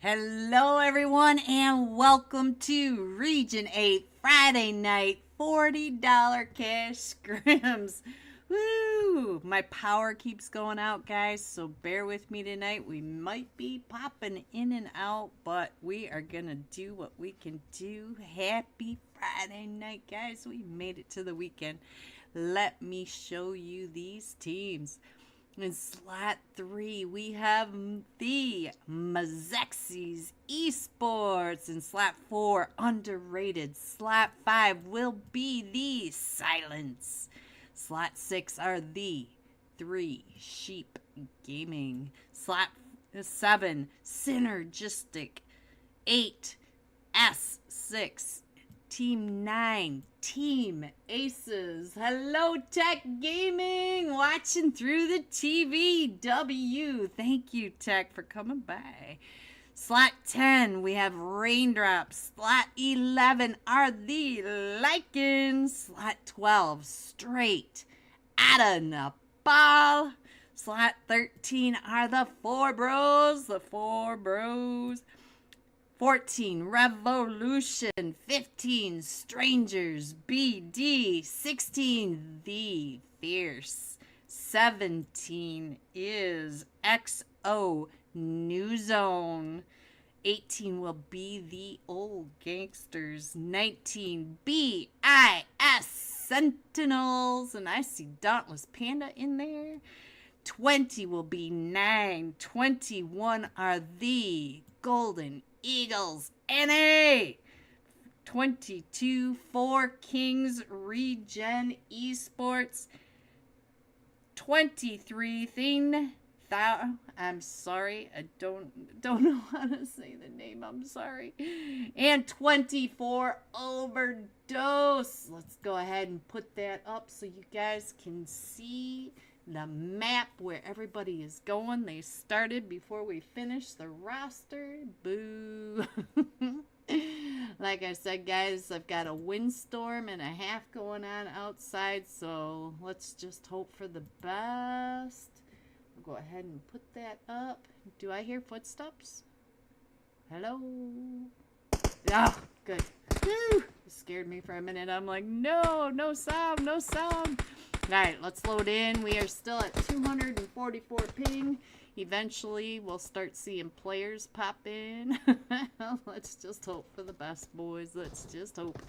Hello, everyone, and welcome to Region 8 Friday night $40 cash scrims. Woo! My power keeps going out, guys, so bear with me tonight. We might be popping in and out, but we are going to do what we can do. Happy Friday night, guys. We made it to the weekend. Let me show you these teams. In slot 3, we have the Mazexis Esports. In slot 4, underrated. Slot 5 will be the Silence. Slot 6 are the 3 Sheep Gaming. Slot 7, Synergistic. 8, S6. Team 9, Team Aces. Hello, Tech Gaming, watching through the TV. W. Thank you, Tech, for coming by. Slot 10, we have Raindrops. Slot 11 are the Lycans. Slot 12, Straight Outta Nepal. Slot 13 are the Four Bros. The Four Bros. 14, Revolution. 15, Strangers. BD. 16, The Fierce. 17 is XO New Zone. 18 will be the Old Gangsters. 19, BIS Sentinels. And I see Dauntless Panda in there. 20 will be 9. 21 are the Golden Eagles NA. 22, 4 Kings Regen Esports. 23 I'm sorry, I don't know how to say the name, I'm sorry. And 24 Overdose. Let's go ahead and put that up so you guys can see the map where everybody is going. They started before we finished the roster. Boo. Like I said, guys, I've got a windstorm and a half going on outside, so let's just hope for the best. We'll go ahead and put that up. Do I hear footsteps? Hello? Oh, good. Woo! It scared me for a minute. I'm like, no sound, no sound. Alright, let's load in. We are still at 244 ping. Eventually, we'll start seeing players pop in. Let's just hope for the best, boys. Let's just hope.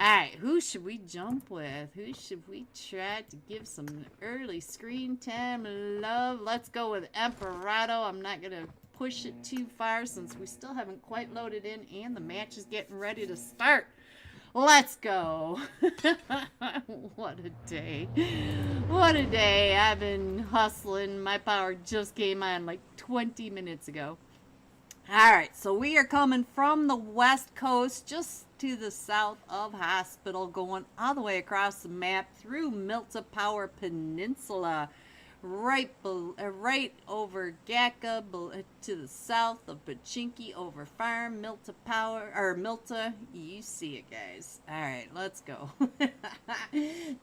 Alright, who should we jump with? Who should we try to give some early screen time love? Let's go with Emperado. I'm not going to push it too far since we still haven't quite loaded in and the match is getting ready to start. Let's go. What a day. What a day. I've been hustling. My power just came on like 20 minutes ago. Alright, so we are coming from the west coast just to the south of Hospital, going all the way across the map through Milta Power Peninsula. Right over Gacka to the south of Pachinki over Farm, Milta Power, or Milta, you see it, guys. Alright, let's go.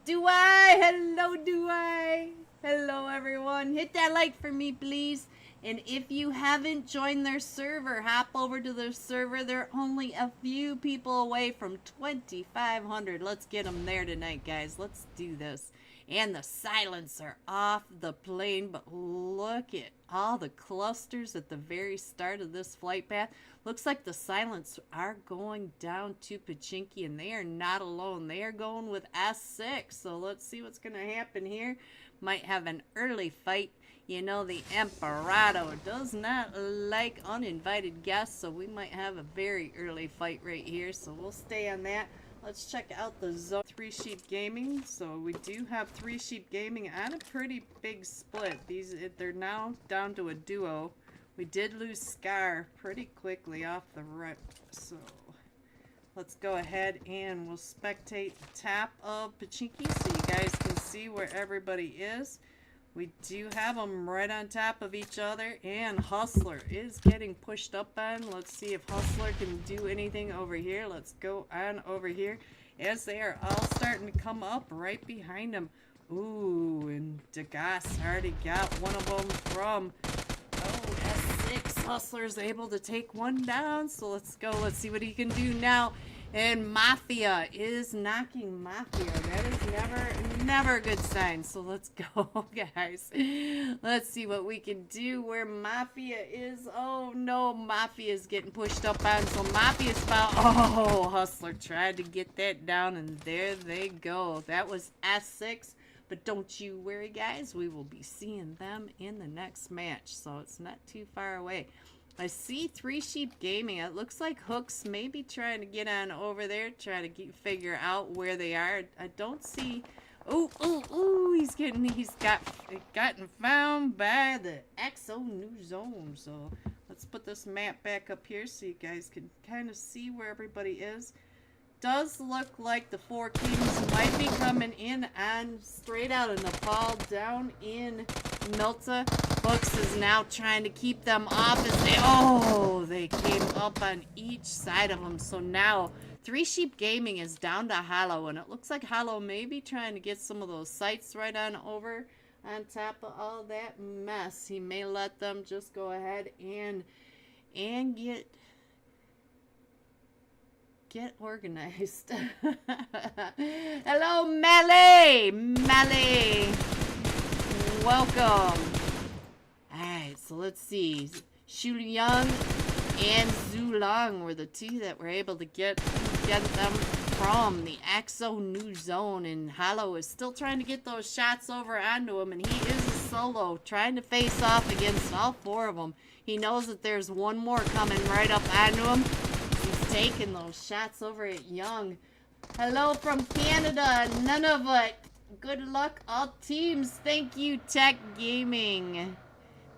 Do I? Hello, everyone. Hit that like for me, please. And if you haven't joined their server, hop over to their server. They're only a few people away from 2,500. Let's get them there tonight, guys. Let's do this. And the silencer off the plane, but look at all the clusters at the very start of this flight path. Looks like the silence are going down to Pachinki, and they are not alone. They are going with S6, so let's see what's going to happen here. Might have an early fight. You know, the Emperado does not like uninvited guests, so we might have a very early fight right here, so we'll stay on that. Let's check out the zone. 3 Sheep Gaming. So we do have 3 Sheep Gaming on a pretty big split. They're now down to a duo. We did lose Scar pretty quickly off the rip. So let's go ahead and we'll spectate the top of Pachinki so you guys can see where everybody is. We do have them right on top of each other, and Hustler is getting pushed up on. Let's see if Hustler can do anything over here. Let's go on over here as they are all starting to come up right behind him. Ooh, and Degas already got one of them from S6 Hustler's able to take one down. So let's go. Let's see what he can do now. And Mafia is knocking Mafia. That is never a good sign. So let's go, guys. Let's see what we can do where Mafia is. Oh, no. Mafia is getting pushed up on. So Mafia's about... Oh, Hustler tried to get that down. And there they go. That was S6. But don't you worry, guys. We will be seeing them in the next match. So it's not too far away. I see Three Sheep Gaming. It looks like Hook's maybe trying to get on over there, trying to figure out where they are. I don't see. Oh! He's gotten found by the XO New Zone. So let's put this map back up here so you guys can kind of see where everybody is. Does look like the 4 Kings might be coming in and straight out of Nepal down in Milta. Hooks is now trying to keep them off as they came up on each side of them. So now Three Sheep Gaming is down to Hollow, and it looks like Hollow may be trying to get some of those sites right on over on top of all that mess. He may let them just go ahead and get organized. Hello, Melee! Welcome. Alright, so let's see. Shuliang and Zulong were the 2 that were able to get them from the XO New Zone. And Hollow is still trying to get those shots over onto him. And he is a solo, trying to face off against all 4 of them. He knows that there's one more coming right up onto him. He's taking those shots over at Young. Hello from Canada, Nunavut. Good luck, all teams. Thank you, Tech Gaming.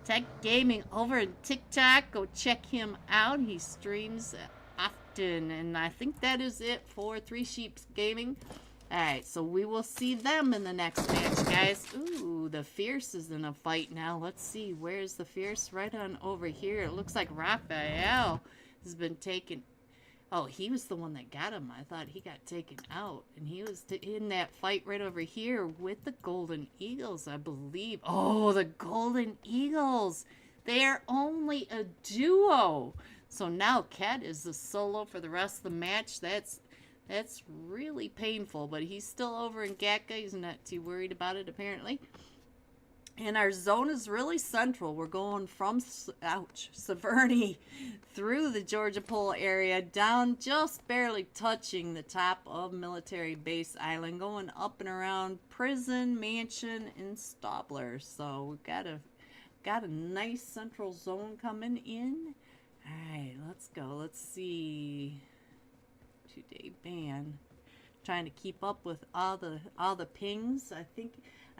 Tech Gaming over at TikTok. Go check him out. He streams often. And I think that is it for Three Sheep Gaming. Alright, so we will see them in the next match, guys. Ooh, the Fierce is in a fight now. Let's see. Where's the Fierce? Right on over here. It looks like Raphael has been taken. Oh, he was the one that got him. I thought he got taken out. And he was in that fight right over here with the Golden Eagles, I believe. Oh, the Golden Eagles. They are only a duo. So now Cat is the solo for the rest of the match. That's really painful. But he's still over in Gatka. He's not too worried about it, apparently. And our zone is really central. We're going from, Severny through the Georgia Pole area, down just barely touching the top of Military Base Island, going up and around Prison, Mansion, and Stobler. So we've got a nice central zone coming in. All right, let's go. Let's see. 2-day ban. Trying to keep up with all the pings. I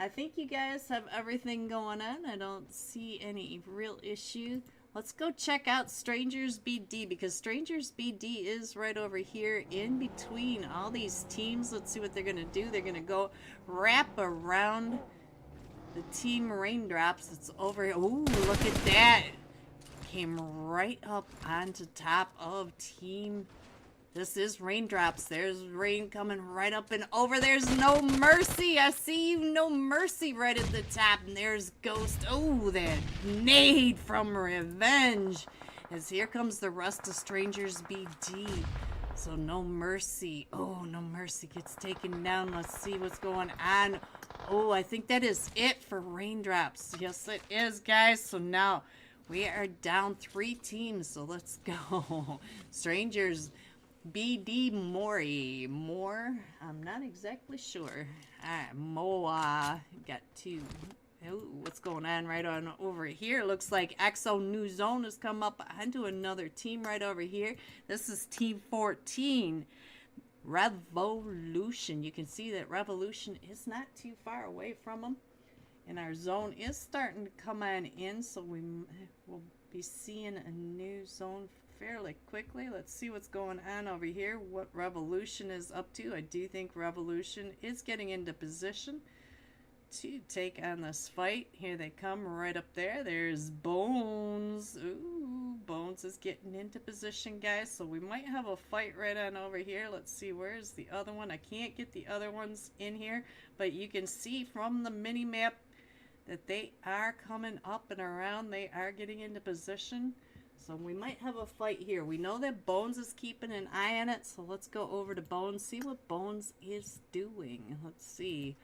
think you guys have everything going on. I don't see any real issue. Let's go check out Strangers BD, because Strangers BD is right over here in between all these teams. Let's see what they're going to do. They're going to go wrap around the Team Raindrops. It's over here. Ooh, look at that. Came right up onto top of Team... This is Raindrops. There's rain coming right up and over. There's No Mercy. I see you, No Mercy, right at the top. And there's Ghost. Oh, that nade from Revenge. As here comes the rest of Strangers BD. So No Mercy. Oh, No Mercy gets taken down. Let's see what's going on. Oh, I think that is it for Raindrops. Yes, it is, guys. So now we are down 3 teams. So let's go. Strangers BD More. I'm not exactly sure. Alright, Moa. Got 2. Ooh, what's going on right on over here? Looks like XO New Zone has come up onto another team right over here. This is Team 14. Revolution. You can see that Revolution is not too far away from them. And our zone is starting to come on in, so we will be seeing a new zone fairly quickly. Let's see what's going on over here, what Revolution is up to. I do think Revolution is getting into position to take on this fight. Here they come right up there. There's Bones. Ooh, Bones is getting into position, guys. So we might have a fight right on over here. Let's see, where's the other one? I can't get the other ones in here, but you can see from the mini map that they are coming up and around. They are getting into position. So we might have a fight here. We know that Bones is keeping an eye on it, so let's go over to Bones, see what Bones is doing. Let's see.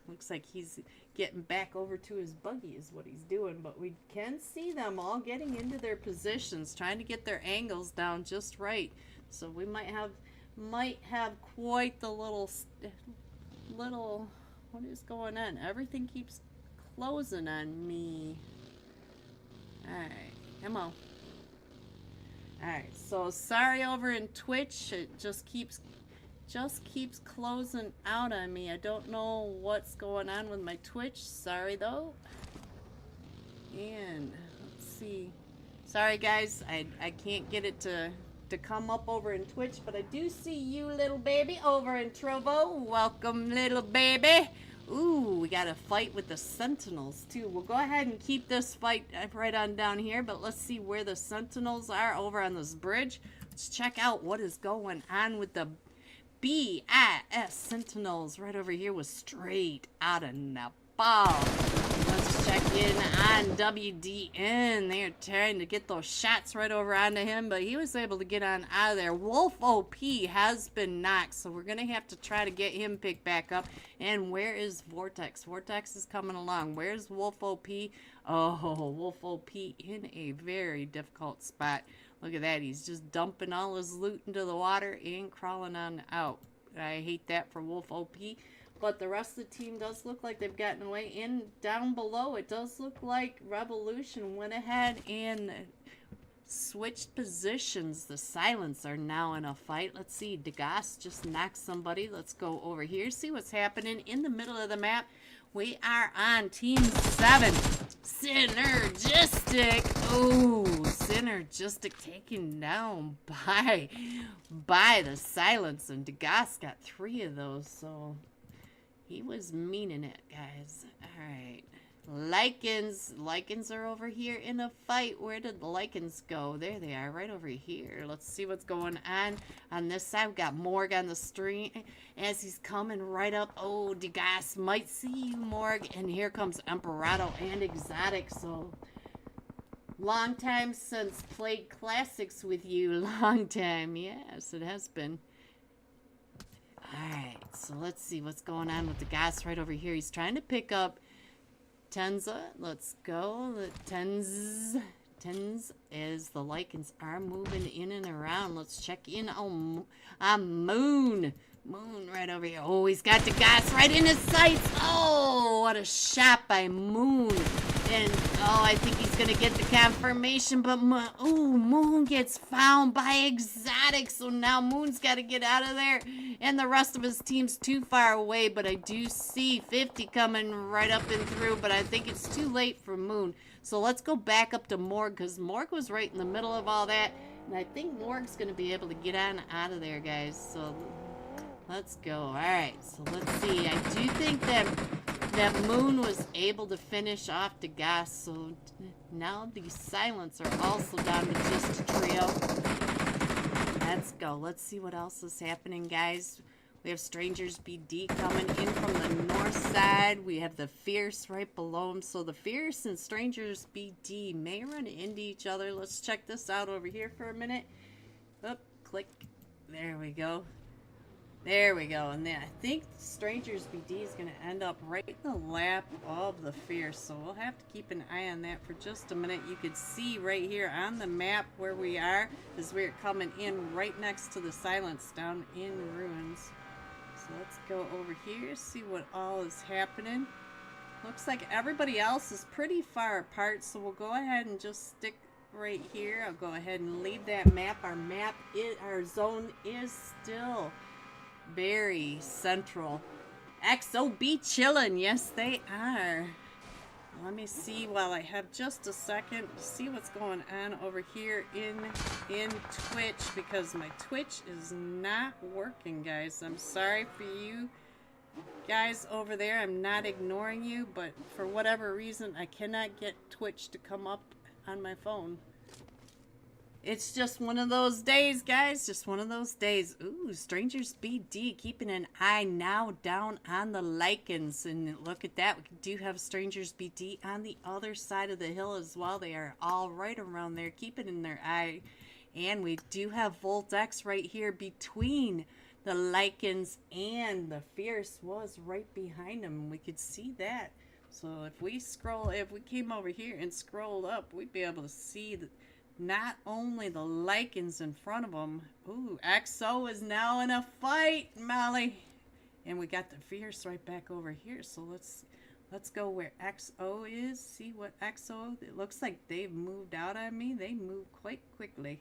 Looks like he's getting back over to his buggy is what he's doing, but we can see them all getting into their positions, trying to get their angles down just right. So we might have quite the little what is going on? Everything keeps closing on me. Alright, come on. Alright, so sorry over in Twitch, it just keeps closing out on me. I don't know what's going on with my Twitch. Sorry though. And let's see. Sorry guys, I can't get it to come up over in Twitch, but I do see you, little baby, over in Trovo. Welcome, little baby. Ooh, we got a fight with the Sentinels too. We'll go ahead and keep this fight right on down here, but let's see where the Sentinels are over on this bridge. Let's check out what is going on with the BIS Sentinels right over here was straight out of Nepal. Let's check in on WDN. They're trying to get those shots right over onto him, but he was able to get on out of there. Wolf OP has been knocked, so we're going to have to try to get him picked back up. And where is Vortex? Vortex is coming along. Where's Wolf OP? Oh, Wolf OP in a very difficult spot. Look at that. He's just dumping all his loot into the water and crawling on out. I hate that for Wolf OP. But the rest of the team does look like they've gotten away. And down below, it does look like Revolution went ahead and switched positions. The Silence are now in a fight. Let's see. Degas just knocked somebody. Let's go over here. See what's happening in the middle of the map. We are on Team 7. Synergistic. Oh, Synergistic taken down by the Silence. And Degas got 3 of those, so he was meaning it, guys. Alright. Lycans are over here in a fight. Where did the Lycans go? There they are, right over here. Let's see what's going on. On this side, we got Morg on the stream as he's coming right up. Oh, Degas might see you, Morg. And here comes Emperado and Exotic. So, long time since played classics with you. Long time. Yes, it has been. Alright, so let's see what's going on with the gas right over here. He's trying to pick up Tenza. Let's go. Tens as the Lycans are moving in and around. Let's check in on Moon. Moon right over here. Oh, he's got the gas right in his sights. Oh, what a shot by Moon. And, oh, I think he's going to get the confirmation, but, Moon gets found by Exotic, so now Moon's got to get out of there, and the rest of his team's too far away, but I do see 50 coming right up and through, but I think it's too late for Moon. So let's go back up to Morg, because Morg was right in the middle of all that, and I think Morg's going to be able to get on out of there, guys, so let's go. Alright, so let's see. I do think that Moon was able to finish off the gas, so now the Silence are also down to just a trio. Let's go. Let's see what else is happening, guys. We have Strangers BD coming in from the north side. We have the Fierce right below him. So the Fierce and Strangers BD may run into each other. Let's check this out over here for a minute. Oop, click. There we go. There we go. And then I think Strangers BD is going to end up right in the lap of the Fierce. So we'll have to keep an eye on that for just a minute. You could see right here on the map where we are as we're coming in right next to the Silence down in Ruins. So let's go over here, see what all is happening. Looks like everybody else is pretty far apart. So we'll go ahead and just stick right here. I'll go ahead and leave that map. Our zone is still very central. XOB chillin', yes they are. Let me see while I have just a second to see what's going on over here in Twitch, because my Twitch is not working, guys. I'm sorry for you guys over there. I'm not ignoring you, but for whatever reason I cannot get Twitch to come up on my phone. It's just one of those days, guys. Just one of those days. Ooh, Strangers BD keeping an eye now down on the lichens. And look at that. We do have Strangers BD on the other side of the hill as well. They are all right around there, keeping in their eye. And we do have Volt X right here between the lichens, and the Fierce was right behind them. We could see that. So if we came over here and scrolled up, we'd be able to see not only the lichens in front of them. Ooh, XO is now in a fight, Molly. And we got the Fierce right back over here. So let's go where XO is. See what XO, it looks like they've moved out on me. They move quite quickly.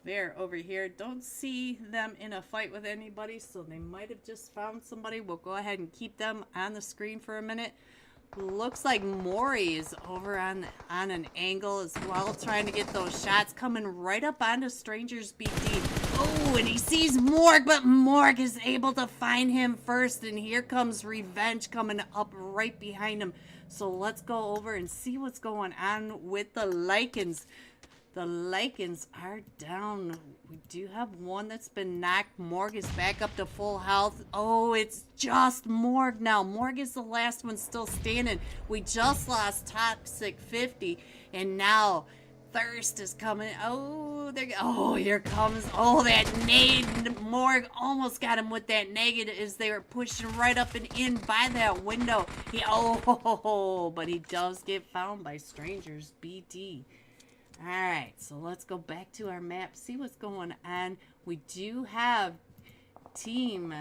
They're over here. Don't see them in a fight with anybody, so they might have just found somebody. We'll go ahead and keep them on the screen for a minute. Looks like Maury is over on an angle as well, trying to get those shots, coming right up onto Strangers BD. Oh, and he sees Morg, but Morg is able to find him first, and here comes Revenge coming up right behind him. So let's go over and see what's going on with the lichens. The lichens are down. We do have one that's been knocked. Morg is back up to full health. Oh, it's just Morg now. Morg is the last one still standing. We just lost Toxic 50, and now Thirst is coming. Oh, here comes. Oh, that nade. Morg almost got him with that negative as they were pushing right up and in by that window. But he does get found by Strangers BD. Alright, so let's go back to our map, see what's going on. We do have Team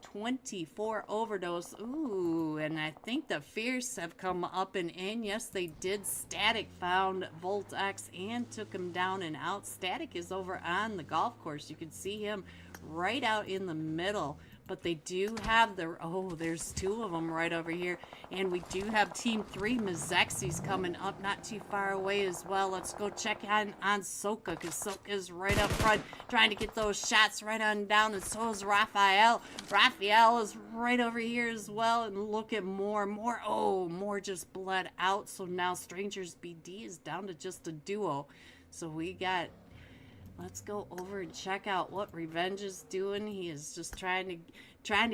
24 Overdose. Ooh, and I think the Fierce have come up and in. Yes, they did. Static found Volt X and took him down and out. Static is over on the golf course. You can see him right out in the middle. But they do have there's two of them right over here. And we do have Team 3 Mizexis coming up not too far away as well. Let's go check on Soka, because Soka's right up front trying to get those shots right on down. And so is Raphael. Raphael is right over here as well. And look at Moore. Moore just bled out. So now Strangers BD is down to just a duo. So we got... Let's go over and check out what Revenge is doing. He is just trying to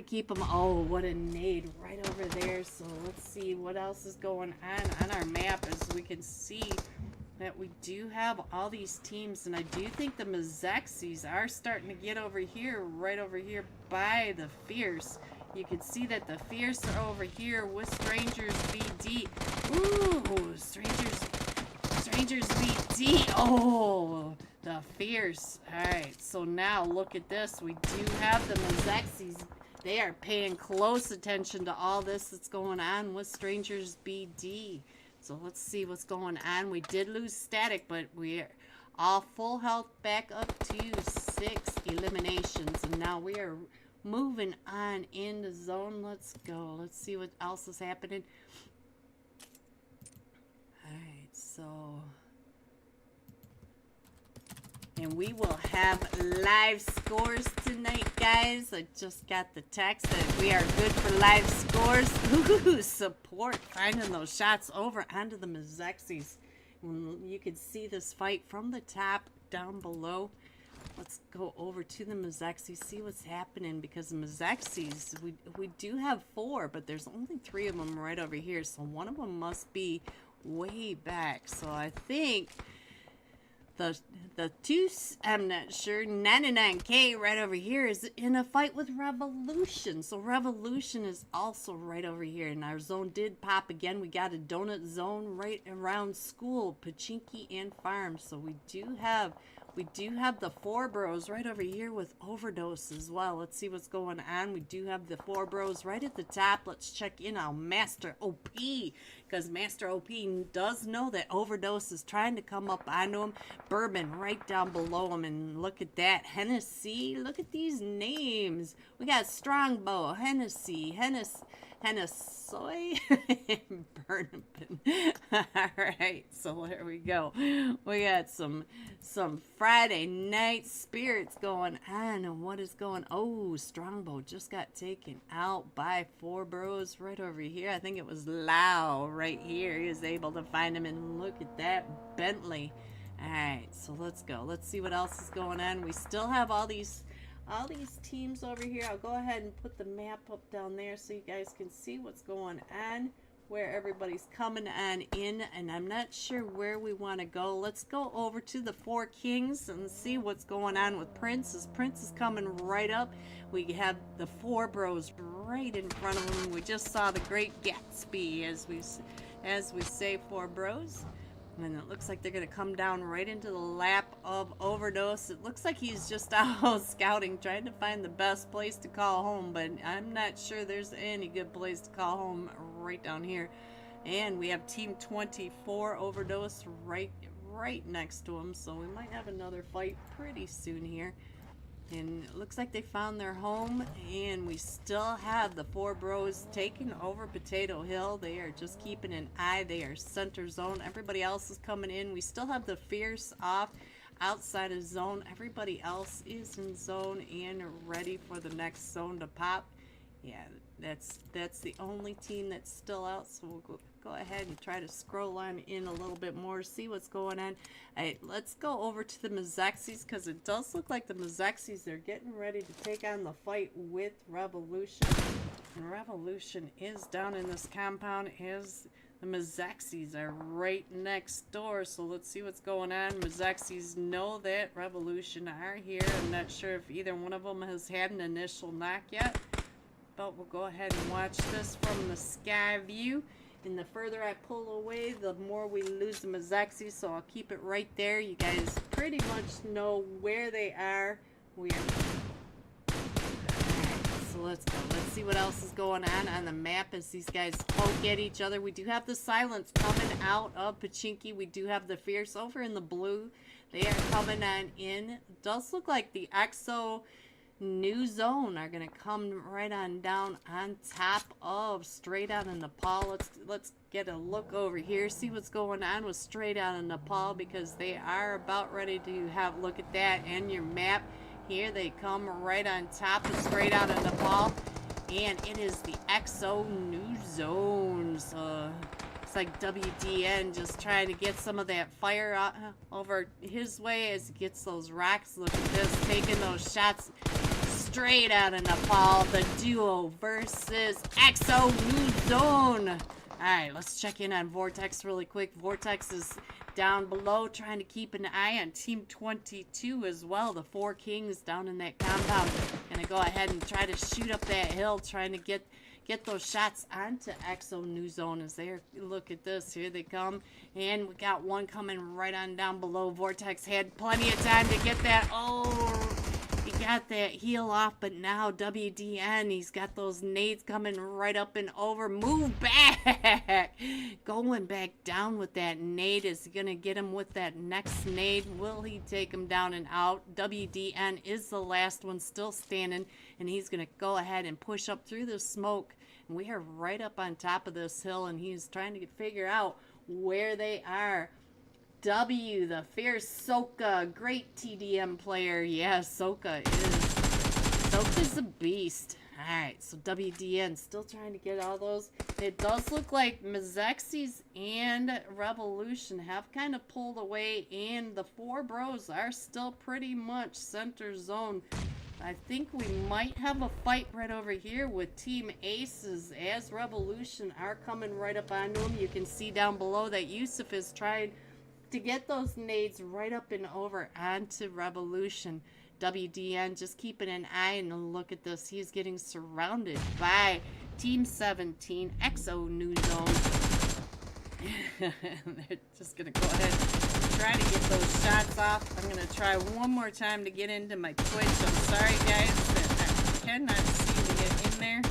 keep him. Oh, what a nade right over there. So let's see what else is going on our map, as we can see that we do have all these teams. And I do think the Mizexis are starting to get over here, right over here by the Fierce. You can see that the Fierce are over here with Strangers BD. Ooh, Strangers BD. Oh, the Fierce. Alright, so now look at this. We do have the Mizexis. They are paying close attention to all this that's going on with Strangers BD. So let's see what's going on. We did lose Static, but we're all full health back up to 6 eliminations. And now we are moving on in the zone. Let's go. Let's see what else is happening. Alright, so... And we will have live scores tonight, guys. I just got the text that we are good for live scores. Ooh, support finding those shots over onto the Mizexis. You can see this fight from the top down below. Let's go over to the Mizexis, see what's happening, because the Mizexis, we do have 4, but there's only 3 of them right over here. So one of them must be way back. So I think... The two, I'm not sure, 99K right over here is in a fight with Revolution. So Revolution is also right over here. And our zone did pop again. We got a donut zone right around school, Pachinki and Farm. So we do have the 4 bros right over here with Overdose as well. Let's see what's going on. We do have the 4 bros right at the top. Let's check in on Master OP, because Master OP does know that Overdose is trying to come up onto him. Bourbon right down below him, and look at that. Hennessy, look at these names. We got Strongbow, Hennessy, Hennessoy, Burnapin. Alright, so there we go. We got some Friday night spirits going on. And what is going on? Oh, Strongbow just got taken out by 4 bros right over here. I think it was Lau right here. He was able to find him, and look at that Bentley. Alright, so let's go. Let's see what else is going on. We still have all these teams over here. I'll go ahead and put the map up down there so you guys can see what's going on, where everybody's coming on in, and I'm not sure where we want to go. Let's go over to the Four Kings and see what's going on with Prince. As Prince is coming right up, we have the Four Bros right in front of him. We just saw the Great Gatsby, as we say, Four Bros. And it looks like they're going to come down right into the lap of Overdose. It looks like he's just out scouting, trying to find the best place to call home, but I'm not sure there's any good place to call home right down here. And we have Team 24 Overdose right next to him, so we might have another fight pretty soon here. And it looks like they found their home, and we still have the Four Bros taking over Potato Hill. They are just keeping an eye. They are center zone. Everybody else is coming in. We still have the Fierce off outside of zone. Everybody else is in zone and ready for the next zone to pop. Yeah, that's the only team that's still out, so we'll go ahead and try to scroll on in a little bit more, see what's going on. Alright, let's go over to the Mazexis, because it does look like the Mazexis are getting ready to take on the fight with Revolution. And Revolution is down in this compound as the Mazexis are right next door, so let's see what's going on. Mazexis know that Revolution are here. I'm not sure if either one of them has had an initial knock yet, but we'll go ahead and watch this from the sky view. And the further I pull away, the more we lose the Mazexis, so I'll keep it right there. You guys pretty much know where they are. Alright, so let's go. Let's see what else is going on the map as these guys poke at each other. We do have the Silence coming out of Pachinki. We do have the Fierce over in the blue. They are coming on in. It does look like the EXO new zone are gonna come right on down on top of Straight Out of Nepal. Let's get a look over here, see what's going on with Straight Out of Nepal, because they are about ready to have look at that and your map. Here they come right on top of Straight Out of Nepal, and it is the EXO new zones. It's like WDN just trying to get some of that fire over his way as he gets those rocks. Look at this, taking those shots straight out of Nepal. The duo versus EXO new zone. Alright, let's check in on Vortex really quick. Vortex is down below trying to keep an eye on Team 22 as well. The Four Kings down in that compound. Gonna go ahead and try to shoot up that hill, trying to get those shots onto EXO new zone as they look at this. Here they come, and we got one coming right on down below. Vortex had plenty of time to get that. Oh, he got that heal off, but now WDN, he's got those nades coming right up and over. Move back, going back down with that nade. Is he gonna get him with that next nade? Will he take him down and out? WDN is the last one still standing, and he's gonna go ahead and push up through the smoke. And we are right up on top of this hill, and he's trying to figure out where they are. W, the Fierce Soka, great TDM player. Yeah, Soka's a beast. Alright, so WDN still trying to get all those. It does look like Mazexis and Revolution have kind of pulled away, and the Four Bros are still pretty much center zone. I think we might have a fight right over here with Team Aces as Revolution are coming right up onto him. You can see down below that Yusuf is trying to get those nades right up and over onto Revolution. WDN just keeping an eye and look at this. He's getting surrounded by Team 17, EXO new zone. They're just going to go ahead and try to get those shots off. I'm going to try one more time to get into my Twitch. I'm sorry, guys, that I cannot seem to get in there.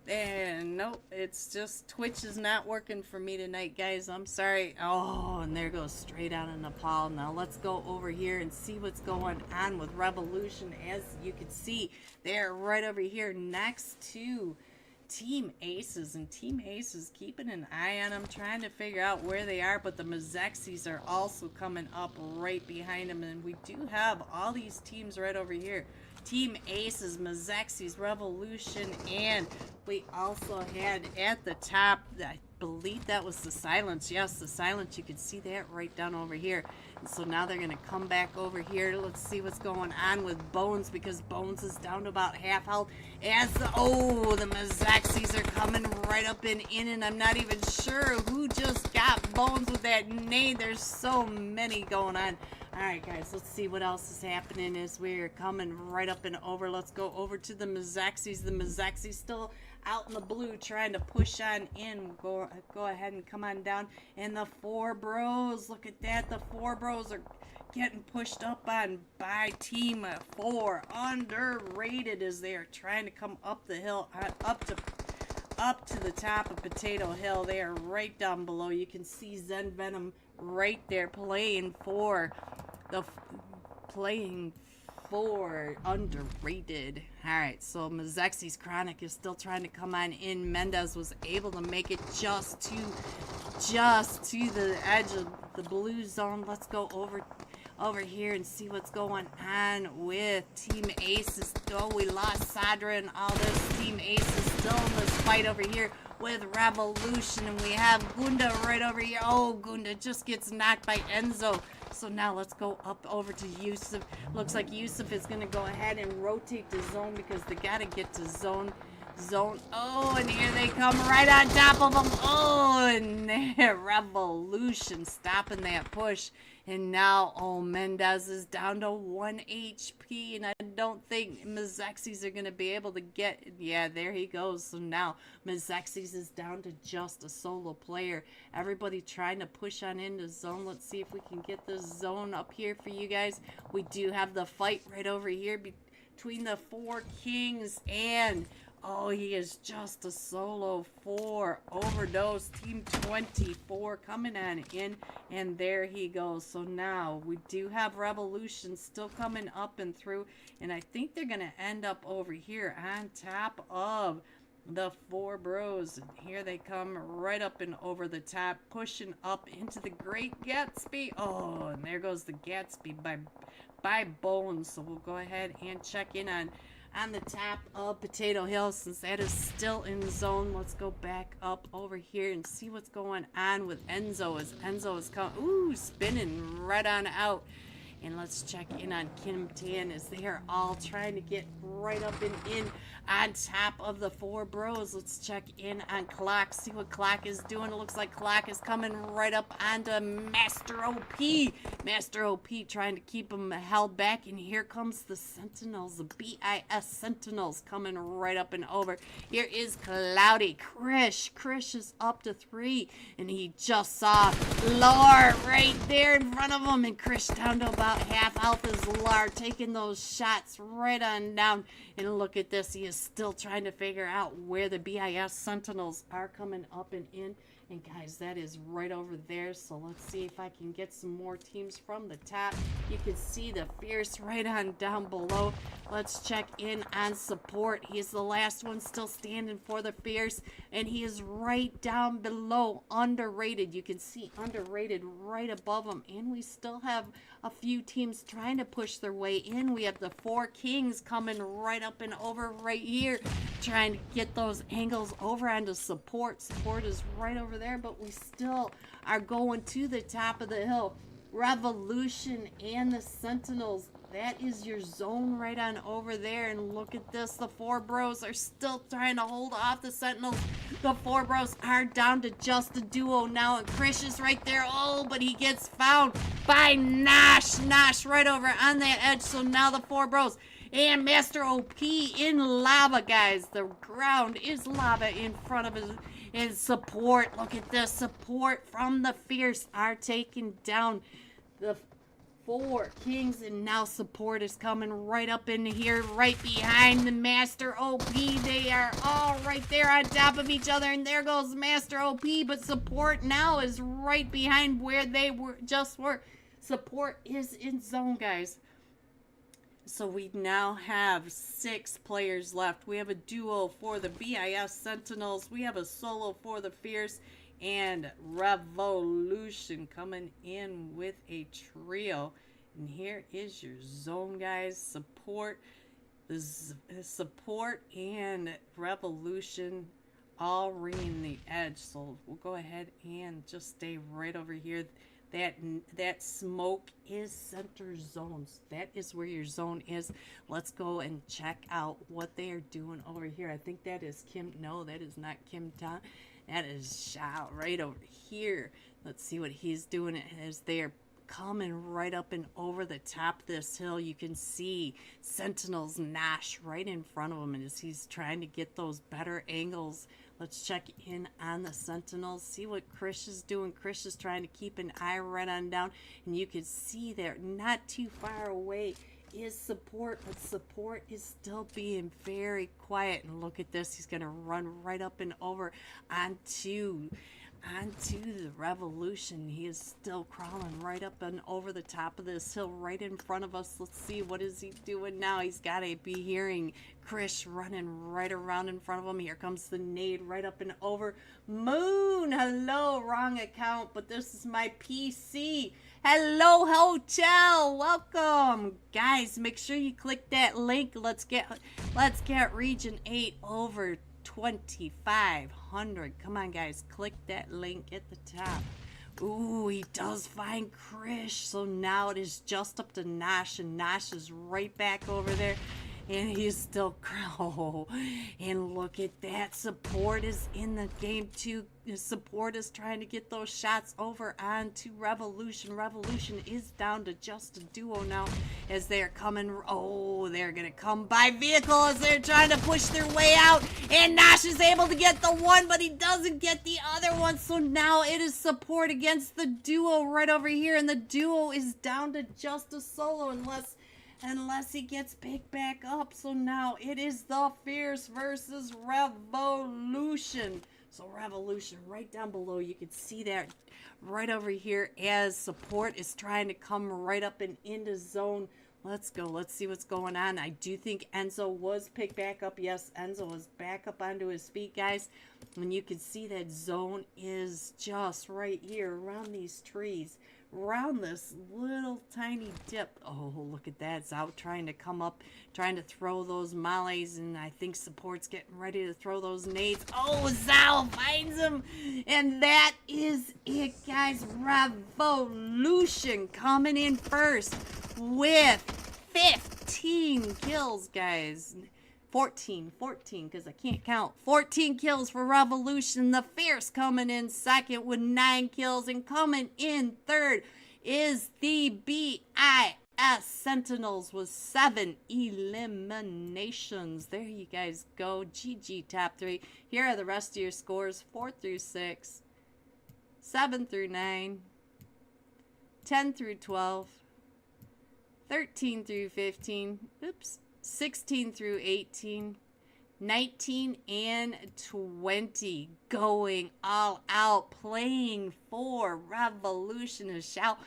And nope, it's just Twitch is not working for me tonight, guys. I'm sorry. Oh, and there goes Straight Out of Nepal. Now let's go over here and see what's going on with Revolution. As you can see, they're right over here next to Team Aces, and Team Aces keeping an eye on them, trying to figure out where they are. But the Mazexis are also coming up right behind them, and we do have all these teams right over here. Team Aces, Mazexi's Revolution, and we also had at the top, I believe that was the Silence. Yes, the Silence. You can see that right down over here. And so now they're going to come back over here. Let's see what's going on with Bones, because Bones is down to about half health. As the Mazexis are coming right up and in, and I'm not even sure who just got Bones with that nade. There's so many going on. Alright guys, let's see what else is happening as we're coming right up and over. Let's go over to the Mazexis. The Mazexis still out in the blue trying to push on in. Go ahead and come on down. And the 4 bros, look at that. The 4 bros are getting pushed up on by Team 4. Underrated as they are trying to come up the hill, up to the top of Potato Hill. They are right down below. You can see Zen Venom right there playing for Underrated. Alright, so Mazexi's Chronic is still trying to come on in. Mendez was able to make it just to the edge of the blue zone. Let's go over here and see what's going on with Team Aces. Oh, we lost Sadra and all this. Team Aces still in this fight over here with Revolution, and we have Gunda right over here. Oh, Gunda just gets knocked by Enzo. So now let's go up over to Yusuf. Looks like Yusuf is going to go ahead and rotate the zone because they got to get to zone. Oh, and here they come right on top of them. Oh, and there, Revolution stopping that push. And now, Mendez is down to 1 HP, and I don't think Mazexis are going to be able to get... Yeah, there he goes. So now, Mazexis is down to just a solo player. Everybody trying to push on into zone. Let's see if we can get this zone up here for you guys. We do have the fight right over here between the 4 kings and... Oh, he is just a solo 4. Overdose. Team 24 coming on in. And there he goes. So now we do have Revolution still coming up and through. And I think they're going to end up over here on top of the 4 bros. And here they come right up and over the top. Pushing up into the Great Gatsby. Oh, and there goes the Gatsby by Bones. So we'll go ahead and check in on the top of Potato Hill, since that is still in zone. Let's go back up over here and see what's going on with Enzo, as Enzo is coming. Ooh, spinning right on out. And let's check in on Kim Tan, as they are all trying to get right up and in on top of the 4 bros. Let's check in on Clock, see what Clock is doing. It looks like Clock is coming right up onto Master OP. Master OP trying to keep him held back. And here comes the Sentinels, the BIS Sentinels coming right up and over. Here is Cloudy. Krish is up to 3. And he just saw Lore right there in front of him. And Krish down to about half health as Lar taking those shots right on down. And look at this, he is still trying to figure out where the BIS Sentinels are coming up and in. And guys, that is right over there. So let's see if I can get some more teams from the top. You can see the Fierce right on down below. Let's check in on Support. He's the last one still standing for the Fierce. And he is right down below Underrated. You can see Underrated right above him. And we still have a few teams trying to push their way in. We have the 4 Kings coming right up and over right here, trying to get those angles over onto Support. Support is right over there, but we still are going to the top of the hill. Revolution and the Sentinels, that is your zone right on over there. And look at this, the 4 bros are still trying to hold off the Sentinels. The 4 bros are down to just a duo now, and Krish is right there. Oh, but he gets found by Nosh right over on that edge. So now the 4 bros and Master OP in lava, guys. The ground is lava in front of his. And Support, look at this, Support from the Fierce are taking down the 4 Kings, and now Support is coming right up in here, right behind the Master OP. They are all right there on top of each other, and there goes Master OP, but Support now is right behind where they just were. Support is in zone, guys. So we now have 6 players left. We have a duo for the BIS Sentinels. We have a solo for the Fierce. And Revolution coming in with a trio. And here is your zone, guys. Support Support and Revolution all ringing the edge. So we'll go ahead and just stay right over here. That smoke is center zones. That is where your zone is. Let's go and check out what they are doing over here. I think that is Kim. No, that is not Kim Town. That is Shao right over here. Let's see what he's doing as they're coming right up and over the top of this hill. You can see Sentinel's Nash right in front of him, and as he's trying to get those better angles. Let's check in on the Sentinels, see what Krish is doing. Krish is trying to keep an eye right on down, and you can see there not too far away is Support, but Support is still being very quiet. And look at this, he's gonna run right up and over onto the Revolution. He is still crawling right up and over the top of this hill right in front of us. Let's see, what is he doing now? He's got to be hearing Krish running right around in front of him. Here comes the nade right up and over. Moon, hello, wrong account, but this is my PC. Hello, hotel, welcome. Guys, make sure you click that link. Let's get Region 8 over 2,500. Come on, guys, click that link at the top. Ooh, he does find Krish. So now it is just up to Nash, and Nash is right back over there. And he's still and look at that. Support is in the game too. Support is trying to get those shots over onto Revolution. Revolution is down to just a duo now as they're coming. Oh, they're gonna come by vehicle as they're trying to push their way out. And Nash is able to get the one, but he doesn't get the other one. So now it is Support against the duo right over here, and the duo is down to just a solo unless he gets picked back up. So now it is the Fierce versus Revolution. So Revolution right down below, you can see that right over here as Support is trying to come right up and into zone. Let's go. Let's see what's going on. I do think Enzo was picked back up. Yes, Enzo was back up onto his feet, guys. And you can see that zone is just right here around these trees. Around this little tiny dip. Oh, look at that. It's out trying to come up, trying to throw those mollies, and I think Support's getting ready to throw those nades. Oh, Zao finds him, and that is it, guys. Revolution coming in first with 15 kills, guys. 14, because I can't count. 14 kills for Revolution. The Fierce coming in second with 9 kills. And coming in third is the BIS Sentinels with 7 eliminations. There you guys go. GG top 3. Here are the rest of your scores. 4 through 6. 7 through 9. 10 through 12. 13 through 15. Oops. 16 through 18, 19 and 20, going all out, playing for Revolution of Shao.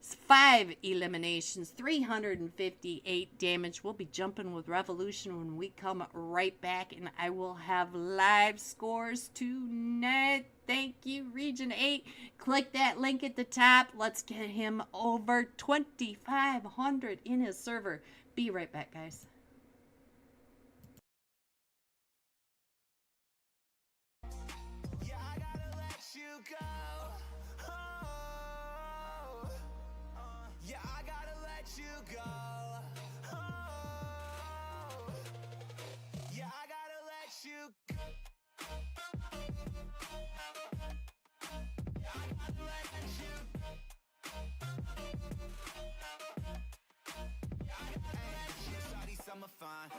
5 eliminations, 358 damage. We'll be jumping with Revolution when we come right back, and I will have live scores tonight. Thank you, Region 8. Click that link at the top. Let's get him over 2,500 in his server. Be right back, guys.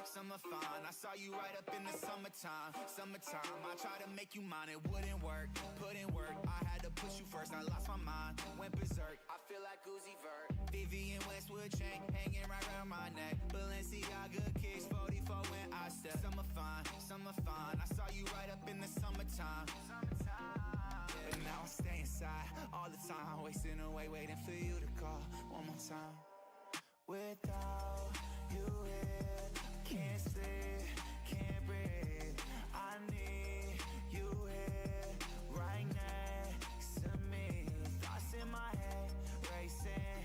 Summer fine, I saw you right up in the summertime. I tried to make you mine, it wouldn't work. Put in work, I had to push you first. I lost my mind, went berserk. I feel like Uzi Vert. Vivian Westwood chain hanging right around my neck. Balenciaga kicks 44 when I step. Summer fine, I saw you right up in the summertime. But now I stay inside all the time, wasting away, waiting for you to call one more time. Without you here, can't sleep, can't breathe. I need you here, right next to me. Thoughts in my head, racing.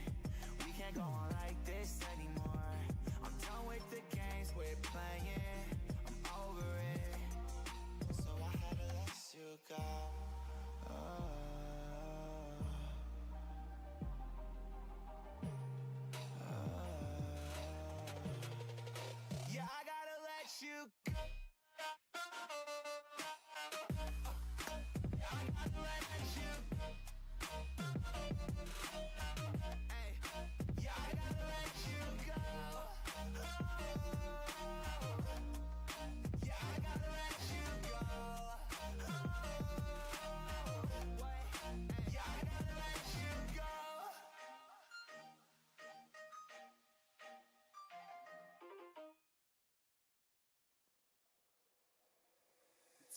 We can't go on like this anymore. I'm done with the games, we're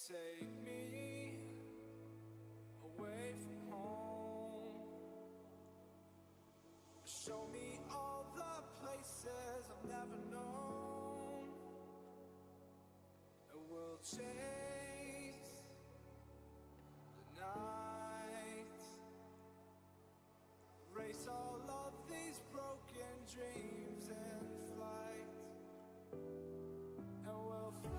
Take me away from home. Show me all the places I've never known. And we'll chase the night. Race all of these broken dreams in flight. And we'll fly.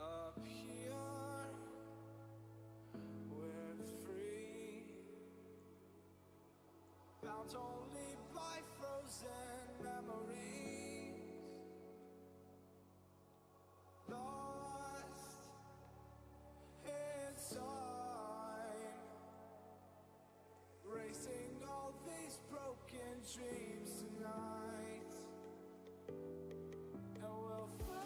Up here, we're free, bound only by frozen memories, lost in time, racing all these broken dreams tonight, and we'll fly.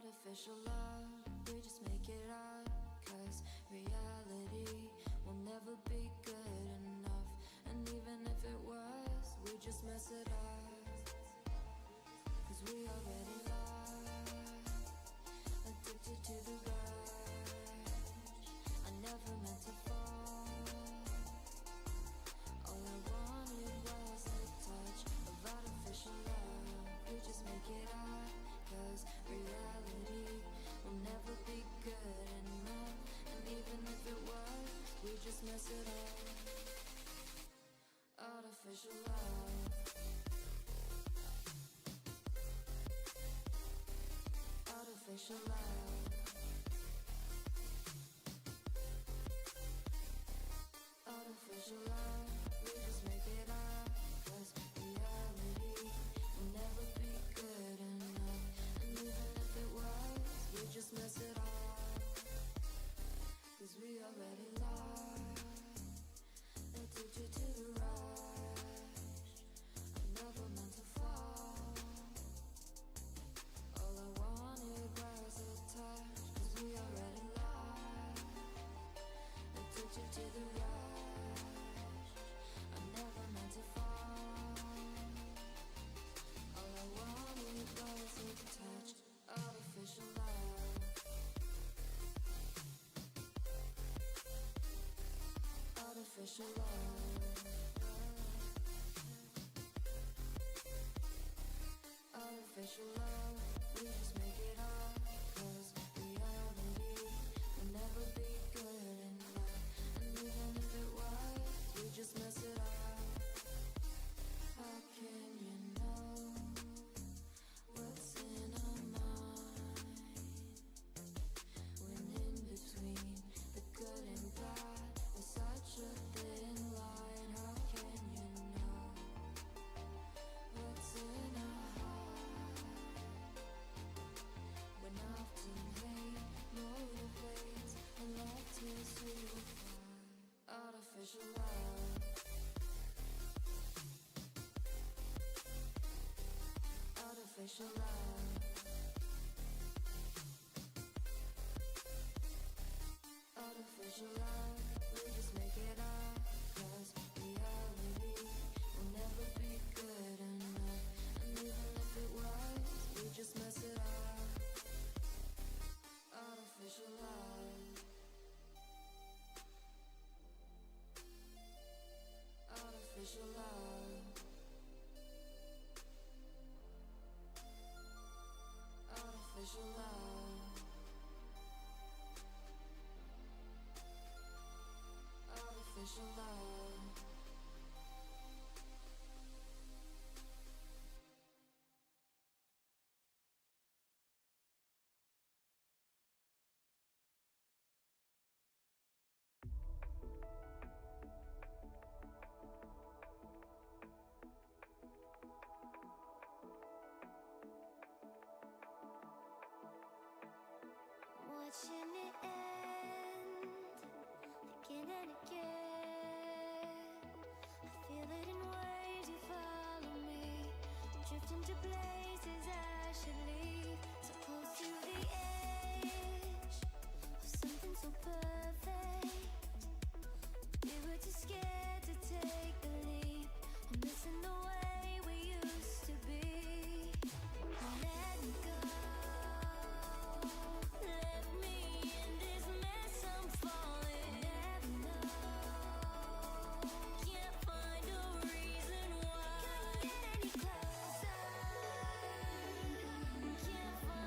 Artificial love, we just make it up. Cause reality will never be good enough. And even if it was, we just mess it up. Cause we already lost, addicted to the rush. I never meant to fall. All I wanted was a touch of artificial love. We just make it up. Cause reality will never be good enough. And even if it was, we just mess it up. Artificial love. Artificial love. Artificial love. We just make it up. Cause reality will never be good enough. And even if it was, we just mess it up. Cause we already lost, addicted to the rush. I never meant to fall. All I wanted was a touch. Cause we already lost, addicted to the rush. I never meant to fall. All I wanted was a touch. Artificial love. Artificial love. Artificial love. We just make it up. Cause reality will never be good enough. And even if it was, we just mess it up. How can you know what's in our mind? When in between the good and bad, there's such a thin line. How can you know what's in our heart? When often hate motivates and love tears we will find. Artificial love. Artificial love. Artificial love. We just make it up. Cause reality will never be good enough. And even if it was, we just mess it up. Artificial love. Artificial love. Artificial love. Artificial love. Watching it end again and again. I feel it in waves, you follow me, drifting to places I should leave. So close to the edge of something so perfect. We were too scared to take the leap. I'm missing the way we used to be. Let me go. Left me in this mess I'm falling. Never know. Can't find a reason why. Can't get any closer. Can't find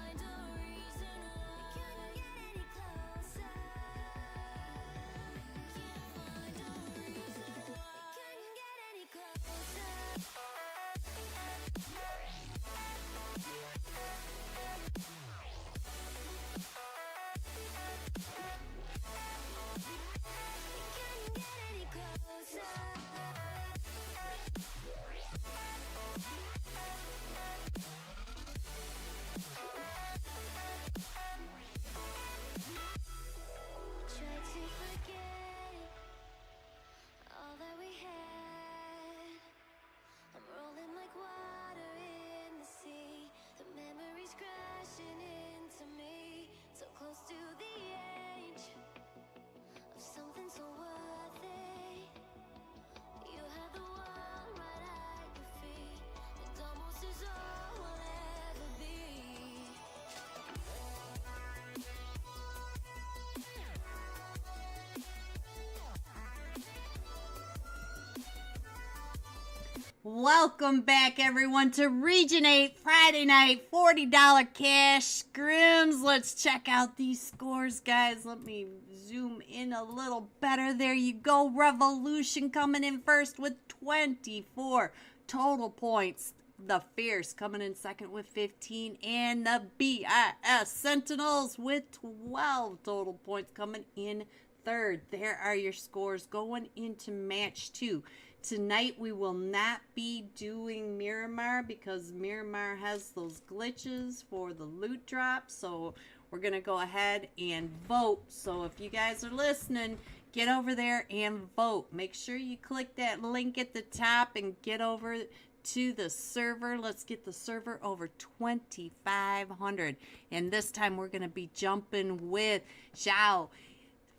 Welcome back, everyone, to Region 8 Friday night $40 cash scrims. Let's check out these scores, guys. Let me zoom in a little better. There you go. Revolution coming in first with 24 total points. The Fierce coming in second with 15. And the BIS Sentinels with 12 total points coming in third. There are your scores going into match 2. Tonight we will not be doing Miramar because Miramar has those glitches for the loot drop. So we're going to go ahead and vote. So if you guys are listening, get over there and vote. Make sure you click that link at the top and get over to the server. Let's get the server over 2,500. And this time we're going to be jumping with Xiao.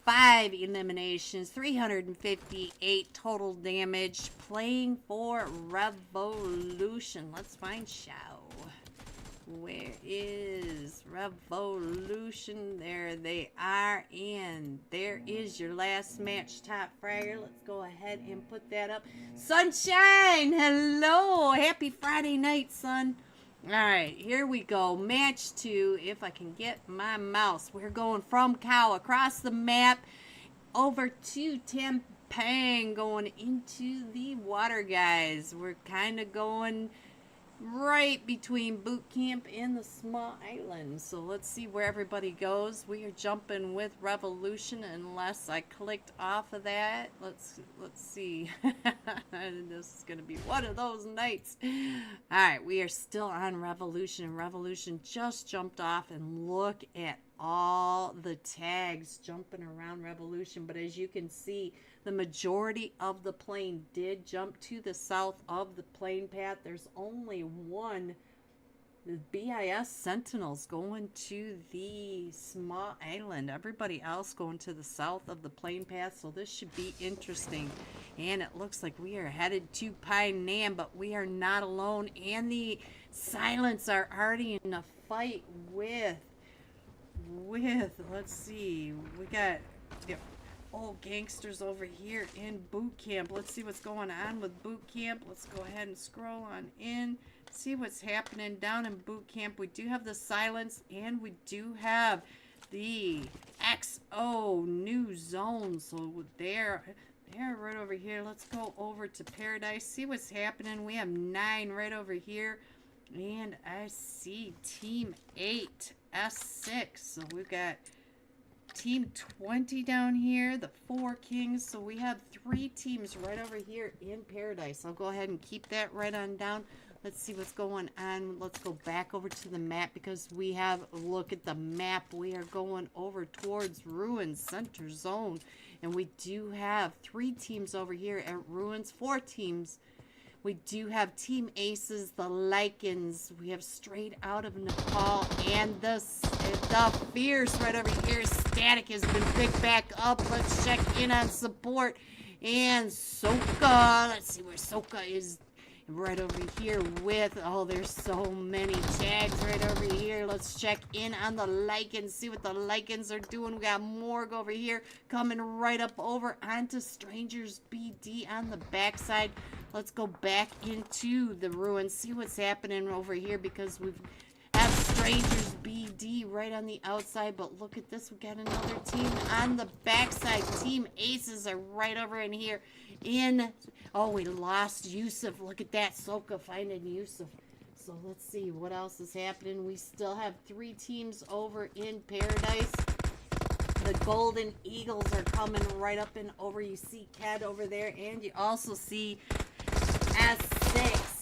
5 eliminations, 358 total damage, playing for Revolution. Let's find Xiao. Where is Revolution? There they are, and there is your last match, Top Fragger. Let's go ahead and put that up. Sunshine, hello, happy Friday night, son. All right, here we go. Match 2, if I can get my mouse. We're going from Cow across the map over to Tampang, going into the water, guys. We're kind of going right between boot camp and the small island. So let's see where everybody goes. We are jumping with Revolution unless I clicked off of that. Let's see. This is going to be one of those nights. All right, we are still on Revolution, and Revolution just jumped off, and look at all the tags jumping around Revolution. But as you can see, the majority of the plane did jump to the south of the plane path. There's only one, the BIS Sentinels, going to the small island. Everybody else going to the south of the plane path. So this should be interesting. And it looks like we are headed to Pine Nam, but we are not alone. And the Silents are already in a fight with let's see, we got the old gangsters over here in boot camp. Let's see what's going on with boot camp. Let's go ahead and scroll on in, see what's happening down in boot camp. We do have the Silence, and we do have the XO new zone. So they're right over here. Let's go over to Paradise, see what's happening. We have 9 right over here, and I see Team 8 S6. So we've got Team 20 down here, the 4 Kings. So we have 3 teams right over here in Paradise. I'll go ahead and keep that right on down. Let's see what's going on. Let's go back over to the map because we have a look at the map. We are going over towards Ruins Center Zone, and we do have 3 teams over here at Ruins, 4 teams. We do have Team Aces, the Lycans. We have Straight Out of Nepal, and the Fierce right over here. Static has been picked back up. Let's check in on support. And Soka. Let's see where Soka is. Right over here with, oh, there's so many tags right over here. Let's check in on the Lycans, see what the Lycans are doing. We got Morg over here coming right up over onto Strangers BD on the backside. Let's go back into the Ruins, see what's happening over here because we've have Strangers BD right on the outside. But look at this, we got another team on the backside. Team Aces are right over in here. Oh, we lost Yusuf. Look at that. Soka finding Yusuf. So let's see what else is happening. We still have 3 teams over in Paradise. The Golden Eagles are coming right up and over. You see Ked over there, and you also see S6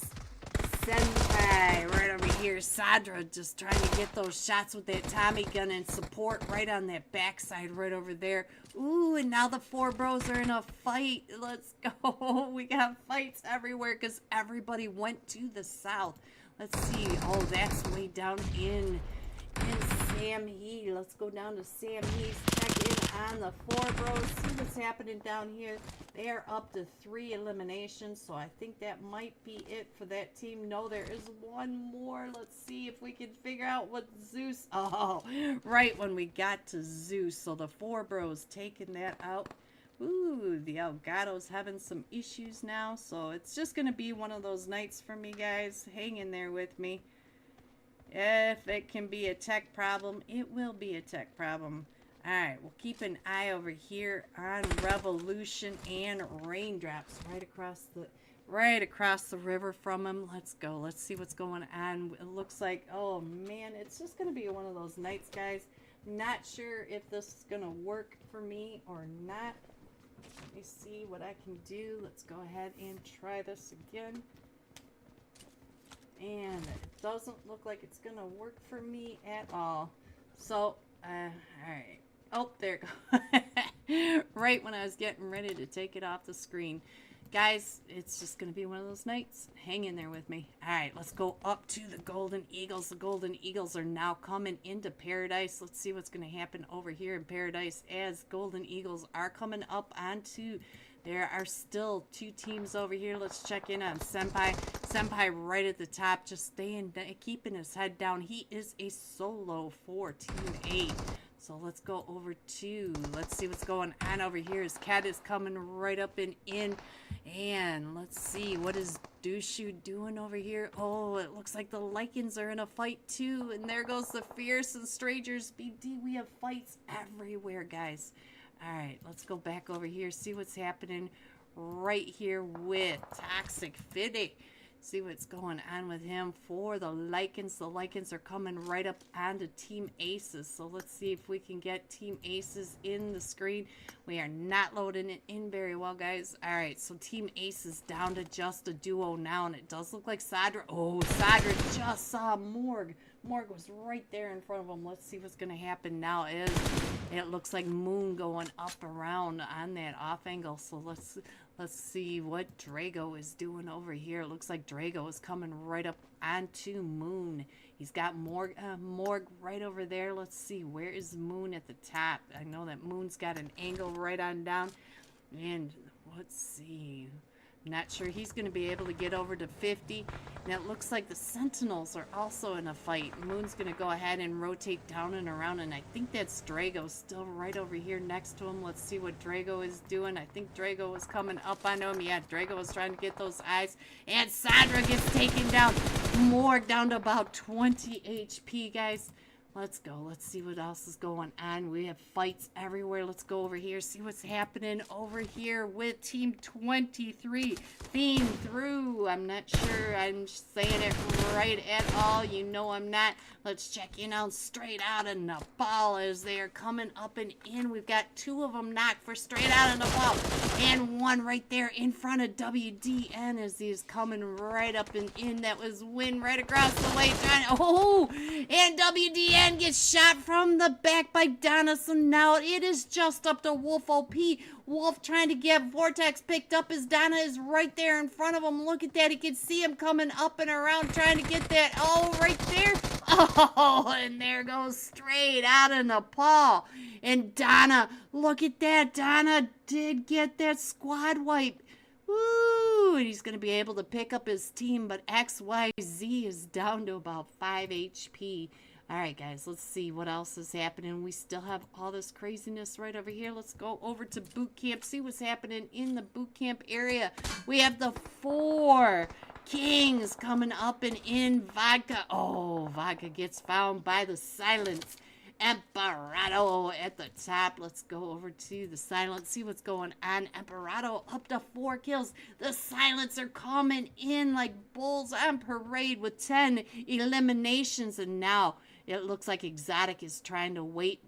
Senpai right over here. Sadra just trying to get those shots with that Tommy gun and support right on that backside right over there. Ooh, and now the 4 bros are in a fight. Let's go. We got fights everywhere because everybody went to the south. Let's see. Oh, that's way down in Sam He. Let's go down to Sam He's. Check in on the 4 bros. See what's happening down here. They are up to 3 eliminations, so I think that might be it for that team. No, there is one more. Let's see if we can figure out what Zeus. Oh, right when we got to Zeus. So the 4 bros taking that out. Ooh, the Elgato's having some issues now, so it's just going to be one of those nights for me, guys. Hang in there with me. If it can be a tech problem, it will be a tech problem. Alright, we'll keep an eye over here on Revolution and Raindrops right across the river from him. Let's go. Let's see what's going on. It looks like, oh man, it's just going to be one of those nights, guys. Not sure if this is going to work for me or not. Let me see what I can do. Let's go ahead and try this again. And it doesn't look like it's going to work for me at all. So, alright. Oh, there it goes. Right when I was getting ready to take it off the screen. Guys, it's just going to be one of those nights. Hang in there with me. Alright, let's go up to the Golden Eagles. The Golden Eagles are now coming into Paradise. Let's see what's going to happen over here in Paradise as Golden Eagles are coming up onto... There are still two teams over here. Let's check in on Senpai. Senpai right at the top, just staying, keeping his head down. He is a solo for Team 8. So let's go over to, let's see what's going on over here. His cat is coming right up and in. And let's see, what is Dushu doing over here? Oh, it looks like the Lycans are in a fight too. And there goes the Fierce and Strangers BD. We have fights everywhere, guys. Alright, let's go back over here, see what's happening right here with Toxic Fitty. See what's going on with him for the Lycans. The Lycans are coming right up onto Team Aces. So let's see if we can get Team Aces in the screen. We are not loading it in very well, guys. Alright, so Team Aces down to just a duo now. And it does look like Sadra. Oh, Sadra just saw Morg. Morg was right there in front of him. Let's see what's going to happen now. It looks like Moon going up around on that off angle. So let's see what Drago is doing over here. It looks like Drago is coming right up onto Moon. He's got Morg right over there. Let's see, where is Moon at the top? I know that Moon's got an angle right on down. And let's see. Not sure he's going to be able to get over to 50. And it looks like the Sentinels are also in a fight. Moon's going to go ahead and rotate down and around. And I think that's Drago still right over here next to him. Let's see what Drago is doing. I think Drago was coming up on him. Yeah, Drago was trying to get those eyes. And Sadra gets taken down. Morg down to about 20 HP, guys. Let's go. Let's see what else is going on. We have fights everywhere. Let's go over here, see what's happening over here with Team 23. Theme through. I'm not sure I'm saying it right at all. You know I'm not. Let's check in on Straight Out of Nepal as they are coming up and in. We've got two of them knocked for Straight Out of Nepal. And one right there in front of WDN as he's coming right up and in. That was Win right across the way. Oh, and WDN gets shot from the back by Donna. So now it is just up to Wolf OP. Wolf trying to get Vortex picked up as Donna is right there in front of him. Look at that. He can see him coming up and around trying to get that. Oh, right there. Oh, and there goes Straight Out of Nepal. And Donna, look at that. Donna did get that squad wipe. Woo! And he's going to be able to pick up his team, but XYZ is down to about 5 HP. Alright, guys, let's see what else is happening. We still have all this craziness right over here. Let's go over to boot camp, see what's happening in the boot camp area. We have the 4 Kings coming up and in. Vodka. Oh, Vodka gets found by the Silence. Emperado at the top. Let's go over to the Silence, see what's going on. Emperado up to 4 kills. The Silence are coming in like bulls on parade with 10 eliminations. And now it looks like Exotic is trying to wait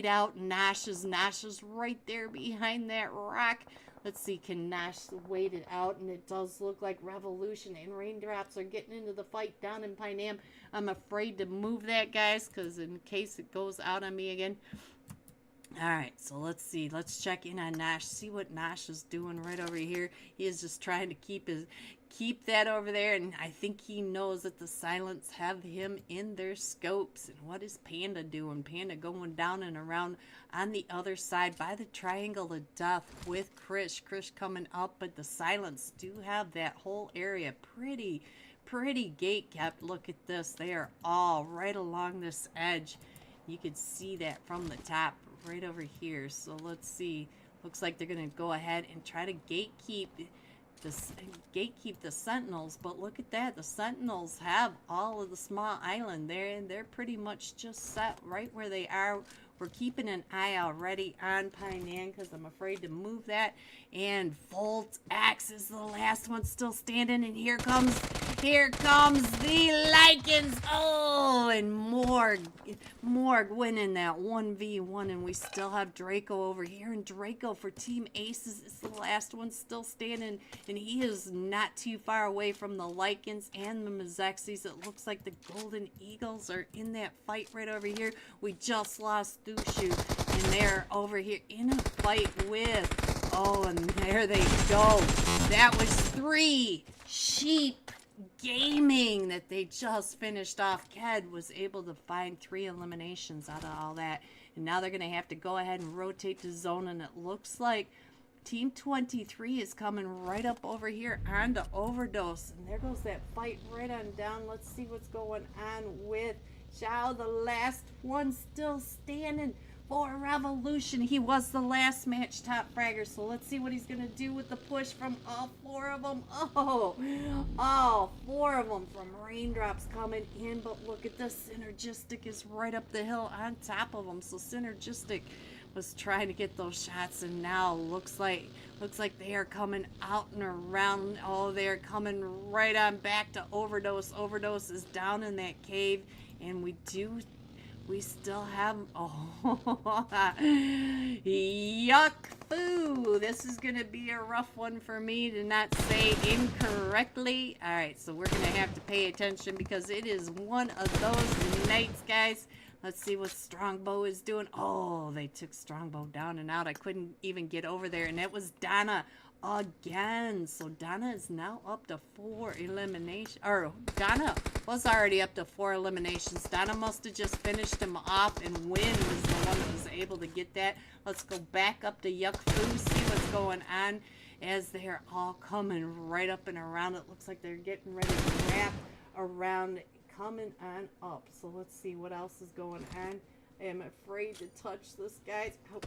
out Nash's. Nash's right there behind that rock. Let's see, can Nash wait it out? And it does look like Revolution and Raindrops are getting into the fight down in Pineham. I'm afraid to move that, guys, because in case it goes out on me again. Alright, so let's see. Let's check in on Nash. See what Nash is doing right over here. He is just trying to keep that over there, and I think he knows that the Silence have him in their scopes. And what is Panda doing? Panda going down and around on the other side by the Triangle of Death with Krish. Krish coming up, but the Silence do have that whole area pretty gate kept. Look at this. They are all right along this edge. You could see that from the top right over here. So let's see. Looks like they're going to go ahead and try to gatekeep the Sentinels, but look at that. The Sentinels have all of the small island there, and they're pretty much just set right where they are. We're keeping an eye already on Painan because I'm afraid to move that. And Volt Axe is the last one still standing, and here comes the Lycans. Oh, and Morg winning that 1v1, and we still have Draco over here, and Draco for Team Aces is the last one still standing, and he is not too far away from the Lycans and the Mazexis. It looks like the Golden Eagles are in that fight right over here. We just lost Thushu, and they're over here in a fight with, oh, and there they go. That was 3 Sheep Gaming that they just finished off. Ked was able to find 3 eliminations out of all that, and now they're going to have to go ahead and rotate to zone, and it looks like Team 23 is coming right up over here onto Overdose, and there goes that fight right on down. Let's see what's going on with Xiao, the last one still standing for Revolution. He was the last match top fragger, so let's see what he's going to do with the push from all 4 of them. Oh, all 4 of them from Raindrops coming in, but look at this. Synergistic is right up the hill on top of them, so Synergistic was trying to get those shots, and now looks like they are coming out and around. Oh, they're coming right on back to Overdose. Overdose is down in that cave, and we still have, oh, yuck foo. This is going to be a rough one for me to not say incorrectly. All right, so we're going to have to pay attention because it is one of those nights, guys. Let's see what Strongbow is doing. Oh, they took Strongbow down and out. I couldn't even get over there, and it was Donna again. So Donna is now up to 4 eliminations. Or Donna was already up to 4 eliminations. Donna must have just finished him off, and Win was the one that was able to get that. Let's go back up to Yuck Foo, see what's going on as they're all coming right up and around. It looks like they're getting ready to wrap around, coming on up. So let's see what else is going on. I am afraid to touch this, guys. Ouch.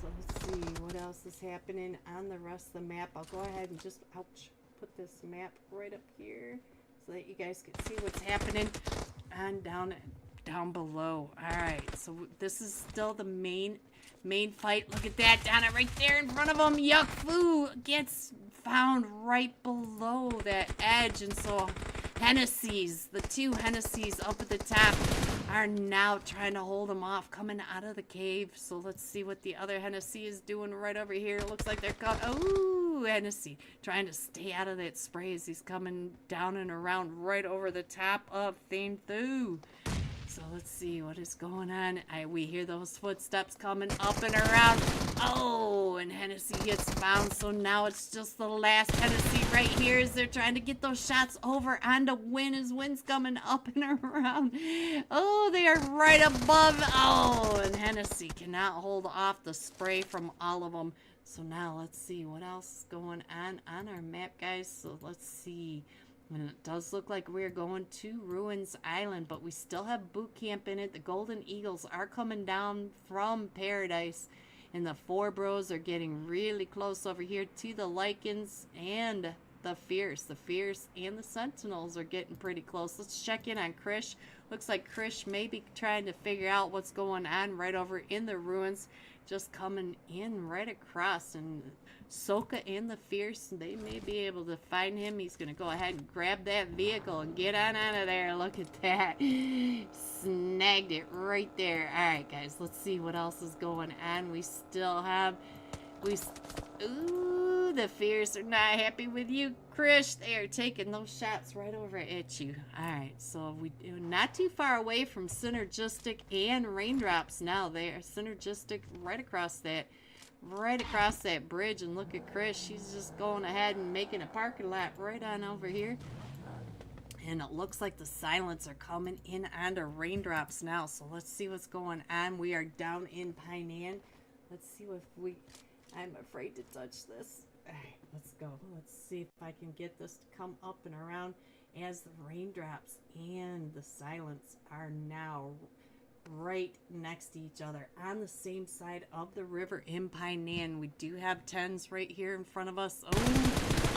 So let's see what else is happening on the rest of the map. I'll go ahead and just, ouch, put this map right up here so that you guys can see what's happening on down below. All right, so this is still the main fight. Look at that, Donna right there in front of him. Yuck Foo gets found right below that edge, and so Hennessy's, the 2 Hennessy's up at the top are now trying to hold him off coming out of the cave. So let's see what the other Hennessy is doing right over here. Looks like they're caught. Oh, Hennessy trying to stay out of that spray as he's coming down and around right over the top of Thane Thu. So let's see what is going on. We hear those footsteps coming up and around. Oh, and Hennessy gets found. So now it's just the last Hennessy right here as they're trying to get those shots over onto Win as Win's coming up and around. Oh, they are right above. Oh, and Hennessy cannot hold off the spray from all of them. So now let's see what else is going on our map, guys. So let's see. And it does look like we're going to Ruins Island, but we still have boot camp in it. The Golden Eagles are coming down from Paradise, and the 4 bros are getting really close over here to the Lycans and the Fierce. The Fierce and the Sentinels are getting pretty close. Let's check in on Krish. Looks like Krish may be trying to figure out what's going on right over in the Ruins. Just coming in right across, and Soka and the Fierce, they may be able to find him. He's going to go ahead and grab that vehicle and get on out of there. Look at that. Snagged it right there. All right, guys, let's see what else is going on. We still have... Ooh, the Fierce are not happy with you, Krish. They are taking those shots right over at you. All right, so we not too far away from Synergistic and Raindrops now. They are Synergistic right across that bridge, and look at Krish. She's just going ahead and making a parking lot right on over here. And it looks like the Silents are coming in onto Raindrops now. So let's see what's going on. We are down in Painan. Let's see if I'm afraid to touch this. All right, let's go. Let's see if I can get this to come up and around as the Raindrops and the Silents are now right next to each other on the same side of the river in Painan. We do have 10s right here in front of us.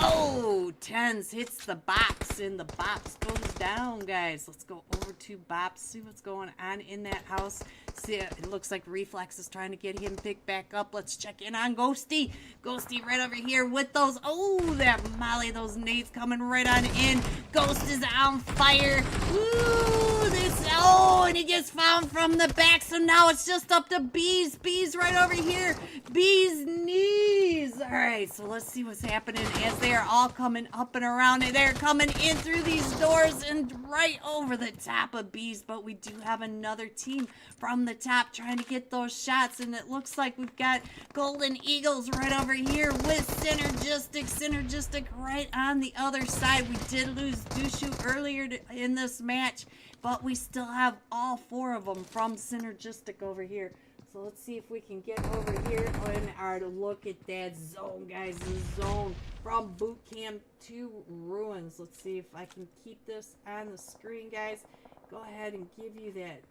Oh, 10s hits the box, and the box goes down, guys. Let's go over to Bops, see what's going on in that house. See, it looks like Reflex is trying to get him picked back up. Let's check in on Ghosty. Ghosty right over here with those. Oh, that Molly, those nades coming right on in. Ghost is on fire. Ooh, this. Oh, and he gets found from the back. So now it's just up to Bees. Bees right over here. Bees knees. All right, so let's see what's happening as they are all coming up and around. And they're coming in through these doors and right over the top of Bees. But we do have another team from the top trying to get those shots, and it looks like we've got Golden Eagles right over here with Synergistic right on the other side. We did lose Dushu earlier in this match, but we still have all 4 of them from Synergistic over here. So let's see if we can get over here and our look at that zone, guys. The zone from boot camp to ruins. Let's see if I can keep this on the screen, guys. Go ahead and give you that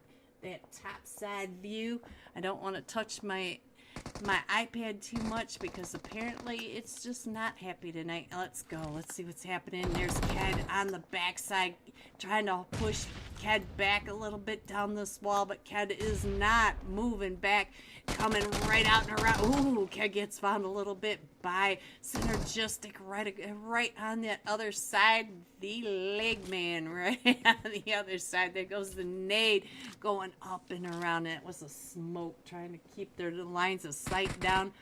top side view. I don't want to touch my iPad too much because apparently it's just not happy tonight. Let's go. Let's see what's happening. There's Ked on the backside trying to push Ked back a little bit down this wall, but Ked is not moving back. Coming right out and around. Ooh, Ked gets found a little bit by Synergistic right on that other side. The leg man right on the other side. There goes the nade going up and around. It was a smoke trying to keep their lines of sight down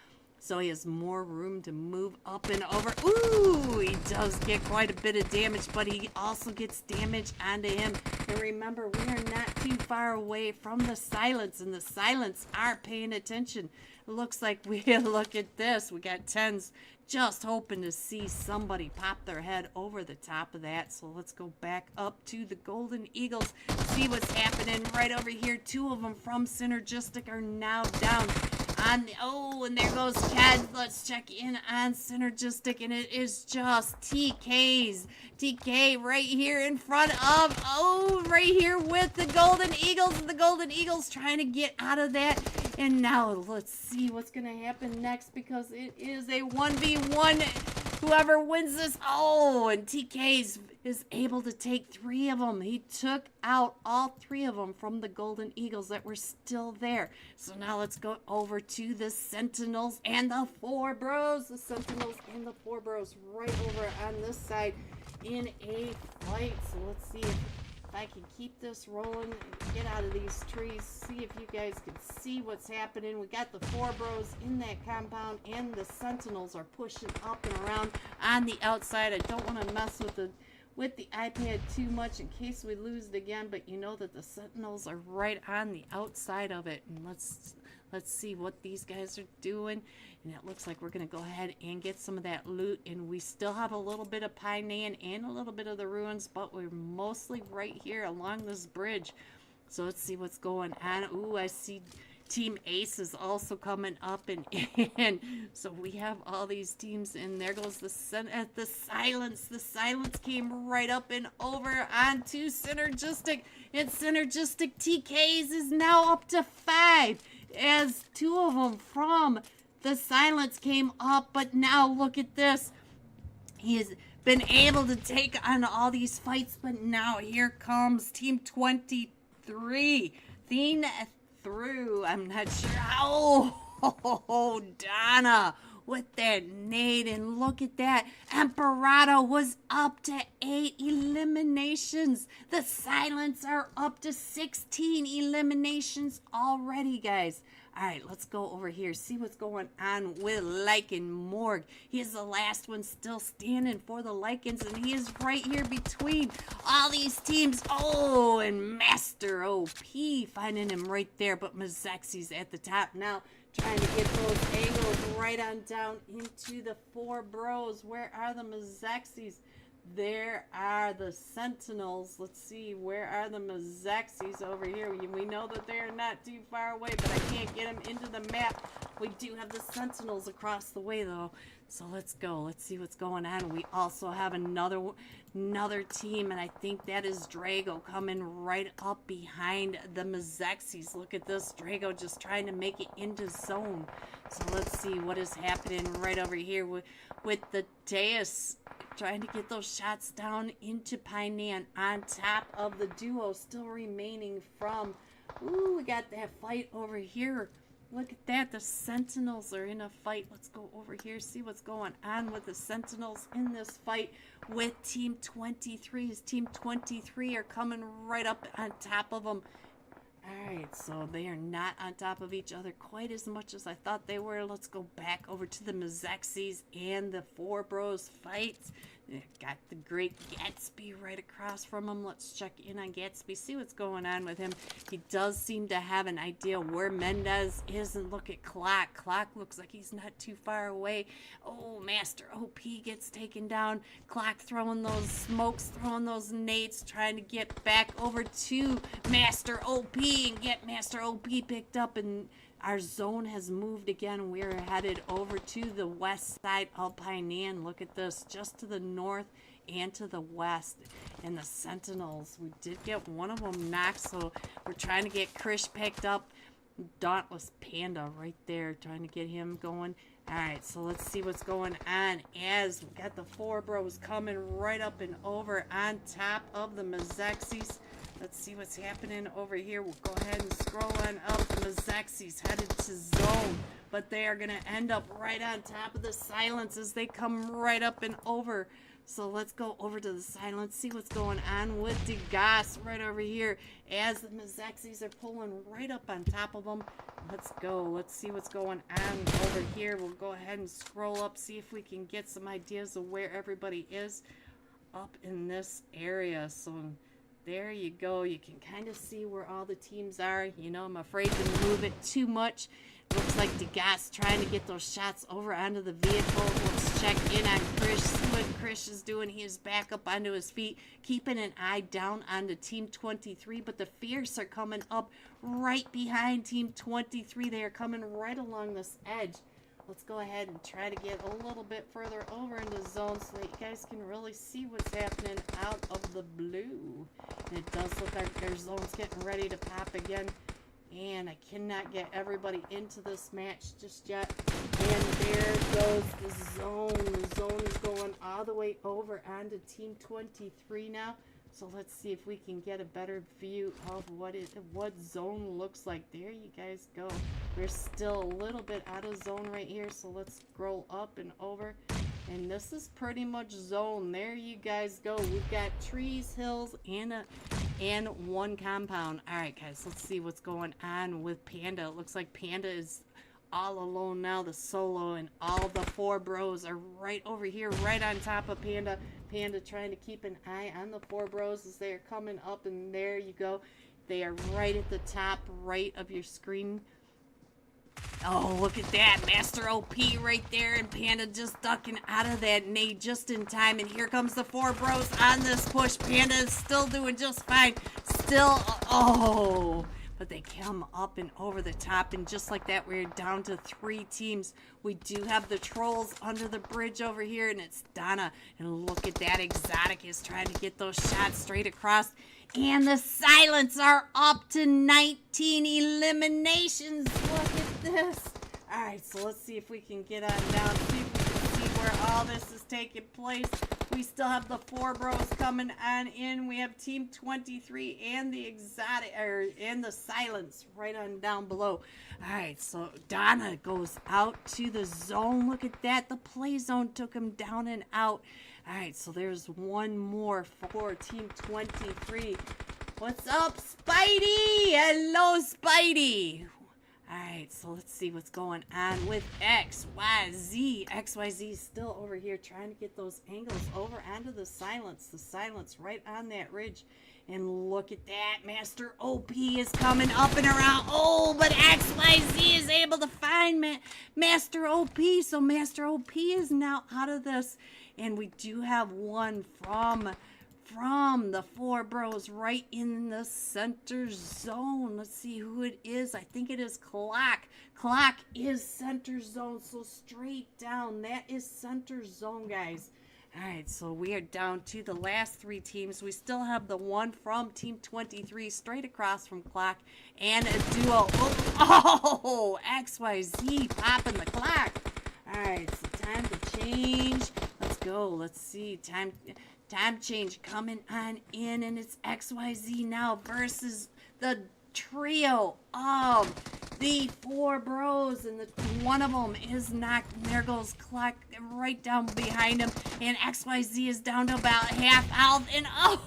so he has more room to move up and over. Ooh, he does get quite a bit of damage, but he also gets damage onto him. And remember, we are not too far away from the silence, and the silence are paying attention. It looks like we look at this. We got 10s just hoping to see somebody pop their head over the top of that. So let's go back up to the Golden Eagles, see what's happening right over here. 2 of them from Synergistic are now down. And there goes Ked. Let's check in on Synergistic, and it is just TK right here in front of, right here with the Golden Eagles. The Golden Eagles trying to get out of that. And now let's see what's going to happen next, because it is a 1v1. Whoever wins this, and TK is able to take 3 of them. He took out all 3 of them from the Golden Eagles that were still there. So now let's go over to the Sentinels and the 4 Bros. The Sentinels and the 4 Bros right over on this side in a fight. So let's see if I can keep this rolling, get out of these trees, see if you guys can see what's happening. We got the 4 Bros in that compound, and the Sentinels are pushing up and around on the outside. I don't want to mess with the iPad too much in case we lose it again, but you know that the Sentinels are right on the outside of it. And let's see what these guys are doing. And it looks like we're going to go ahead and get some of that loot. And we still have a little bit of Painan and a little bit of the ruins, but we're mostly right here along this bridge. So let's see what's going on. Ooh, I see Team Ace is also coming up and in. So we have all these teams, and there goes the silence. The silence came right up and over onto Synergistic. And Synergistic TKs is now up to 5, as 2 of them from the silence came up. But now look at this. He has been able to take on all these fights, but now here comes Team 23. Thin through. I'm not sure how. Oh, Donna with that nade, and look at that. Emperado was up to 8 eliminations. The silence are up to 16 eliminations already, guys. All right, let's go over here, see what's going on with Lycan Morg. He is the last one still standing for the Lycans, and he is right here between all these teams. Oh, and Master OP finding him right there, but Mazexi's at the top now, trying to get those angles right on down into the 4 Bros. Where are the Mazexis? There are the Sentinels. Let's see, where are the Mazexis over here? We know that they're not too far away, but I can't get them into the map. We do have the Sentinels across the way, though. So let's go. Let's see what's going on. We also have another team, and I think that is Drago coming right up behind the Mazexis. Look at this. Drago just trying to make it into zone. So let's see what is happening right over here with the Deus trying to get those shots down into Painan on top of the duo still remaining from... Ooh, we got that fight over here. Look at that. The Sentinels are in a fight. Let's go over here, see what's going on with the Sentinels in this fight with Team 23. Team 23 are coming right up on top of them. Alright, so they are not on top of each other quite as much as I thought they were. Let's go back over to the Mazexis and the Four Bros fights. Got the great Gatsby right across from him. Let's check in on Gatsby, see what's going on with him. He does seem to have an idea where Mendez is, and look at Clock. Clock looks like he's not too far away. Oh, Master OP gets taken down. Clock throwing those smokes, throwing those nades, trying to get back over to Master OP and get Master OP picked up, and our zone has moved again. We're headed over to the west side of Painan. Look at this, just to the north and to the west. And the Sentinels, we did get one of them knocked, so we're trying to get Krish picked up. Dauntless Panda right there, trying to get him going. Alright, so let's see what's going on as we got the Four Bros coming right up and over on top of the Mazexis. Let's see what's happening over here. We'll go ahead and scroll on up. The Mazexis headed to zone, but they are going to end up right on top of the Silence as they come right up and over. So let's go over to the Silence, see what's going on with Degas right over here as the Mazexis are pulling right up on top of them. Let's go. Let's see what's going on over here. We'll go ahead and scroll up, see if we can get some ideas of where everybody is up in this area. So there you go. You can kind of see where all the teams are. You know, I'm afraid to move it too much. Looks like Degas trying to get those shots over onto the vehicle. Let's check in on Krish, see what Krish is doing. He is back up onto his feet, keeping an eye down onto Team 23, but the Fierce are coming up right behind Team 23. They are coming right along this edge. Let's go ahead and try to get a little bit further over into zone so that you guys can really see what's happening out of the blue. And it does look like their zone's getting ready to pop again. And I cannot get everybody into this match just yet. And there goes the zone. The zone is going all the way over onto Team 23 now. So let's see if we can get a better view of what zone looks like. There you guys go. We're still a little bit out of zone right here, so let's scroll up and over. And this is pretty much zone. There you guys go. We've got trees, hills, and one compound. Alright guys, let's see what's going on with Panda. It looks like Panda is all alone now. The solo and all the Four Bros are right over here, right on top of Panda. Panda trying to keep an eye on the Four Bros as they are coming up, and there you go. They are right at the top right of your screen. Oh, look at that. Master OP right there, and Panda just ducking out of that nade just in time. And here comes the Four Bros on this push. Panda is still doing just fine. Still, oh, but they come up and over the top, and just like that, we're down to 3 teams. We do have the Trolls under the bridge over here, and it's Donna. And look at that. Exotic is trying to get those shots straight across. And the Silence are up to 19 eliminations. Look at this. Alright, so let's see if we can get on down, see if we can see where all this is taking place. We still have the Four Bros coming on in. We have Team 23 and the Exotic, and the Silence right on down below. Alright, so Donna goes out to the zone. Look at that. The play zone took him down and out. Alright, so there's one more for Team 23. What's up, Spidey? Hello, Spidey. Alright, so let's see what's going on with XYZ. XYZ is still over here trying to get those angles over onto the Silence. The Silence right on that ridge. And look at that. Master OP is coming up and around. Oh, but XYZ is able to find Master OP. So Master OP is now out of this. And we do have one from the four bros right in the center zone. Let's see who it is. I think it is Clock. Clock is center zone, so straight down. That is center zone, guys. All right, so we are down to the last three teams. We still have the one from Team 23 straight across from Clock and a duo. Oh, XYZ popping the clock. All right, so time to change. Let's go. Let's see. Time change coming on in, and it's XYZ now versus the trio of the four bros, and one of them is knocked. There goes Clock right down behind him, and XYZ is down to about half health, and oh,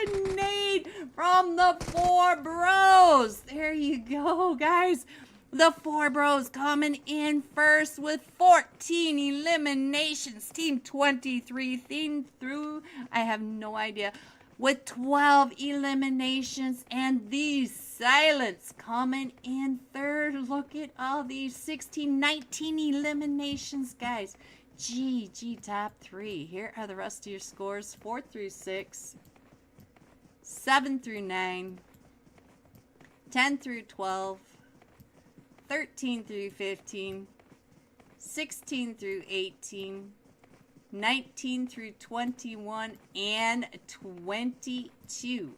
the nade from the four bros. There you go, guys. The four bros coming in first with 14 eliminations. Team 23 thin through, I have no idea, with 12 eliminations. And the Silence coming in third. Look at all these 16, 19 eliminations, guys. GG top three. Here are the rest of your scores. 4 through 6, 7 through 9, 10 through 12, 13 through 15, 16 through 18, 19 through 21, and 22.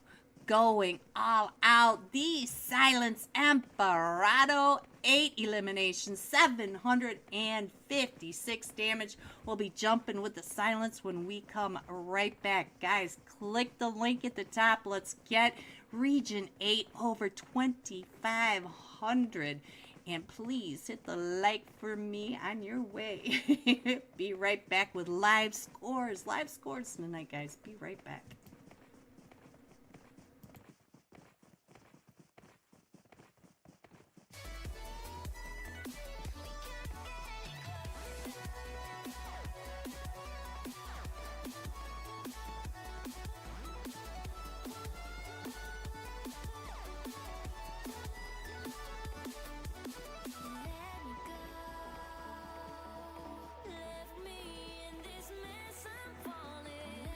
Going all out. The Silence Emperado, 8 eliminations, 756 damage. We'll be jumping with the Silence when we come right back. Guys, click the link at the top. Let's get Region 8 over 2,500. And please hit the like for me on your way. Be right back with live scores. Live scores tonight, guys. Be right back. Left me in this mess I'm falling.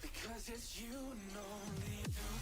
Because it's you and only you.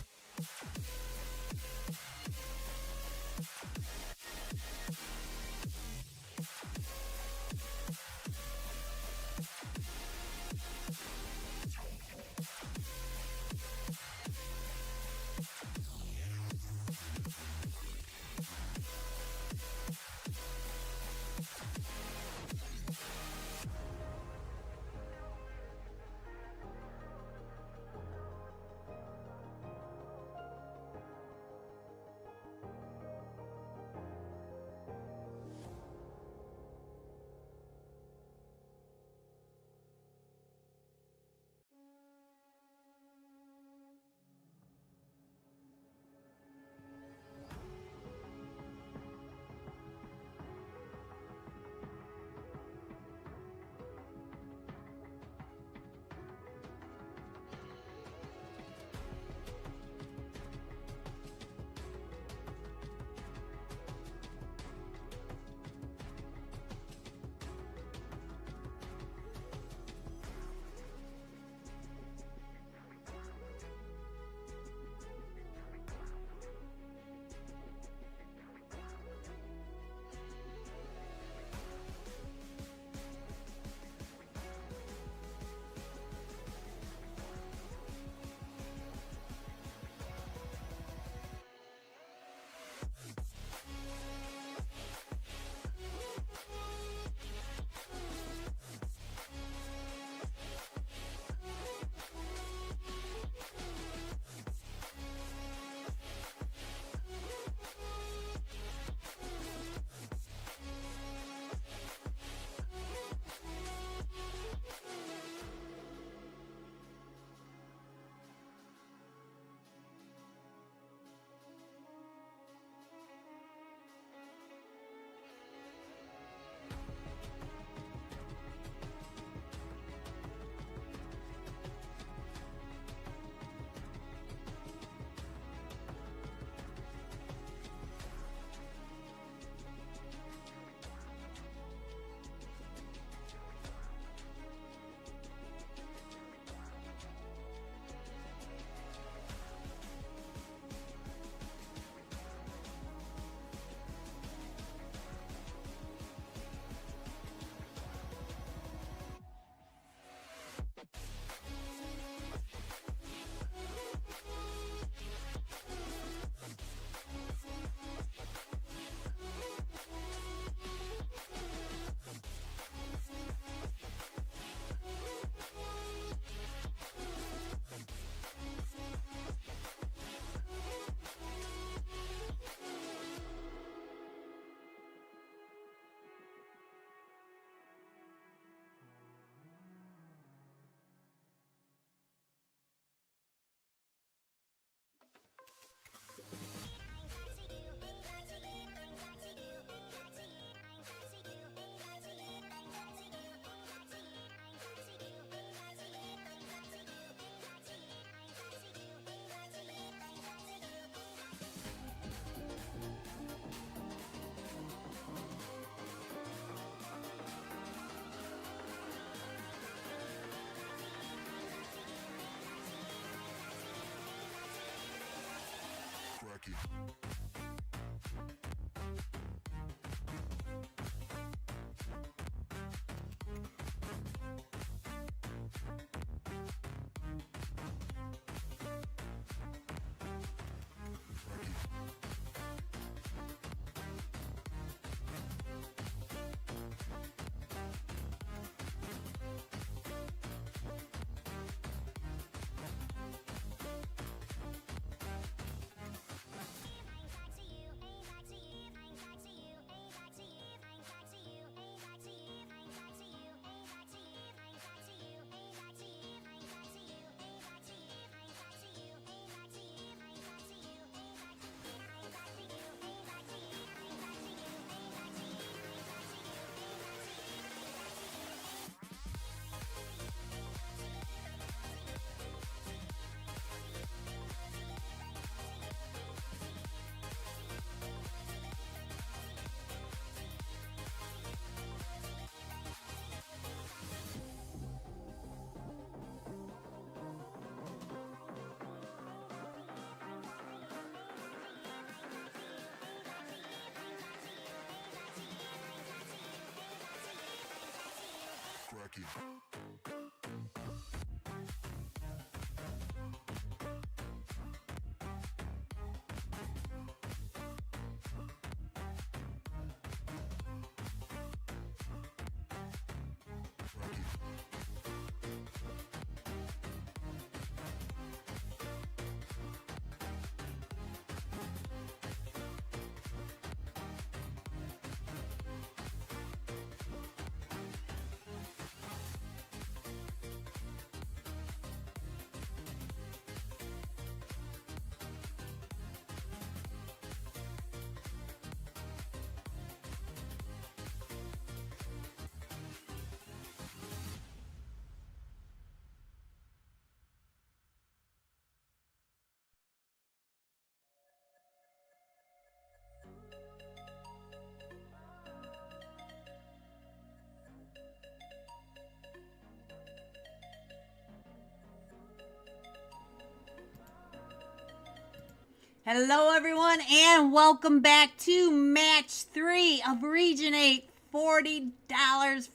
Hello, everyone, and welcome back to Match 3 of Region 8 $40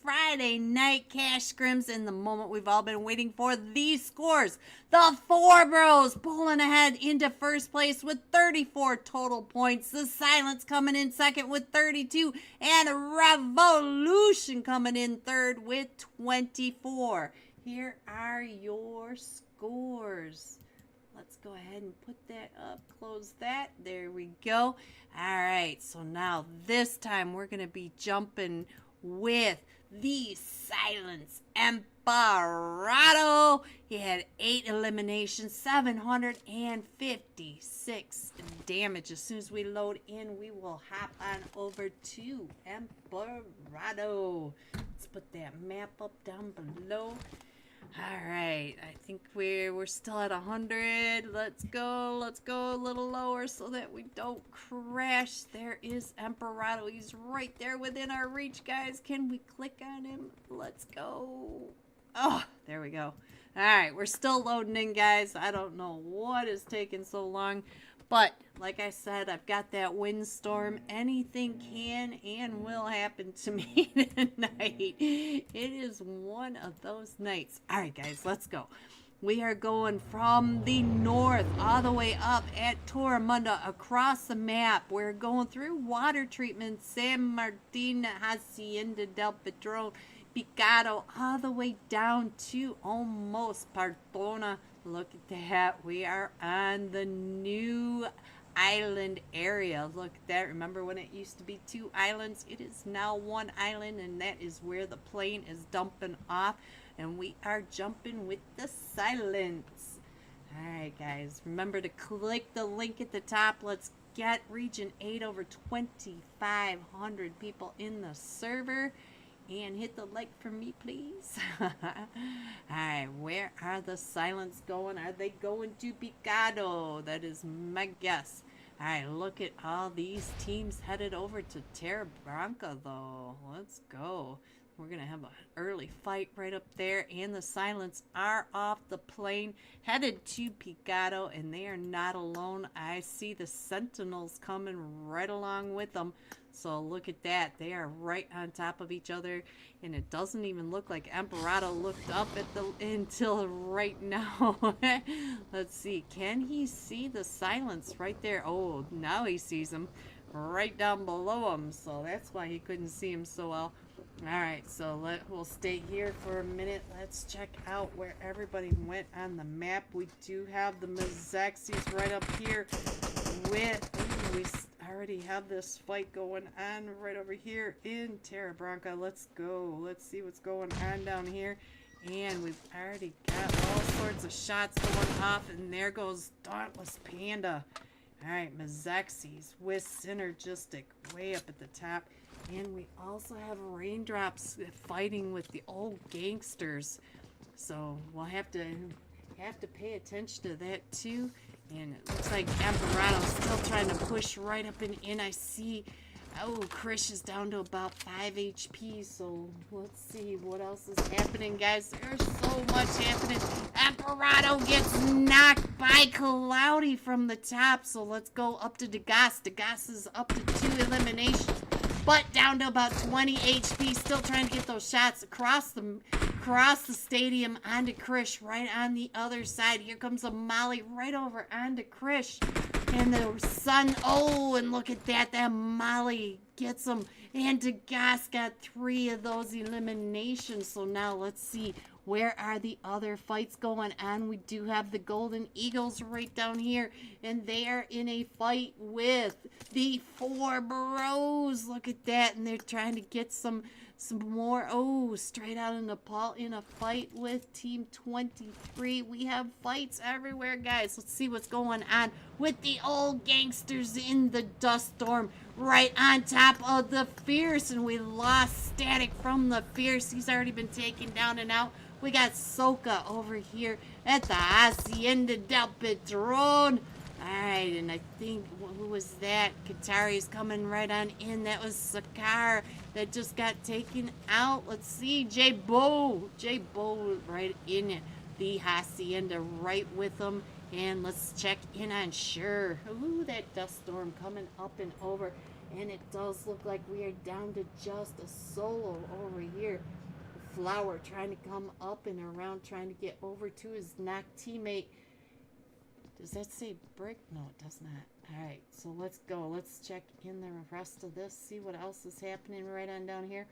Friday Night Cash Scrims. In the moment we've all been waiting for, these scores. The Four Bros pulling ahead into first place with 34 total points. The Silence coming in second with 32. And Revolution coming in third with 24. Here are your scores. Let's go ahead and put that up, close that. There we go. All right, so now this time we're going to be jumping with the Silence Emperado. He had 8 eliminations, 756 damage. As soon as we load in, we will hop on over to Emperado. Let's put that map up down below. All right, I think we're still at 100. Let's go a little lower so that we don't crash. There is Emperado. He's right there within our reach, guys. Can we click on him? Let's go. Oh, there we go. All right, we're still loading in, guys. I don't know what is taking so long, but like I said, I've got that windstorm. Anything can and will happen to me tonight. It is one of those nights. All right, guys, let's go. We are going from the north all the way up at Torremunda across the map. We're going through water treatment, San Martin, Hacienda del Padrón, Picado, all the way down to almost Partona. Look at that. We are on the new island area. Look at that. Remember when it used to be 2 islands? It is now 1 island, and that is where the plane is dumping off. And we are jumping with the Silence. All right, guys. Remember to click the link at the top. Let's get Region 8 over 2,500 people in the server. And hit the like for me, please. Alright, where are the Silence going? Are they going to Picado? That is my guess. Alright, look at all these teams headed over to Terra Branca, though. Let's go. We're going to have an early fight right up there. And the Silence are off the plane, headed to Picado, and they are not alone. I see the Sentinels coming right along with them. So look at that. They are right on top of each other. And it doesn't even look like Emperado looked up at until right now. Let's see. Can he see the Silence right there? Oh, now he sees him right down below him. So that's why he couldn't see him so well. Alright, so we'll stay here for a minute. Let's check out where everybody went on the map. We do have the Mazaxis right up here with... we already have this fight going on right over here in Terra Branca. Let's go. Let's see what's going on down here. And we've already got all sorts of shots going off. And there goes Dauntless Panda. Alright, Mazaxis with Synergistic way up at the top. And we also have Raindrops fighting with the old gangsters. So we'll have to pay attention to that too. And it looks like Emperado's still trying to push right up and in. I see Oh, Krish is down to about 5 HP, so let's see what else is happening, guys. There's so much happening. Apparado gets knocked by Cloudy from the top, so let's go up to Degas. Degas is up to 2 eliminations, but down to about 20 HP, still trying to get those shots across the stadium onto Krish, right on the other side. Here comes a Molly right over onto Krish. And the sun, oh, and look at that. That Molly gets him. And Degas got 3 of those eliminations. So now let's see, where are the other fights going on? We do have the Golden Eagles right down here. And they are in a fight with the 4 Bros. Look at that. And they're trying to get some more. Oh, straight out of Nepal in a fight with Team 23. We have fights everywhere, guys. Let's see what's going on with the old gangsters in the dust storm right on top of the Fierce. And we lost Static from the Fierce. He's already been taken down and out. We got Soka over here at the Hacienda del Patron. Alright, and I think, who was that? Katari's coming right on in. That was Sakar that just got taken out. Let's see, J-Bo right in the Hacienda right with them. And let's check in on Sure. Ooh, that dust storm coming up and over. And it does look like we are down to just a solo over here. Flower trying to come up and around, trying to get over to his knocked teammate. Does that say brick? No, it does not. All right, so let's go. Let's check in the rest of this, see what else is happening right on down here.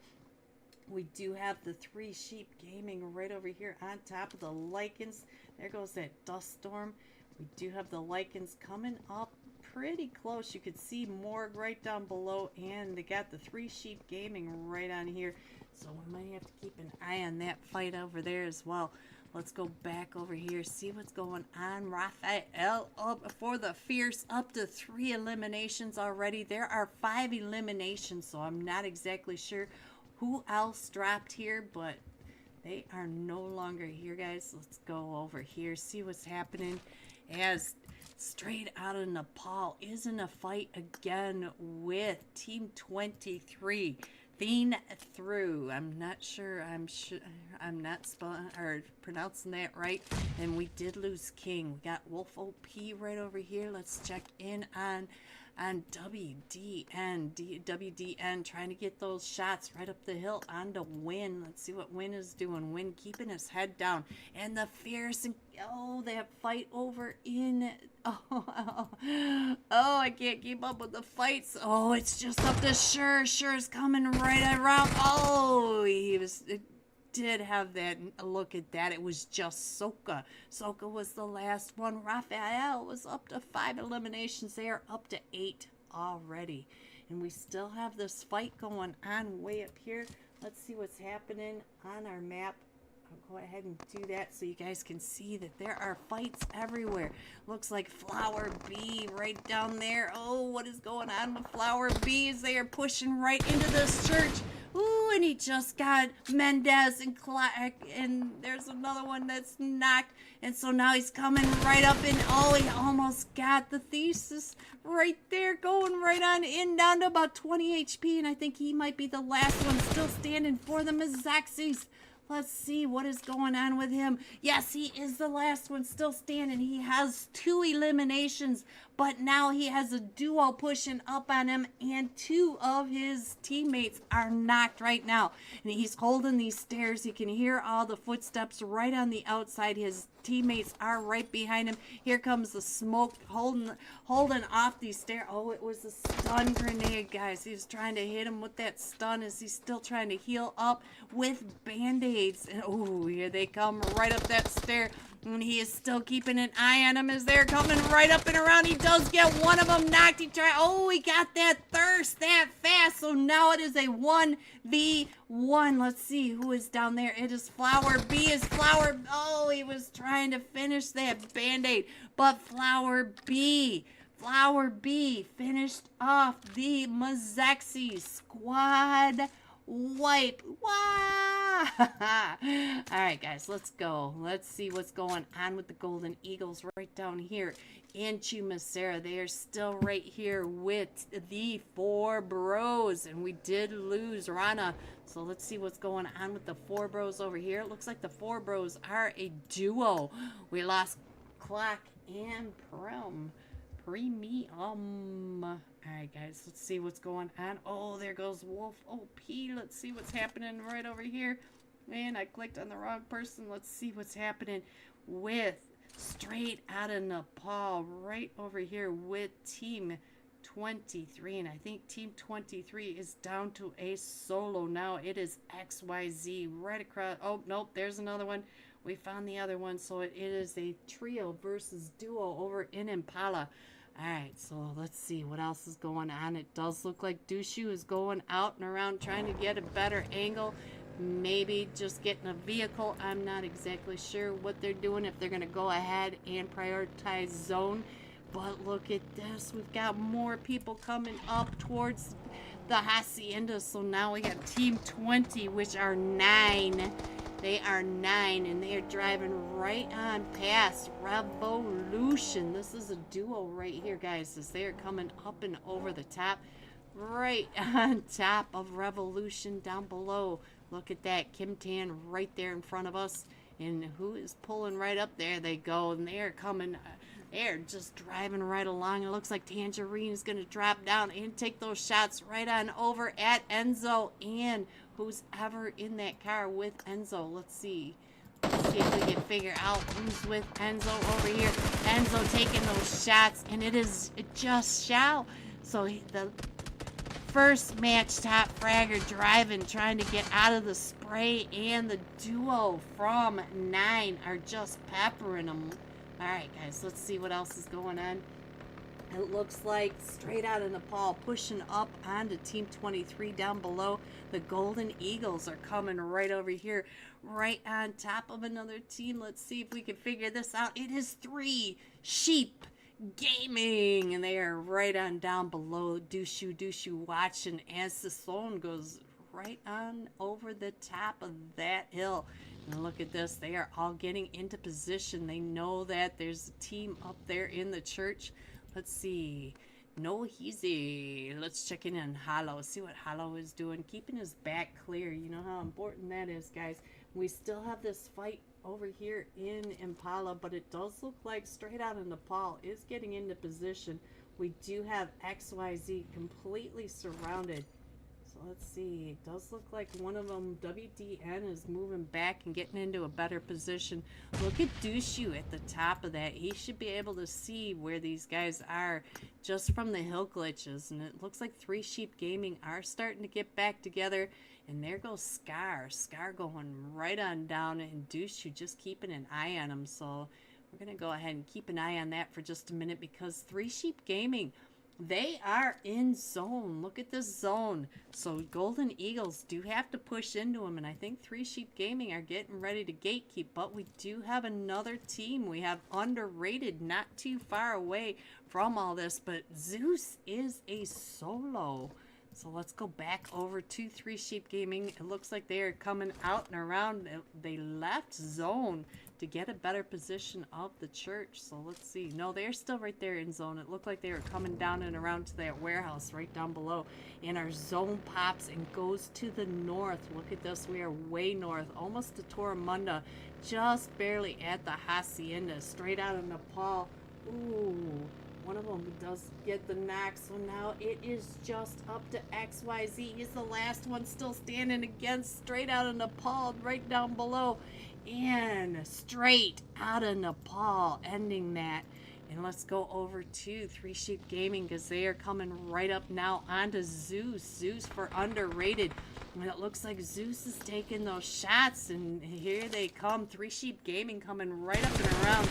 We do have the 3 Sheep Gaming right over here on top of the Lycans. There goes that dust storm. We do have the Lycans coming up pretty close. You could see Morg right down below, and they got the 3 Sheep Gaming right on here. So we might have to keep an eye on that fight over there as well. Let's go back over here, see what's going on. Raphael up for the Fierce, up to 3 eliminations already. There are 5 eliminations, so I'm not exactly sure who else dropped here, but they are no longer here, guys. Let's go over here, see what's happening. As straight out of Nepal is in a fight again with Team 23. Through. I'm not sure. I'm not spelling or pronouncing that right. And we did lose King. We got Wolf OP right over here. Let's check in on WDN trying to get those shots right up the hill onto Win. Let's see what Win is doing. Win keeping his head down. And the Fierce, and oh, they have fight over in, oh, I can't keep up with the fights. Oh, it's just up to Sure. Sure's coming right around. Oh, did have that. Look at that. It was just Soka. Soka was the last one. Raphael was up to 5 eliminations. They are up to 8 already. And we still have this fight going on way up here. Let's see what's happening on our map. I'll go ahead and do that so you guys can see that there are fights everywhere. Looks like Flower B right down there. Oh, what is going on with Flower B as they are pushing right into this church? Ooh, and he just got Mendez and Clark, and there's another one that's knocked. And so now he's coming right up, and oh, he almost got the Thesis right there, going right on in, down to about 20 HP. And I think he might be the last one still standing for the Mazaxis. Let's see what is going on with him. Yes, he is the last one still standing. He has 2 eliminations, but now he has a duo pushing up on him, and 2 of his teammates are knocked right now. And he's holding these stairs. He can hear all the footsteps right on the outside. His teammates are right behind him. Here comes the smoke holding off these stairs. Oh, it was a stun grenade, guys. He was trying to hit him with that stun as he's still trying to heal up with band-aids. And oh, here they come right up that stair. And he is still keeping an eye on him as they're coming right up and around. He does get one of them knocked. He got that thirst that fast. So now it is a 1v1. Let's see who is down there. It is Flower B. Oh, he was trying to finish that band-aid. But Flower B finished off the Mazaxi squad wipe. Wow. All right, guys, let's go. Let's see what's going on with the Golden Eagles right down here and Chumacera. They are still right here with the four bros, and we did lose Rana. So let's see what's going on with the four bros over here. It looks like the four bros are a duo. We lost Clock and Premium. Alright guys, let's see what's going on. Oh, there goes Wolf OP. Let's see what's happening right over here. Man, I clicked on the wrong person. Let's see what's happening with Straight Out of Nepal right over here with Team 23. And I think Team 23 is down to a solo now. It is XYZ right across. Oh, nope, there's another one. We found the other one. So it is a trio versus duo over in Impala. Alright, so let's see what else is going on. It does look like Dushu is going out and around trying to get a better angle. Maybe just getting a vehicle. I'm not exactly sure what they're doing, if they're going to go ahead and prioritize zone. But look at this. We've got more people coming up towards the Hacienda. So now we have Team 20, which are 9. They are 9, and they are driving right on past Revolution. This is a duo right here, guys, as they are coming up and over the top. Right on top of Revolution down below. Look at that. Kim Tan right there in front of us. And who is pulling right up? There they go. And they are coming. They're just driving right along. It looks like Tangerine is going to drop down and take those shots right on over at Enzo. And who's ever in that car with Enzo. Let's see. Let's see if we can figure out who's with Enzo over here. Enzo taking those shots. And it is just Xiao. So the first match top fragger driving, trying to get out of the spray, and the duo from 9 are just peppering them. Alright guys, let's see what else is going on. It looks like Straight Out of Nepal pushing up onto Team 23 down below. The Golden Eagles are coming right over here, right on top of another team. Let's see if we can figure this out. It is 3 Sheep Gaming, and they are right on down below. Dushu watching as the zone goes right on over the top of that hill. And look at this, they are all getting into position. They know that there's a team up there in the church. Let's see. No easy. Let's check in on Hollow. See what Hollow is doing. Keeping his back clear. You know how important that is, guys. We still have this fight over here in Impala, but it does look like Straight Out of Nepal is getting into position. We do have XYZ completely surrounded. So let's see. It does look like one of them, WDN, is moving back and getting into a better position. Look at Dushu at the top of that. He should be able to see where these guys are just from the hill glitches. And it looks like 3 Sheep Gaming are starting to get back together. And there goes Scar. Scar going right on down, and Dushu just keeping an eye on him. So we're going to go ahead and keep an eye on that for just a minute, because 3 Sheep Gaming, they are in zone. Look at this zone. So Golden Eagles do have to push into them, and I think 3 Sheep Gaming are getting ready to gatekeep. But we do have another team. We have Underrated not too far away from all this, but Zeus is a solo. So let's go back over to 3 Sheep Gaming. It looks like they are coming out and around. They left zone to get a better position of the church. So let's see. No, they're still right there in zone. It looked like they were coming down and around to that warehouse right down below. And our zone pops and goes to the north. Look at this. We are way north, almost to Toromunda, just barely at the Hacienda. Straight Out of Nepal. Ooh. One of them does get the knock, so now it is just up to XYZ. He's the last one still standing against Straight Out of Nepal right down below. And Straight Out of Nepal ending that. And let's go over to 3 Sheep Gaming, because they are coming right up now onto Zeus. Zeus for Underrated. And it looks like Zeus is taking those shots, and here they come. 3 Sheep Gaming coming right up and around.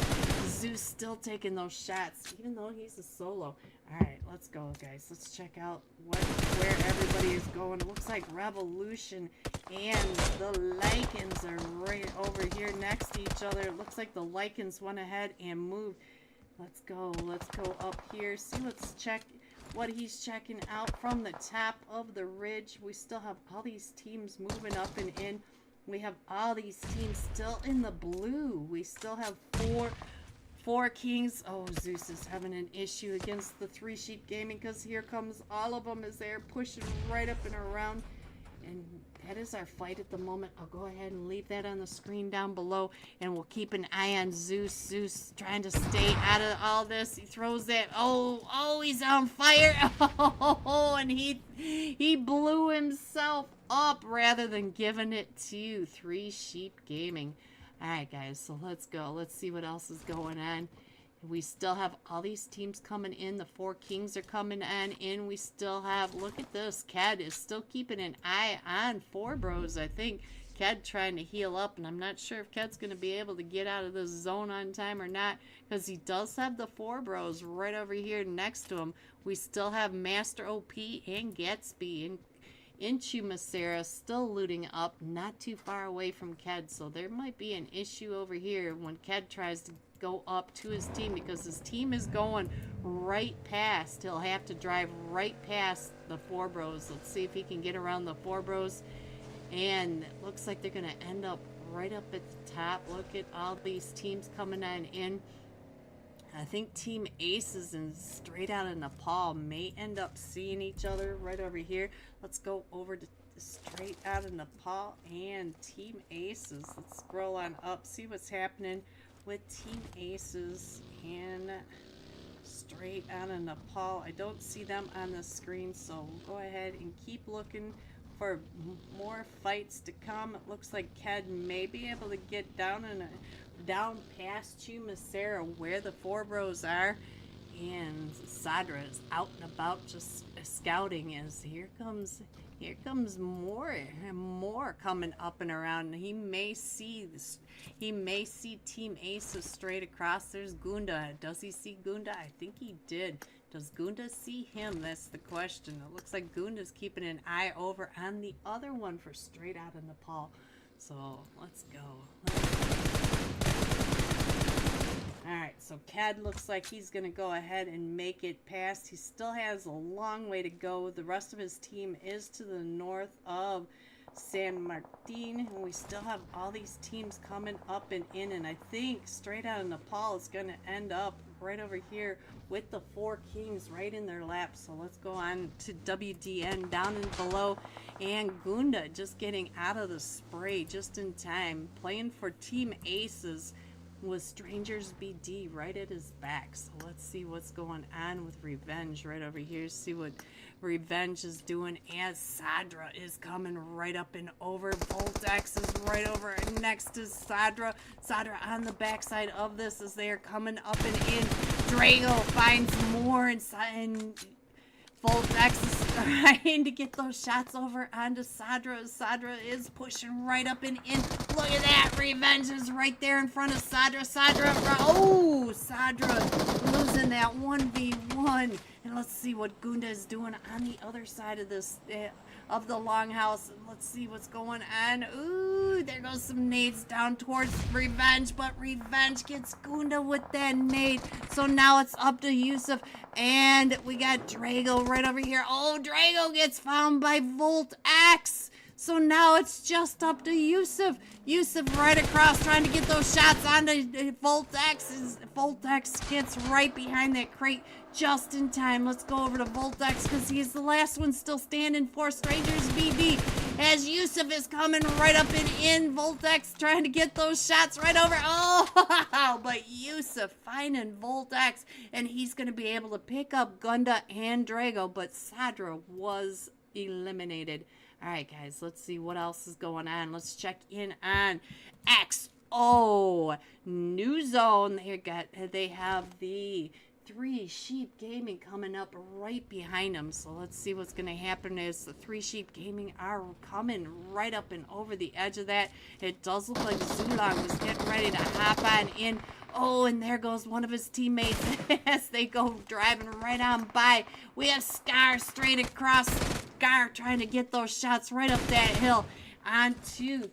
Zeus still taking those shots, even though he's a solo. Alright, let's go, guys. Let's check out where everybody is going. It looks like Revolution and the Lycans are right over here next to each other. It looks like the Lycans went ahead and moved. Let's go up here. See, let's check what he's checking out from the top of the ridge. We still have all these teams moving up and in. We have all these teams still in the blue. We still have Four Kings. Oh, Zeus is having an issue against the Three Sheep Gaming because here comes all of them as they're pushing right up and around. And that is our fight at the moment. I'll go ahead and leave that on the screen down below, and we'll keep an eye on Zeus. Zeus trying to stay out of all this. He throws that. Oh, he's on fire. Oh, and he blew himself up rather than giving it to Three Sheep Gaming. All right, guys, so let's go. Let's see what else is going on. We still have all these teams coming in. The Four Kings are coming on in. We still have, look at this. Ked is still keeping an eye on Four Bros, I think. Ked trying to heal up, and I'm not sure if Ked's going to be able to get out of this zone on time or not, because he does have the Four Bros right over here next to him. We still have Master OP and Gatsby and Inchumasera still looting up, not too far away from Ked, so there might be an issue over here when Ked tries to go up to his team, because his team is going right past. He'll have to drive right past the Four Bros. Let's see if he can get around the Four Bros, and it looks like they're going to end up right up at the top. Look at all these teams coming on in. I think Team Aces and Straight Out of Nepal may end up seeing each other right over here. Let's go over to Straight Out of Nepal and Team Aces. Let's scroll on up, see what's happening with Team Aces and Straight Out of Nepal. I don't see them on the screen, so we'll go ahead and keep looking for more fights to come. It looks like Ked may be able to get down past Chumasera where the Four Bros are, and Sadra is out and about just scouting as here comes more coming up and around. He may see Team Aces straight across. There's Gunda. Does he see Gunda? I think he did. Does Gunda see him? That's the question. It looks like Gunda's keeping an eye over on the other one for Straight Out of Nepal. So let's go. Alright, so Ked looks like he's going to go ahead and make it past. He still has a long way to go. The rest of his team is to the north of San Martin, and we still have all these teams coming up and in, and I think Straight Out of Nepal is going to end up right over here with the Four Kings right in their lap. So let's go on to WDN down and below, and Gunda just getting out of the spray just in time, playing for Team Aces with Strangers BD right at his back. So let's see what's going on with Revenge right over here. See what Revenge is doing as Sadra is coming right up and over. Voltex is right over next to Sadra. Sadra on the backside of this as they are coming up and in. Drago finds more and Voltex is trying to get those shots over onto Sadra. Sadra is pushing right up and in. Look at that. Revenge is right there in front of Sadra. Sadra losing that 1v1. And let's see what Gunda is doing on the other side of this, of the longhouse. Let's see what's going on. Ooh, there goes some nades down towards Revenge, but Revenge gets Gunda with that nade. So now it's up to Yusuf, and we got Drago right over here. Oh, Drago gets found by Voltex. So now it's just up to Yusuf. Yusuf right across trying to get those shots onto Voltex. Voltex gets right behind that crate just in time. Let's go over to Voltex because he's the last one still standing for Strangers BB. As Yusuf is coming right up and in. Voltex trying to get those shots right over. Oh, but Yusuf finding Voltex, and he's going to be able to pick up Gunda and Drago, but Sadra was eliminated. All right, guys, let's see what else is going on. Let's check in on XO New Zone. They have the Three Sheep Gaming coming up right behind them. So let's see what's going to happen as the Three Sheep Gaming are coming right up and over the edge of that. It does look like Zulong was getting ready to hop on in. Oh, and there goes one of his teammates as they go driving right on by. We have Scar straight across. Scar trying to get those shots right up that hill. On to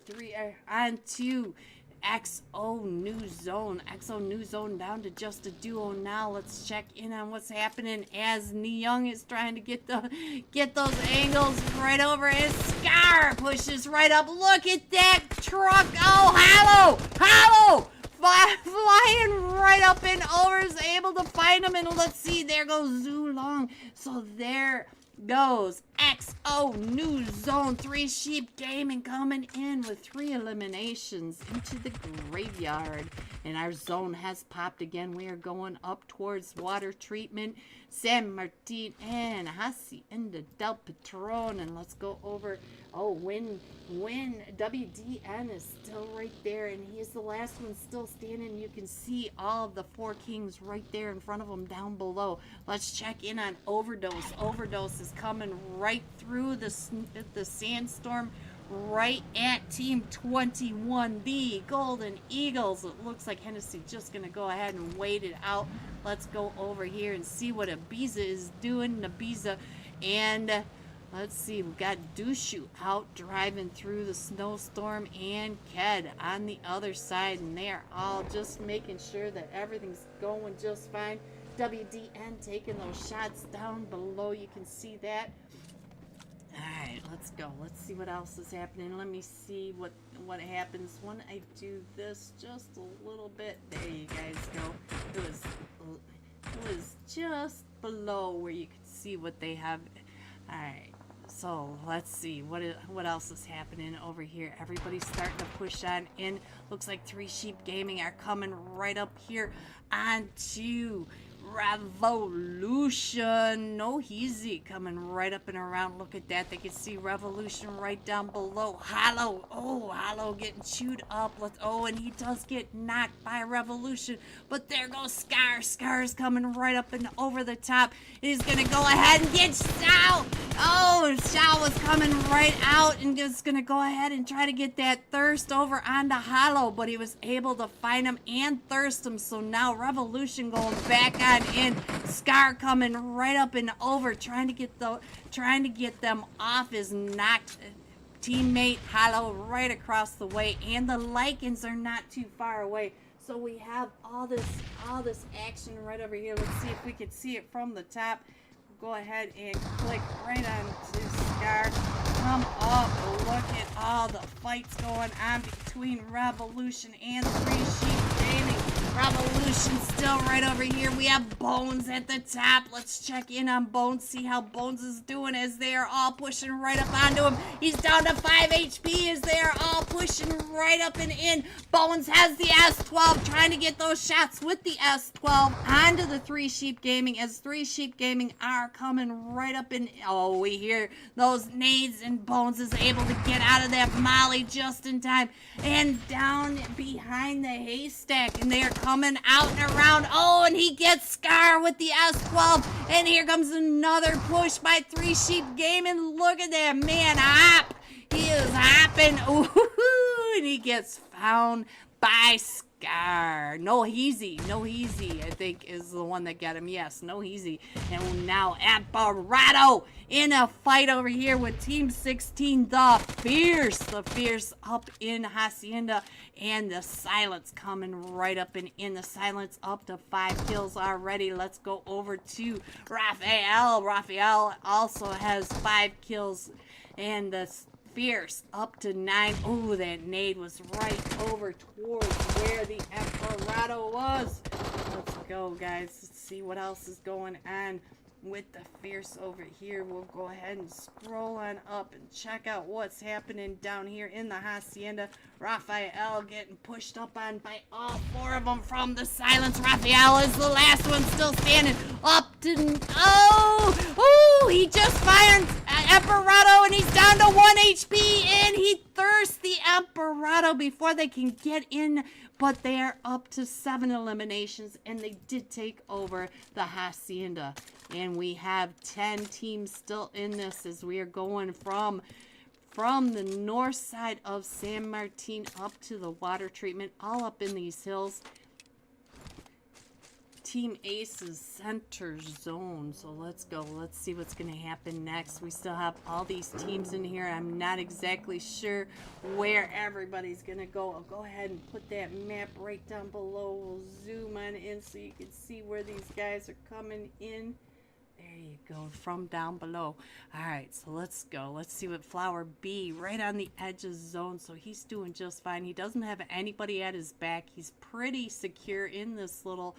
XO New Zone. XO New Zone down to just a duo now. Let's check in on what's happening as Young is trying to get those angles right over. And Scar pushes right up. Look at that truck. Oh, Hollow flying right up and over, is able to find him, and let's see, there goes Zhu Long. So there goes XO New Zone 3 Sheep Gaming coming in with 3 eliminations into the graveyard. And our zone has popped again. We are going up towards water treatment, San Martin and Hacienda del Patron. And let's go over. Oh, Win WDN is still right there, and he is the last one still standing. You can see all of the 4 kings right there in front of him down below. Let's check in on Overdose. Overdose is coming right through the sandstorm, right at Team 21, the Golden Eagles. It looks like Hennessy just going to go ahead and wait it out. Let's go over here and see what Ibiza is doing. Ibiza and let's see, we've got Dushu out driving through the snowstorm, and Ked on the other side, and they are all just making sure that everything's going just fine. WDN taking those shots down below. You can see that. Alright, let's go. Let's see what else is happening. Let me see what happens when I do this just a little bit. There you guys go. It was just below where you could see what they have. Alright, so let's see what else is happening over here. Everybody's starting to push on in. Looks like 3 Sheep Gaming are coming right up here onto Revolution. No easy coming right up and around. Look at that. They can see Revolution right down below. Hollow. Oh, Hollow getting chewed up. And he does get knocked by Revolution. But there goes Scar. Scar's coming right up and over the top. He's going to go ahead and get Shao. Oh, Shao was coming right out and just going to go ahead and try to get that Thirst over onto Hollow. But he was able to find him and Thirst him. So now Revolution going back on in. Scar coming right up and over, trying to get them off his knocked teammate Hollow right across the way, and the Lycans are not too far away. So we have all this action right over here. Let's see if we can see it from the top. Go ahead and click right on to Scar. Come up. Look at all the fights going on between Revolution and 3 Sheep Gaming. Revolution still right over here. We have Bones at the top. Let's check in on Bones, see how Bones is doing as they are all pushing right up onto him. He's down to 5 HP as they are all pushing right up and in. Bones has the S12, trying to get those shots with the S12 onto the 3 Sheep Gaming, as 3 Sheep Gaming are coming right up in. Oh, we hear those nades, and Bones is able to get out of that molly just in time. And down behind the haystack, and they are coming out and around. Oh, and he gets Scar with the S12. And here comes another push by 3 Sheep Gaming. Look at that man hop. He is hopping. Ooh, and he gets found by Scar. No Easy, I think is the one that got him. Yes, No Easy. And now Apparato in a fight over here with Team 16, the Fierce up in Hacienda, and the Silence coming right up and in. The Silence up to 5 kills already. Let's go over to Raphael. Raphael also has 5 kills, and the Fierce up to 9. Oh, that nade was right over towards where the Apparato was. Let's go, guys. Let's see what else is going on with the Fierce over here. We'll go ahead and scroll on up and check out what's happening down here in the Hacienda. Raphael getting pushed up on by all 4 of them from the Silence. Raphael is the last one still standing up to... Oh, he just fired Apparato, and he's down to 1 HP, and he thirsts the Apparato before they can get in. But they are up to 7 eliminations, and they did take over the Hacienda. And we have 10 teams still in this, as we are going from the north side of San Martin up to the water treatment, all up in these hills. Team Ace's center zone. So let's go. Let's see what's going to happen next. We still have all these teams in here. I'm not exactly sure where everybody's going to go. I'll go ahead and put that map right down below. We'll zoom on in so you can see where these guys are coming in. There There you go, from down below. All right, so let's go. Let's see what Flower B, right on the edge of zone. So he's doing just fine. He doesn't have anybody at his back. He's pretty secure in this little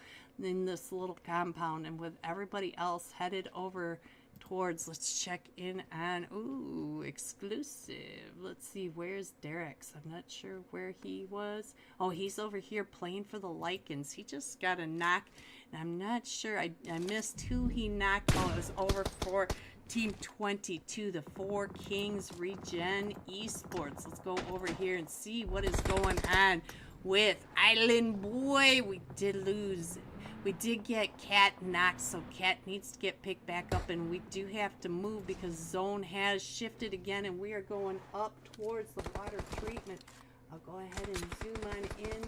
compound, and with everybody else headed over towards, let's check in on, ooh, exclusive. Let's see, where's Derek's? I'm not sure where he was. Oh, he's over here playing for the Lycans. He just got a knock, and I'm not sure. I missed who he knocked. Oh, it was over for Team 22, the Four Kings Regen Esports. Let's go over here and see what is going on with Island Boy. We did lose. We did get Cat knocked, so Cat needs to get picked back up, and we do have to move because zone has shifted again, and we are going up towards the water treatment. I'll go ahead and zoom on in,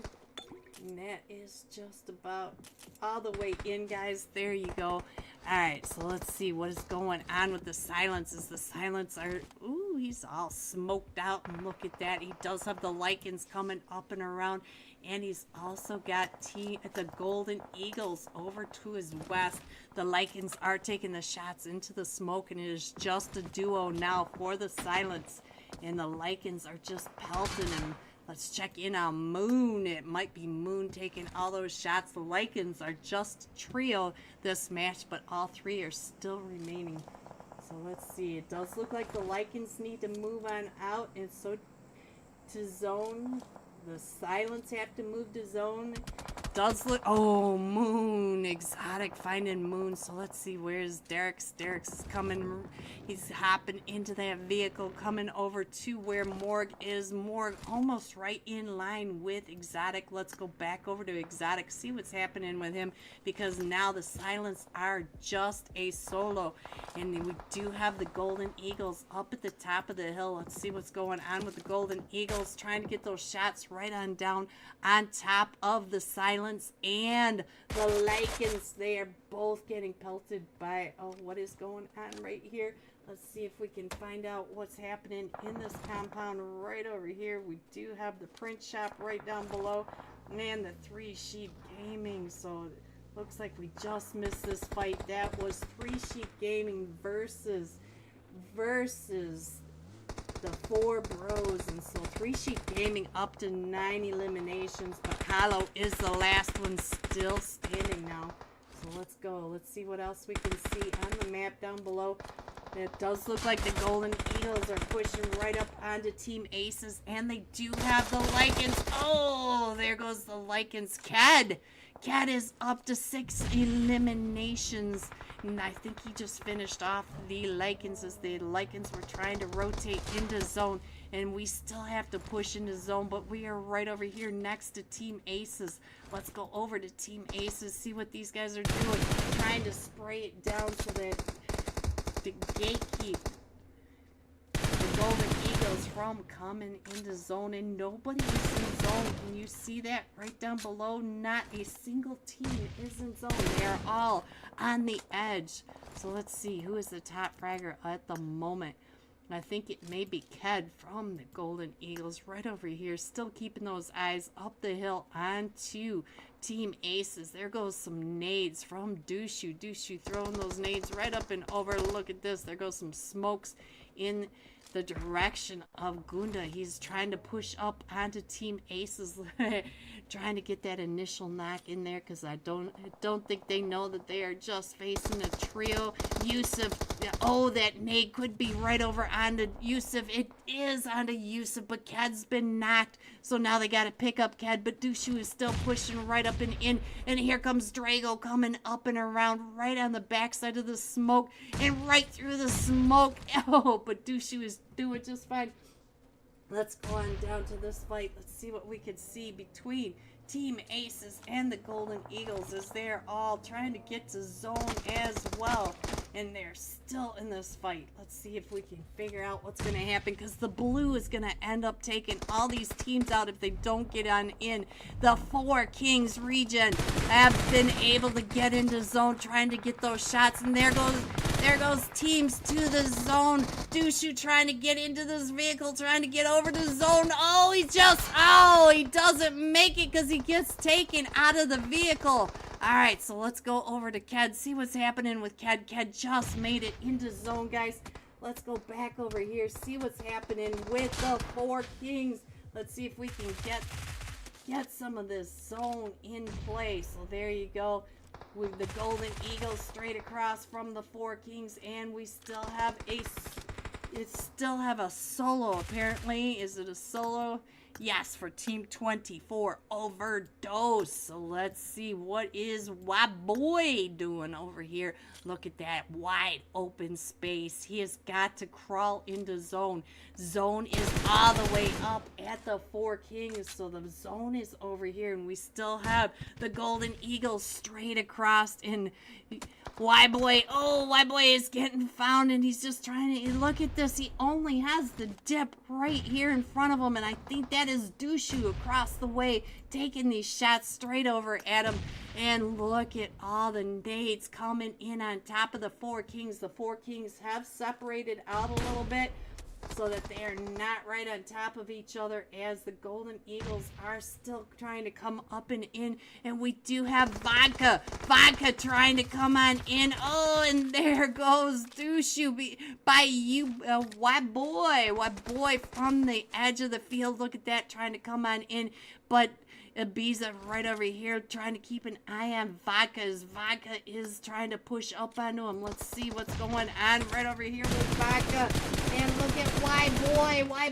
and that is just about all the way in, guys. There you go. All right, so let's see what is going on with the silences. The silence are, ooh, he's all smoked out, and look at that. He does have the Lycans coming up and around. And he's also got the Golden Eagles over to his west. The Lycans are taking the shots into the smoke, and it is just a duo now for the silence. And the Lycans are just pelting him. Let's check in on Moon. It might be Moon taking all those shots. The Lycans are just a trio this match, but all three are still remaining. So let's see. It does look like the Lycans need to move on out, and so to zone. The silence have to move to zone. Does look, oh, Moon, exotic finding Moon. So let's see, where's Derek's? Derek's coming, he's hopping into that vehicle, coming over to where Morg is. Morg almost right in line with exotic. Let's go back over to exotic, see what's happening with him, because now the silence are just a solo, and we do have the Golden Eagles up at the top of the hill. Let's see what's going on with the Golden Eagles, trying to get those shots right on down on top of the silence and the Lycans. They are both getting pelted by, oh, what is going on right here? Let's see if we can find out what's happening in this compound right over here. We do have the print shop right down below and the 3 Sheet Gaming. So looks like we just missed this fight. That was 3 Sheet Gaming versus the 4 bros, and so 3 Sheet Gaming up to 9 eliminations, but Hollow is the last one still standing now. So let's go. Let's see what else we can see on the map down below. It does look like the Golden Eagles are pushing right up onto Team Aces, and they do have the Lycans. Oh, there goes the Lycans. Cad is up to 6 eliminations. And I think he just finished off the Lycans as the Lycans were trying to rotate into zone. And we still have to push into zone, but we are right over here next to Team Aces. Let's go over to Team Aces, see what these guys are doing. Trying to spray it down so that the gatekeep the Golden Eagles from coming into zone, and nobody is in zone. Can you see that right down below? Not a single team is in zone. They are all on the edge. So let's see who is the top fragger at the moment. I think it may be Ked from the Golden Eagles right over here, still keeping those eyes up the hill onto Team Aces. There goes some nades from Dushu. Dushu throwing those nades right up and over. Look at this. There goes some smokes in the direction of Gunda. He's trying to push up onto Team Aces, trying to get that initial knock in there, because I don't think they know that they are just facing a trio. Yusuf, oh, that nade could be right over onto Yusuf. It is onto Yusuf, but Ked's been knocked, so now they got to pick up Ked, but Dushu is still pushing right up and in, and here comes Drago coming up and around right on the backside of the smoke, and right through the smoke. Oh, but Dushu is doing just fine. Let's go on down to this fight. Let's see what we could see between Team Aces and the Golden Eagles, as they're all trying to get to zone as well, and they're still in this fight. Let's see if we can figure out what's going to happen, because the blue is going to end up taking all these teams out if they don't get on in. The 4 Kings region have been able to get into zone, trying to get those shots, and there goes teams to the zone. Dushu trying to get into this vehicle, trying to get over to zone. Oh, he doesn't make it because he gets taken out of the vehicle. All right, so let's go over to Ked, see what's happening with Ked. Ked just made it into zone, guys. Let's go back over here, see what's happening with the four kings. Let's see if we can get some of this zone in play. So there you go, with the golden eagle straight across from the four kings, and we still have a solo apparently. Is it a solo? Yes, for Team 24 Overdose. So let's see what is boy doing over here. Look at that wide open space. He has got to crawl into zone. Zone is all the way up at the four kings. So the zone is over here, and we still have the golden eagle straight across. And boy is getting found, and he's just trying to look at this. He only has the dip right here in front of him, and I think that is Dushu across the way taking these shots straight over at him. And look at all the nades coming in on top of the four kings. The four kings have separated out a little bit so that they are not right on top of each other, as the golden eagles are still trying to come up and in. And we do have vodka trying to come on in. Oh, and there goes Dushu by you, white boy from the edge of the field. Look at that, trying to come on in, but Ibiza right over here trying to keep an eye on Vodka, as Vodka is trying to push up onto him. Let's see what's going on right over here with Vodka. And look at White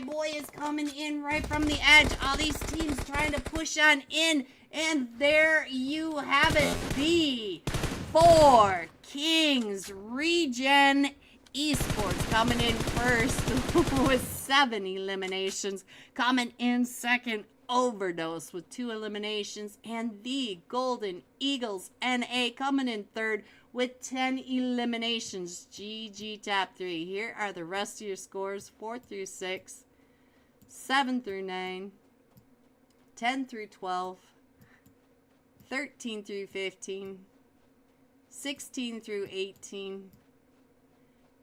Boy is coming in right from the edge. All these teams trying to push on in. And there you have it. The Four Kings Regen Esports coming in first with 7 eliminations. Coming in second, Overdose with 2 eliminations, and the Golden Eagles NA coming in third with 10 eliminations. GG top 3. Here are the rest of your scores: 4 through 6, 7 through 9, 10 through 12, 13 through 15, 16 through 18,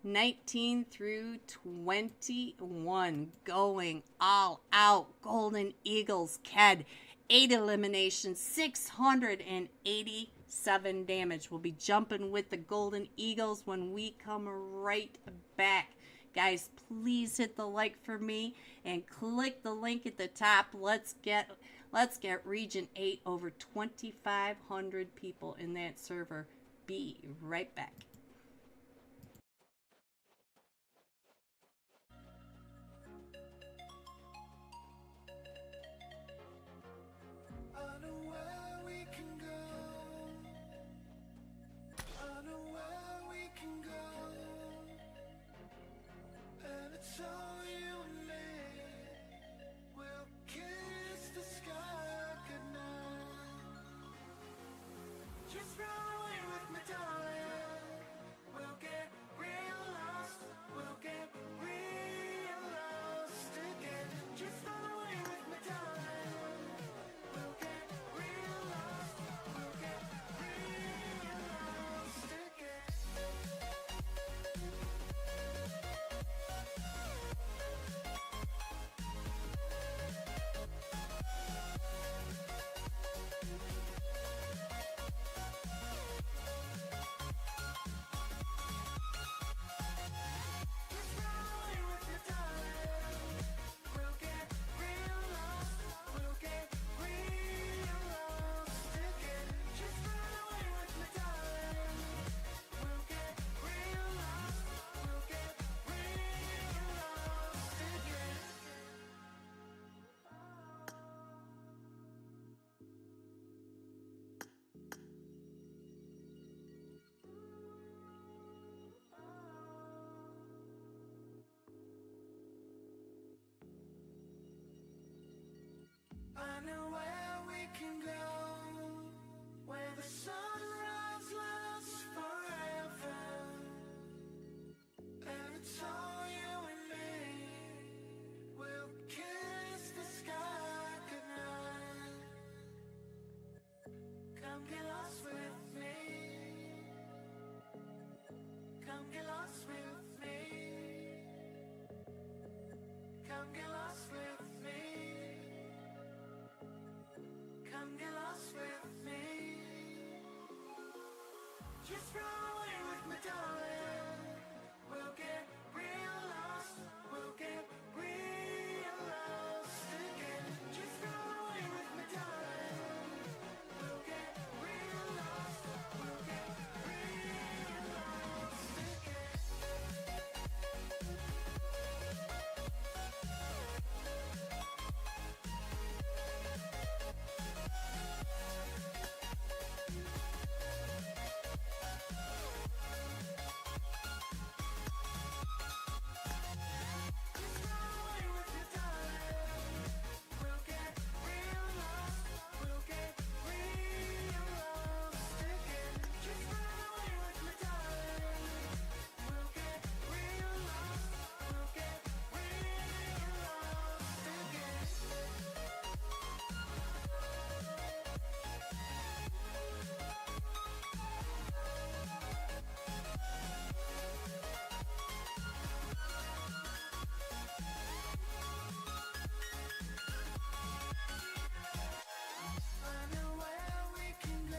19 through 21. Going all out. Golden Eagles Ked, 8 eliminations, 687 damage. We'll be jumping with the Golden Eagles when we come right back. Guys, please hit the like for me and click the link at the top. Let's get Region 8 over 2,500 people in that server. Be right back. So you and me will kiss the sky goodnight. Just run away with me, darling. We'll get real lost. We'll get real lost again. Just run away with me, darling. We'll get real lost. We'll get real lost again. I know where we can go, where the sunrise lasts forever, and it's all you and me. We'll kiss the sky goodnight. Come get lost with me. Come get lost with me. Come get lost with me. Come get lost with me. Just run away with me, darling. We'll get real lost. We'll get real lost again. Just run away with me, darling. We'll get real lost. We'll get real lost again. Just run away with me, darling. We'll get real lost. We'll get real lost again. Just run away with me, darling. We'll get real lost. We'll get real lost again. I know where we can go,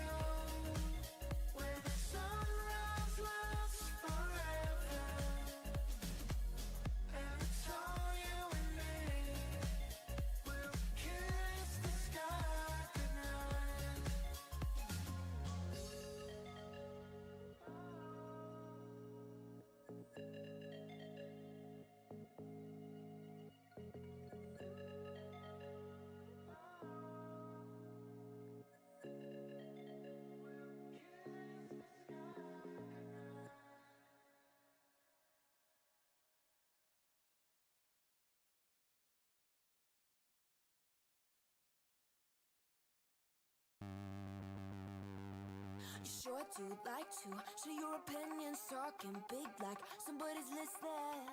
where the sunrise lasts forever, and it's all you and me. We'll kiss the sky goodnight. You sure do like to share your opinions, talking big like somebody's listening.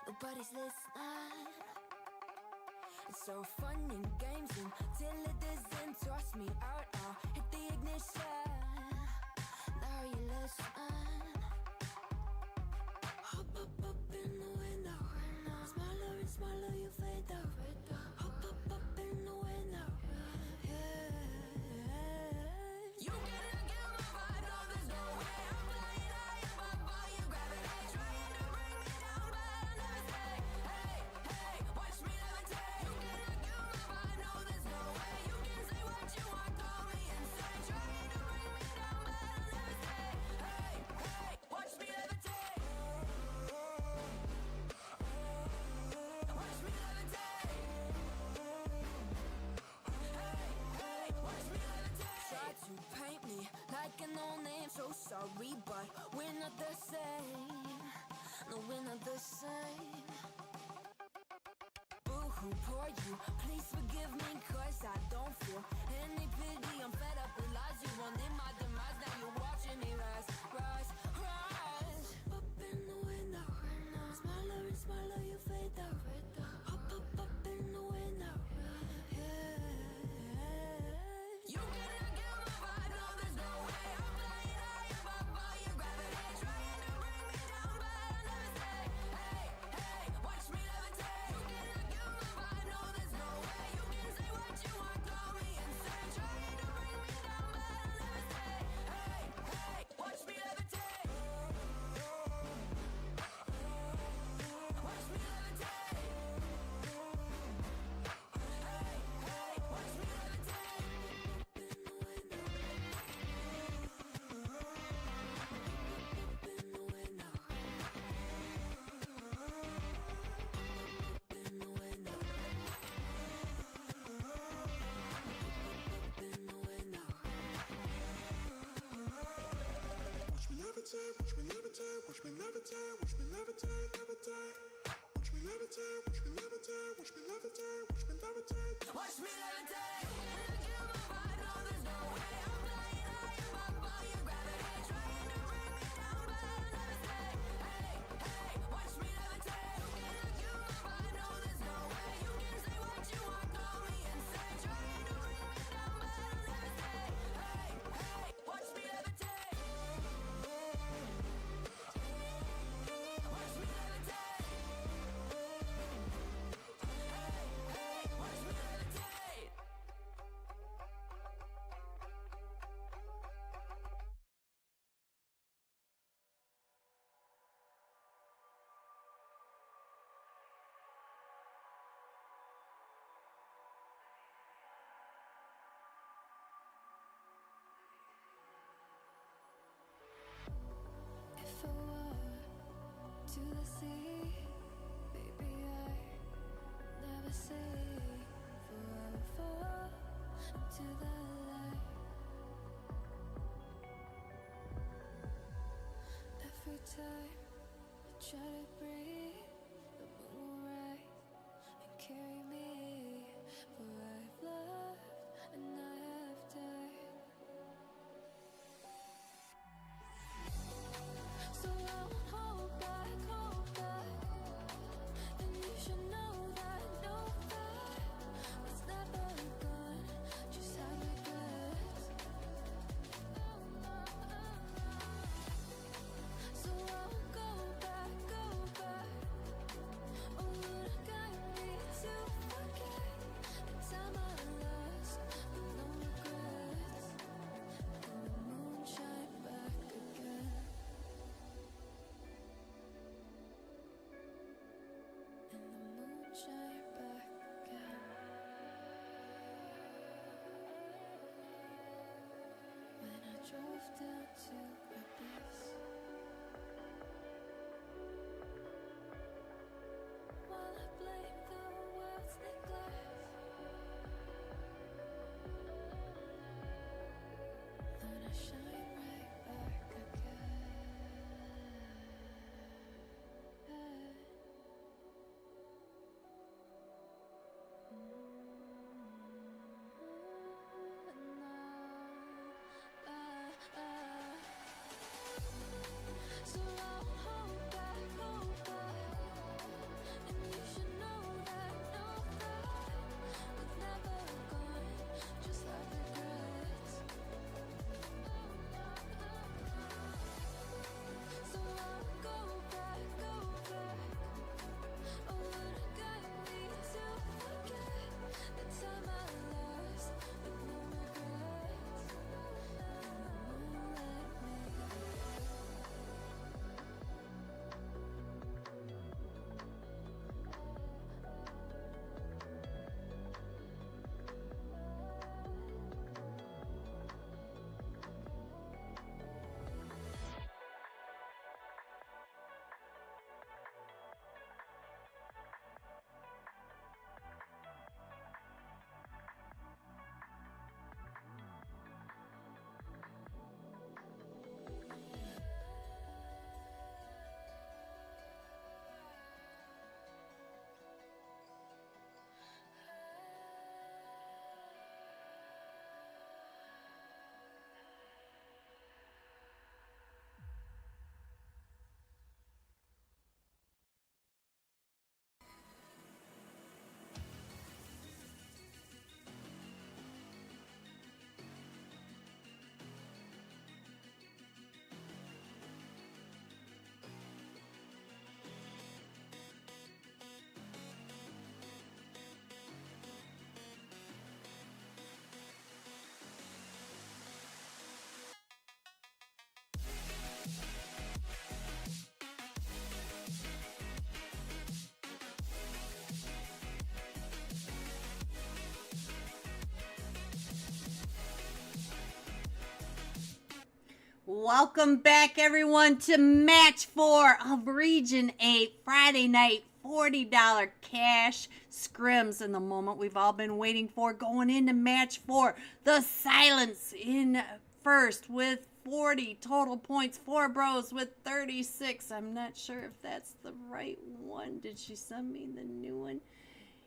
Nobody's listening. It's so fun in games until it doesn't. Toss me out, I'll hit the ignition. Now you listen. Hop up in the window. Smaller and smaller you fade out. Hop up in the window. Yeah. You cannot get my vibe, no, there's no way. I'm flying high above all your gravity, trying to bring me down, but I'll never stay. Hey, hey, watch me levitate. You cannot get my vibe, no, there's no way. You can say what you want, call me insane, trying to bring me down, but I'll never stay. Hey, hey, watch me levitate. Watch me levitate. Hey, watch me levitate. Try to paint me like a no-name, so sorry, but we're not the same. No, we're not the same. Boo-hoo, poor you, please forgive me, cause I don't feel any pity. I'm fed up with lies, you wanted my demise, now you're watching me rise, rise, rise. Up in the window, smaller and smaller you fade out. Up in the window, yeah. You cannot get my vibe, no, there's no way. I'm flying high above all your gravity, trying to bring me down, but I'll never stay. Hey, hey, watch me levitate. You cannot get my vibe, no, there's no way. You can say what you want, call me insane, trying to bring me down, but I'll never stay. Hey, hey, watch me levitate. Watch me levitate. Hey, hey, watch me levitate. In the window. In the window. In the window. In the window. Watch me levitate, watch me levitate, watch me levitate, watch me levitate, levitate. Watch me levitate, watch me levitate, watch me levitate, watch me levitate. Watch me levitate. You cannot get my vibe, no, there's no way. I'm flying high above all your gravity, trying to bring me down, but I'll never stay. Hey, hey, watch me levitate. You cannot get my vibe, no, there's no way. You can say what you want, call me insane, trying to bring me down, but I'll never stay. Hey, hey, watch me levitate. Watch me levitate. Hey, hey, watch me levitate. to the sea. Baby, I never say forever fall into the light. Every time I try to breathe, the moon will rise and carry me where I've loved and I have died. So I won't hold back, and you should know that was never gone, just have regrets. So I won't go back, oh, would guide me to forget the time I lost with no regrets, and the moon shine back again. And the moon shine back again. When I drove down to my base, while I blame the world's neglect, then I shine right back again. So I won't hold back, and you should know that was never gone, just like regrets. So I won't go back, oh, would guide me to forget the time I lost with no regrets, and the moon let me. Welcome back, everyone, to match 4 of Region 8 Friday night $40 cash scrims, and the moment we've all been waiting for going into match 4. The Silence in first with 40 total points. 4 Bros with 36. I'm not sure if that's the right one. Did she send me the new one?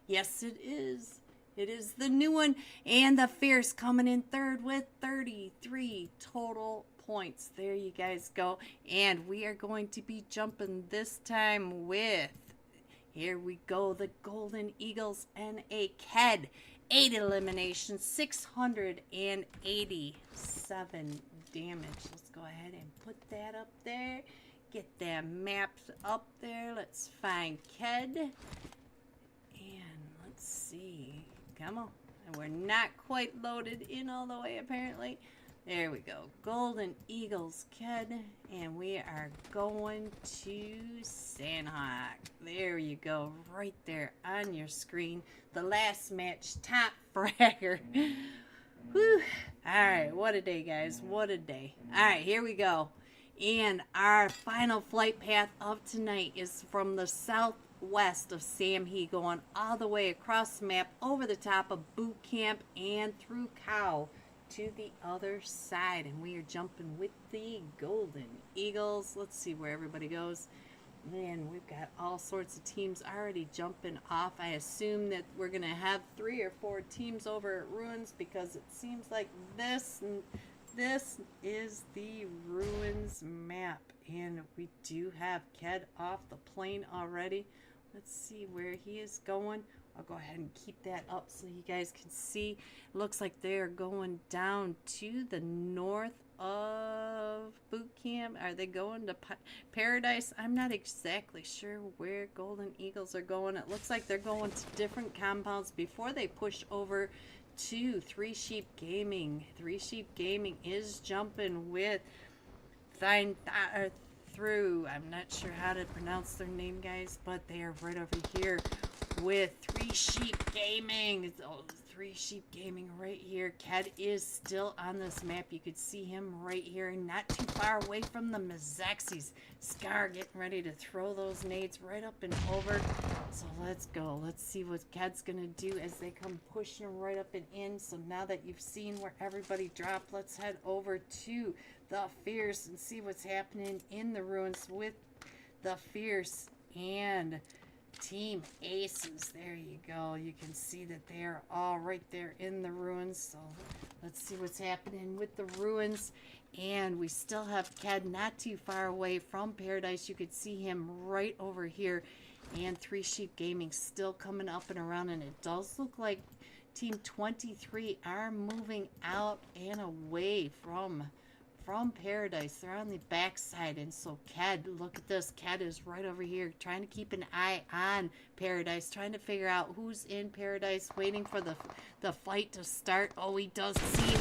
Yes, it is. It is the new one. And the Fierce coming in third with 33 total points. There you guys go. And we are going to be jumping this time with, here we go, the Golden Eagles and a KED. 8 eliminations, 687 damage. Let's go ahead and put that up there. Get that map up there. Let's find KED. And let's see. Come on. And we're not quite loaded in all the way, apparently. There we go. Golden Eagles KED. And we are going to Sandhawk. There you go. Right there on your screen. The last match, top fragger. Whew. Alright, what a day, guys. What a day. Alright, here we go. And our final flight path of tonight is from the southwest of Sam He, going all the way across the map, over the top of Boot Camp and through Cow to the other side. And we are jumping with the Golden Eagles. Let's see where everybody goes. Man, we've got all sorts of teams already jumping off. I assume that we're going to have 3 or 4 teams over at Ruins, because it seems like this is the Ruins map. And we do have Ked off the plane already. Let's see where he is going. I'll go ahead and keep that up so you guys can see. Looks like they're going down to the north of Boot Camp. Are they going to Paradise? I'm not exactly sure where Golden Eagles are going. It looks like they're going to different compounds before they push over to Three Sheep Gaming. Three Sheep Gaming is jumping with through. I'm not sure how to pronounce their name, guys, but they are right over here with Three Sheep Gaming. Oh, Three Sheep Gaming right here. Ked is still on this map. You could see him right here, not too far away from the Mazexis. Scar getting ready to throw those nades right up and over. So let's go. Let's see what Ked's gonna do as they come pushing right up and in. So now that you've seen where everybody dropped, let's head over to the Fierce and see what's happening in the Ruins with the Fierce and Team Aces. There you go. You can see that they are all right there in the Ruins. So let's see what's happening with the Ruins. And we still have Ked not too far away from Paradise. You could see him right over here. And Three Sheep Gaming still coming up and around. And it does look like Team 23 are moving out and away from Paradise. They're on the backside, and so Ked, look at this. Ked is right over here trying to keep an eye on Paradise, trying to figure out who's in Paradise, waiting for the fight to start. Oh, he does see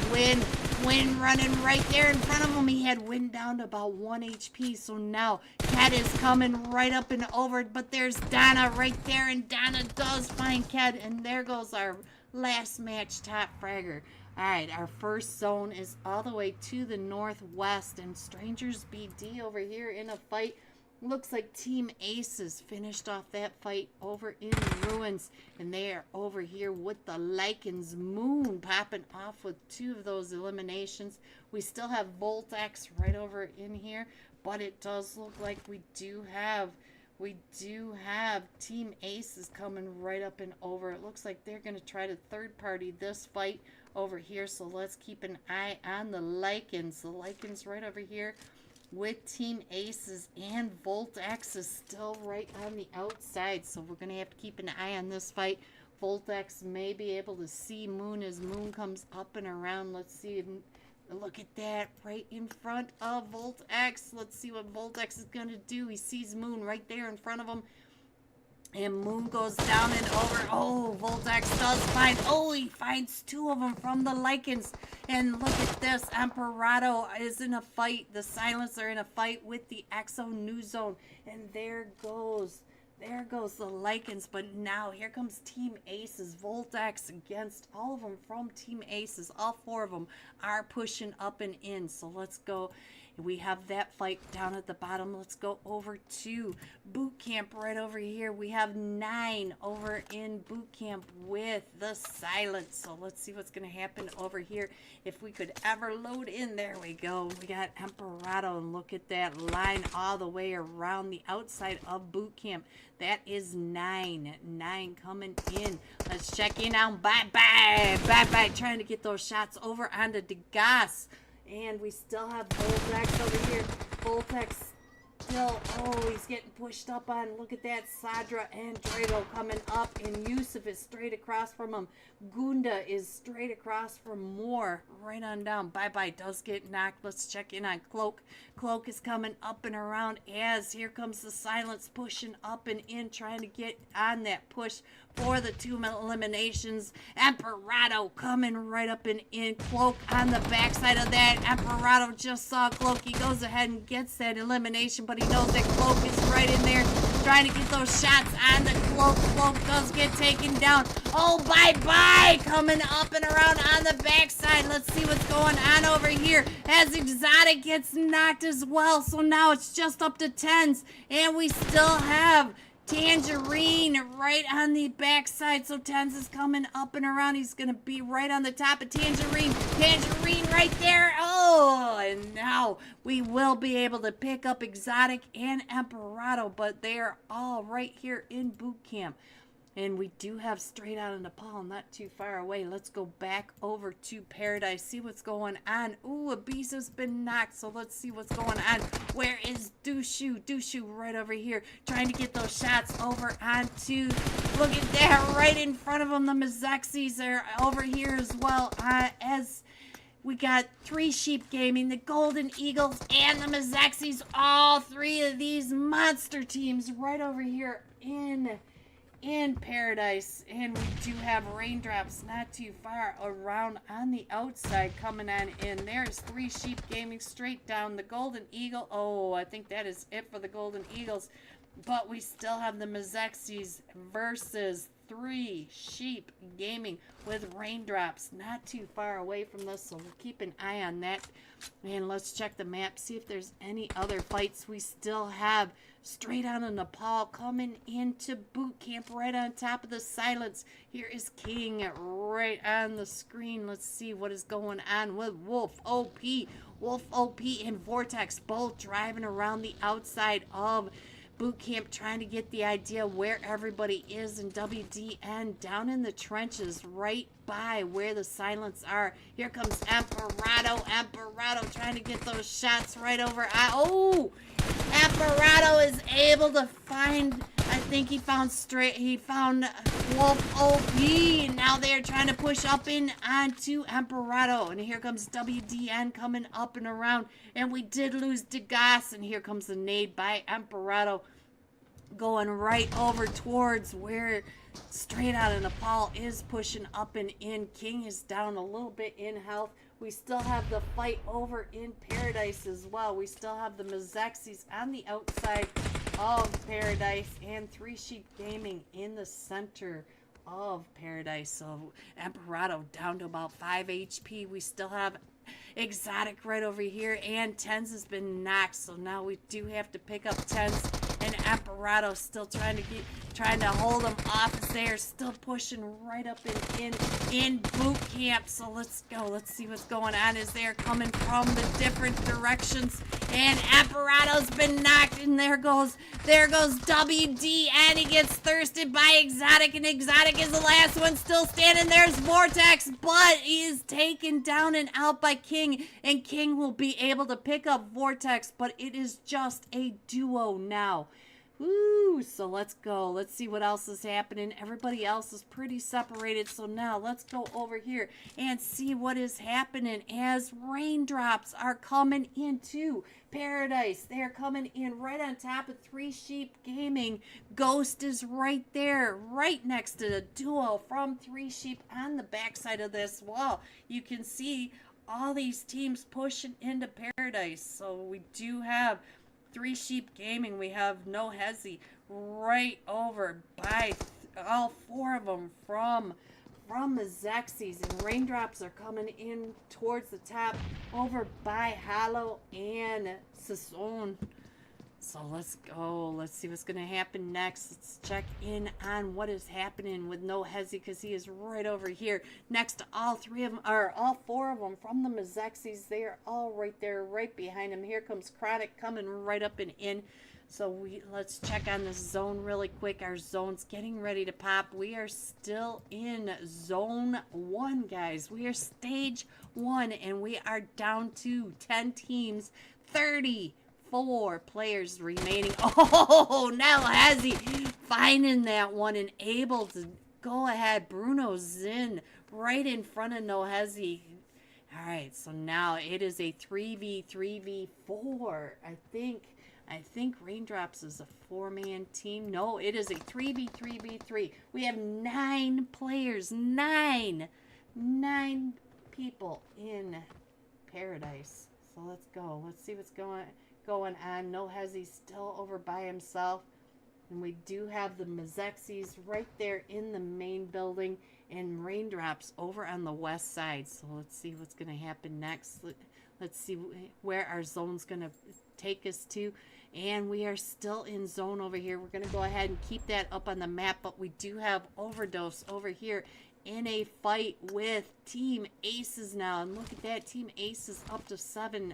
Win running right there in front of him. He had Win down to about 1 HP, so now Ked is coming right up and over, but there's Donna right there, and Donna does find Ked, and there goes our last match top fragger. Alright, our first zone is all the way to the northwest, and Strangers BD over here in a fight. Looks like Team Aces finished off that fight over in Ruins, and they are over here with the Lycans Moon popping off with 2 of those eliminations. We still have Voltex right over in here, but it does look like we do have Team Aces coming right up and over. It looks like they're going to try to third party this fight over here, so let's keep an eye on the Lycans. The Lycans right over here with Team Aces, and Voltex is still right on the outside, so we're going to have to keep an eye on this fight. Voltex may be able to see Moon as Moon comes up and around. Let's see. Look at that, right in front of Voltex. Let's see what Voltex is going to do. He sees Moon right there in front of him. And Moon goes down and over. Oh, Voltex does find. Oh, he finds 2 of them from the Lycans. And look at this. Emperado is in a fight. The Silencer in a fight with the Exo New Zone. And there goes the Lycans. But now here comes Team Aces. Voltex against all of them from Team Aces. All 4 of them are pushing up and in. So let's go. We have that fight down at the bottom. Let's go over to Boot Camp right over here. We have 9 over in Boot Camp with the Silence. So let's see what's going to happen over here. If we could ever load in. There we go. We got Emperado, and look at that line all the way around the outside of Boot Camp. That is 9. 9 coming in. Let's check in on Bye-Bye. Trying to get those shots over onto Degas. And we still have Voltex over here. Voltex still, oh, he's getting pushed up on. Look at that. Sadra and Drago coming up, and Yusuf is straight across from him. Gunda is straight across from Moore. Right on down. Bye-Bye does get knocked. Let's check in on Cloak. Cloak is coming up and around as here comes the Silence pushing up and in, trying to get on that push for the 2 eliminations. Emperado coming right up and in. Cloak on the backside of that. Emperado just saw Cloak. He goes ahead and gets that elimination, but he knows that Cloak is right in there. trying to get those shots on the cloak. Cloak does get taken down. Oh, bye-bye. Coming up and around on the backside. Let's see what's going on over here as Exotic gets knocked as well. So now it's just up to 10s. And we still have Tangerine right on the backside. So Tens is coming up and around. He's going to be right on the top of Tangerine. Tangerine right there. Oh, and now we will be able to pick up Exotic and Emperado, but they are all right here in boot camp. And we do have Straight Out of Nepal not too far away. Let's go back over to Paradise, see what's going on. Ooh, Abisa's been knocked, so let's see what's going on. Where is Dushu? Dushu right over here, trying to get those shots over onto, look at that, right in front of him. The Mazexis are over here as well, as we got Three Sheep Gaming, the Golden Eagles, and the Mazexis. All three of these monster teams right over here in Paradise. And we do have Raindrops not too far around on the outside coming on in. There's Three Sheep Gaming straight down. The Golden Eagle, oh, I think that is it for the Golden Eagles. But we still have the Mazexis versus Three Sheep Gaming with Raindrops not too far away from this, so we'll keep an eye on that. And let's check the map, see if there's any other fights. We still have Straight Out of Nepal coming into boot camp right on top of the silence. Here is King right on the screen. Let's see what is going on with Wolf OP. Wolf OP and Vortex both driving around the outside of boot camp, trying to get the idea where everybody is in WDN, down in the trenches right by where the silence are. Here comes Emperado. Emperado trying to get those shots right over. Oh, Emperado is able to find, I think he found Wolf OP. Now they're trying to push up in onto Emperado. And here comes WDN coming up and around. And we did lose Degas. And here comes the nade by Emperado, going right over towards where Straight Out of Nepal is pushing up and in. King is down a little bit in health. We still have the fight over in Paradise as well. We still have the Mazexis on the outside of Paradise and Three Sheep Gaming in the center of Paradise. So Emperado down to about 5 HP. We still have Exotic right over here, and Tens has been knocked, so now we do have to pick up Tens. And Emperado still trying to hold them off as they are still pushing right up in boot camp. So let's go. Let's see what's going on as they are coming from the different directions. And Emperado's been knocked, and there goes WD, and he gets thirsted by Exotic, and Exotic is the last one still standing. There's Vortex, but he is taken down and out by King, and King will be able to pick up Vortex, but it is just a duo now. Woo, so let's go. Let's see what else is happening. Everybody else is pretty separated, so now let's go over here and see what is happening as Raindrops are coming into Paradise. They are coming in right on top of Three Sheep Gaming. Ghost is right there, right next to the duo from Three Sheep on the backside of this wall. You can see all these teams pushing into Paradise. So we do have Three Sheep Gaming. We have No Hezi right over by all four of them from the Zexis, and Raindrops are coming in towards the top over by Hollow and Sasson. So let's go. Let's see what's going to happen next. Let's check in on what is happening with No Hezi, because he is right over here next to all three of them, or all four of them from the Mazexis. They are all right there, right behind him. Here comes Chronic coming right up and in. So let's check on this zone really quick. Our zone's getting ready to pop. We are still in zone 1, guys. We are stage 1, and we are down to 10 teams, 34 players remaining. Oh, now has he finding that one and able to go ahead. Bruno Zinn right in front of No Hezi. All right, so now it is a 3v4. I think Raindrops is a 4-man team. No, it is a 3v3v3. We have 9 players, 9 people in Paradise. So let's go. Let's see what's going on. No Hezi still over by himself. And we do have the Mazexis right there in the main building, and Raindrops over on the west side. So let's see what's going to happen next. Let's see where our zone's going to take us to. And we are still in zone over here. We're going to go ahead and keep that up on the map, but we do have Overdose over here in a fight with Team Aces now. And look at that, Team Aces up to 7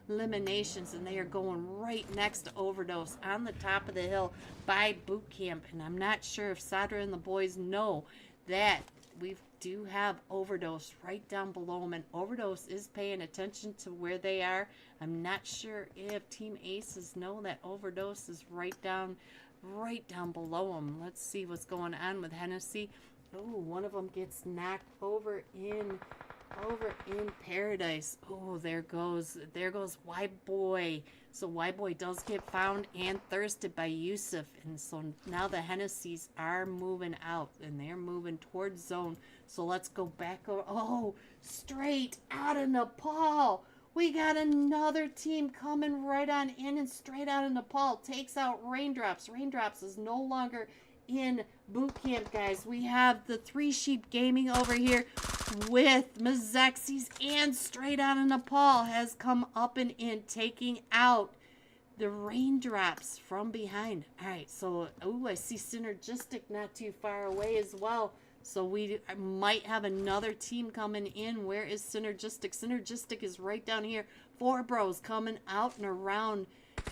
eliminations, and they are going right next to Overdose on the top of the hill by Boot Camp. And I'm not sure if Sadra and the boys know that we do have Overdose right down below them, and Overdose is paying attention to where they are. I'm not sure if Team Aces know that Overdose is right down below them. Let's see what's going on with Hennessy. Oh, one of them gets knocked over in Paradise. Oh, there goes White Boy. So White Boy does get found and thirsted by Yusuf, and so now the Hennessy's are moving out, and they're moving towards zone. So let's go back over. Oh, straight out of Nepal. We got another team coming right on in, and straight out of Nepal takes out Raindrops. Raindrops is no longer in boot camp, guys. We have the Three Sheep Gaming over here with Mazexis, and straight out of Nepal has come up and in, taking out the Raindrops from behind. All right, so I see Synergistic not too far away as well. So we might have another team coming in. Where is Synergistic? Synergistic is right down here. 4 Bros coming out and around.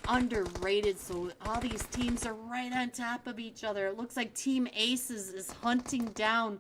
Underrated. So all these teams are right on top of each other. It looks like Team Aces is hunting down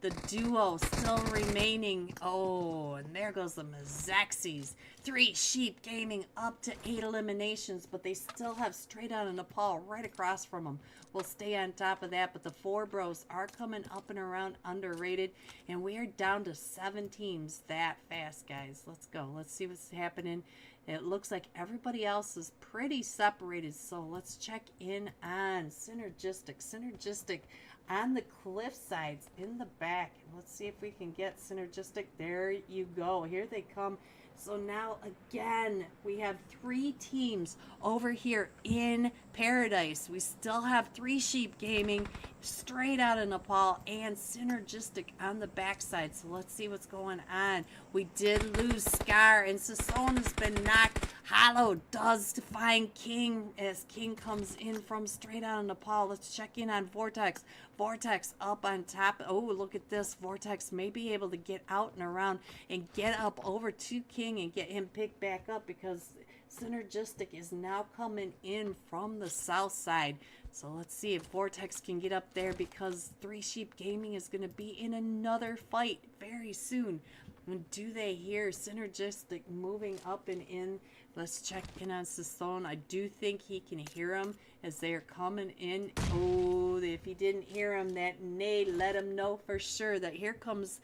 the duo still remaining. Oh, and there goes the Mazexis. 3 Sheep Gaming up to 8 eliminations, but they still have straight out of Nepal right across from them. We'll stay on top of that, but the 4 Bros are coming up and around underrated, and we are down to 7 teams that fast, guys. Let's go. Let's see what's happening. It looks like everybody else is pretty separated, so let's check in on Synergistic. Synergistic on the cliff sides in the back. Let's see if we can get Synergistic. There you go. Here they come. So now again, we have 3 teams over here in Paradise. We still have 3 Sheep Gaming straight out of Nepal and Synergistic on the backside. So let's see what's going on. We did lose Scar, and Sasson has been knocked. Hollow does to find King as King comes in from straight out of Nepal. Let's check in on Vortex. Vortex up on top. Oh, look at this. Vortex may be able to get out and around and get up over to King and get him picked back up, because Synergistic is now coming in from the south side. So let's see if Vortex can get up there, because 3 Sheep Gaming is going to be in another fight very soon. And do they hear Synergistic moving up and in? Let's check in on Sasson. I do think he can hear them as they are coming in. Oh, if he didn't hear him, that nade let him know for sure that here comes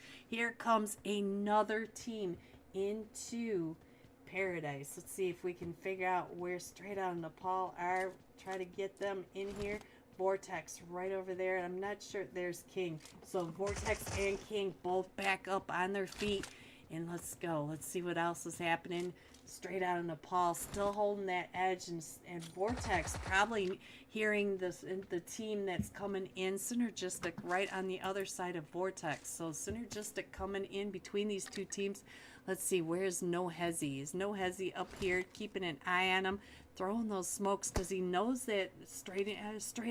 another team into Paradise. Let's see if we can figure out where straight out of Nepal are. Try to get them in here. Vortex right over there. I'm not sure. There's King. So Vortex and King both back up on their feet. And let's go. Let's see what else is happening. Straight out of Nepal, still holding that edge, and Vortex probably hearing the team that's coming in. Synergistic right on the other side of Vortex. So Synergistic coming in between these 2 teams. Let's see, where's No Hezzy? Is No Hezzy up here keeping an eye on him, throwing those smokes, because he knows that straight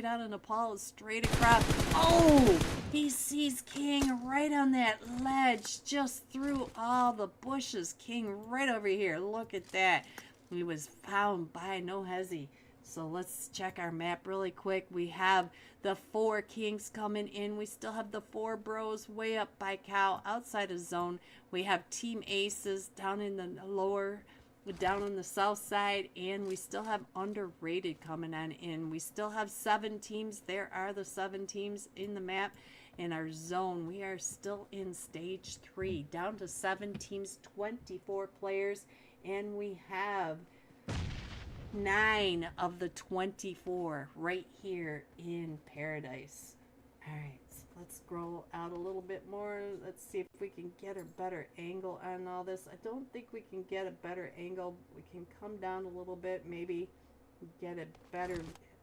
out of Nepal is straight across. Oh, he sees King right on that ledge, just through all the bushes. King right over here. Look at that. He was found by No Hezzy. So let's check our map really quick. We have the 4 Kings coming in. We still have the 4 Bros way up by Cow outside of zone. We have Team Aces down in the down on the south side, and we still have Underrated coming on in. We still have 7 teams. There are the 7 teams in the map. In our zone, we are still in stage 3, down to 7 teams, 24 players, and we have 9 of the 24 right here in Paradise. All right, so let's scroll out a little bit more. Let's see if we can get a better angle on all this. I don't think we can get a better angle. We can come down a little bit, maybe get a better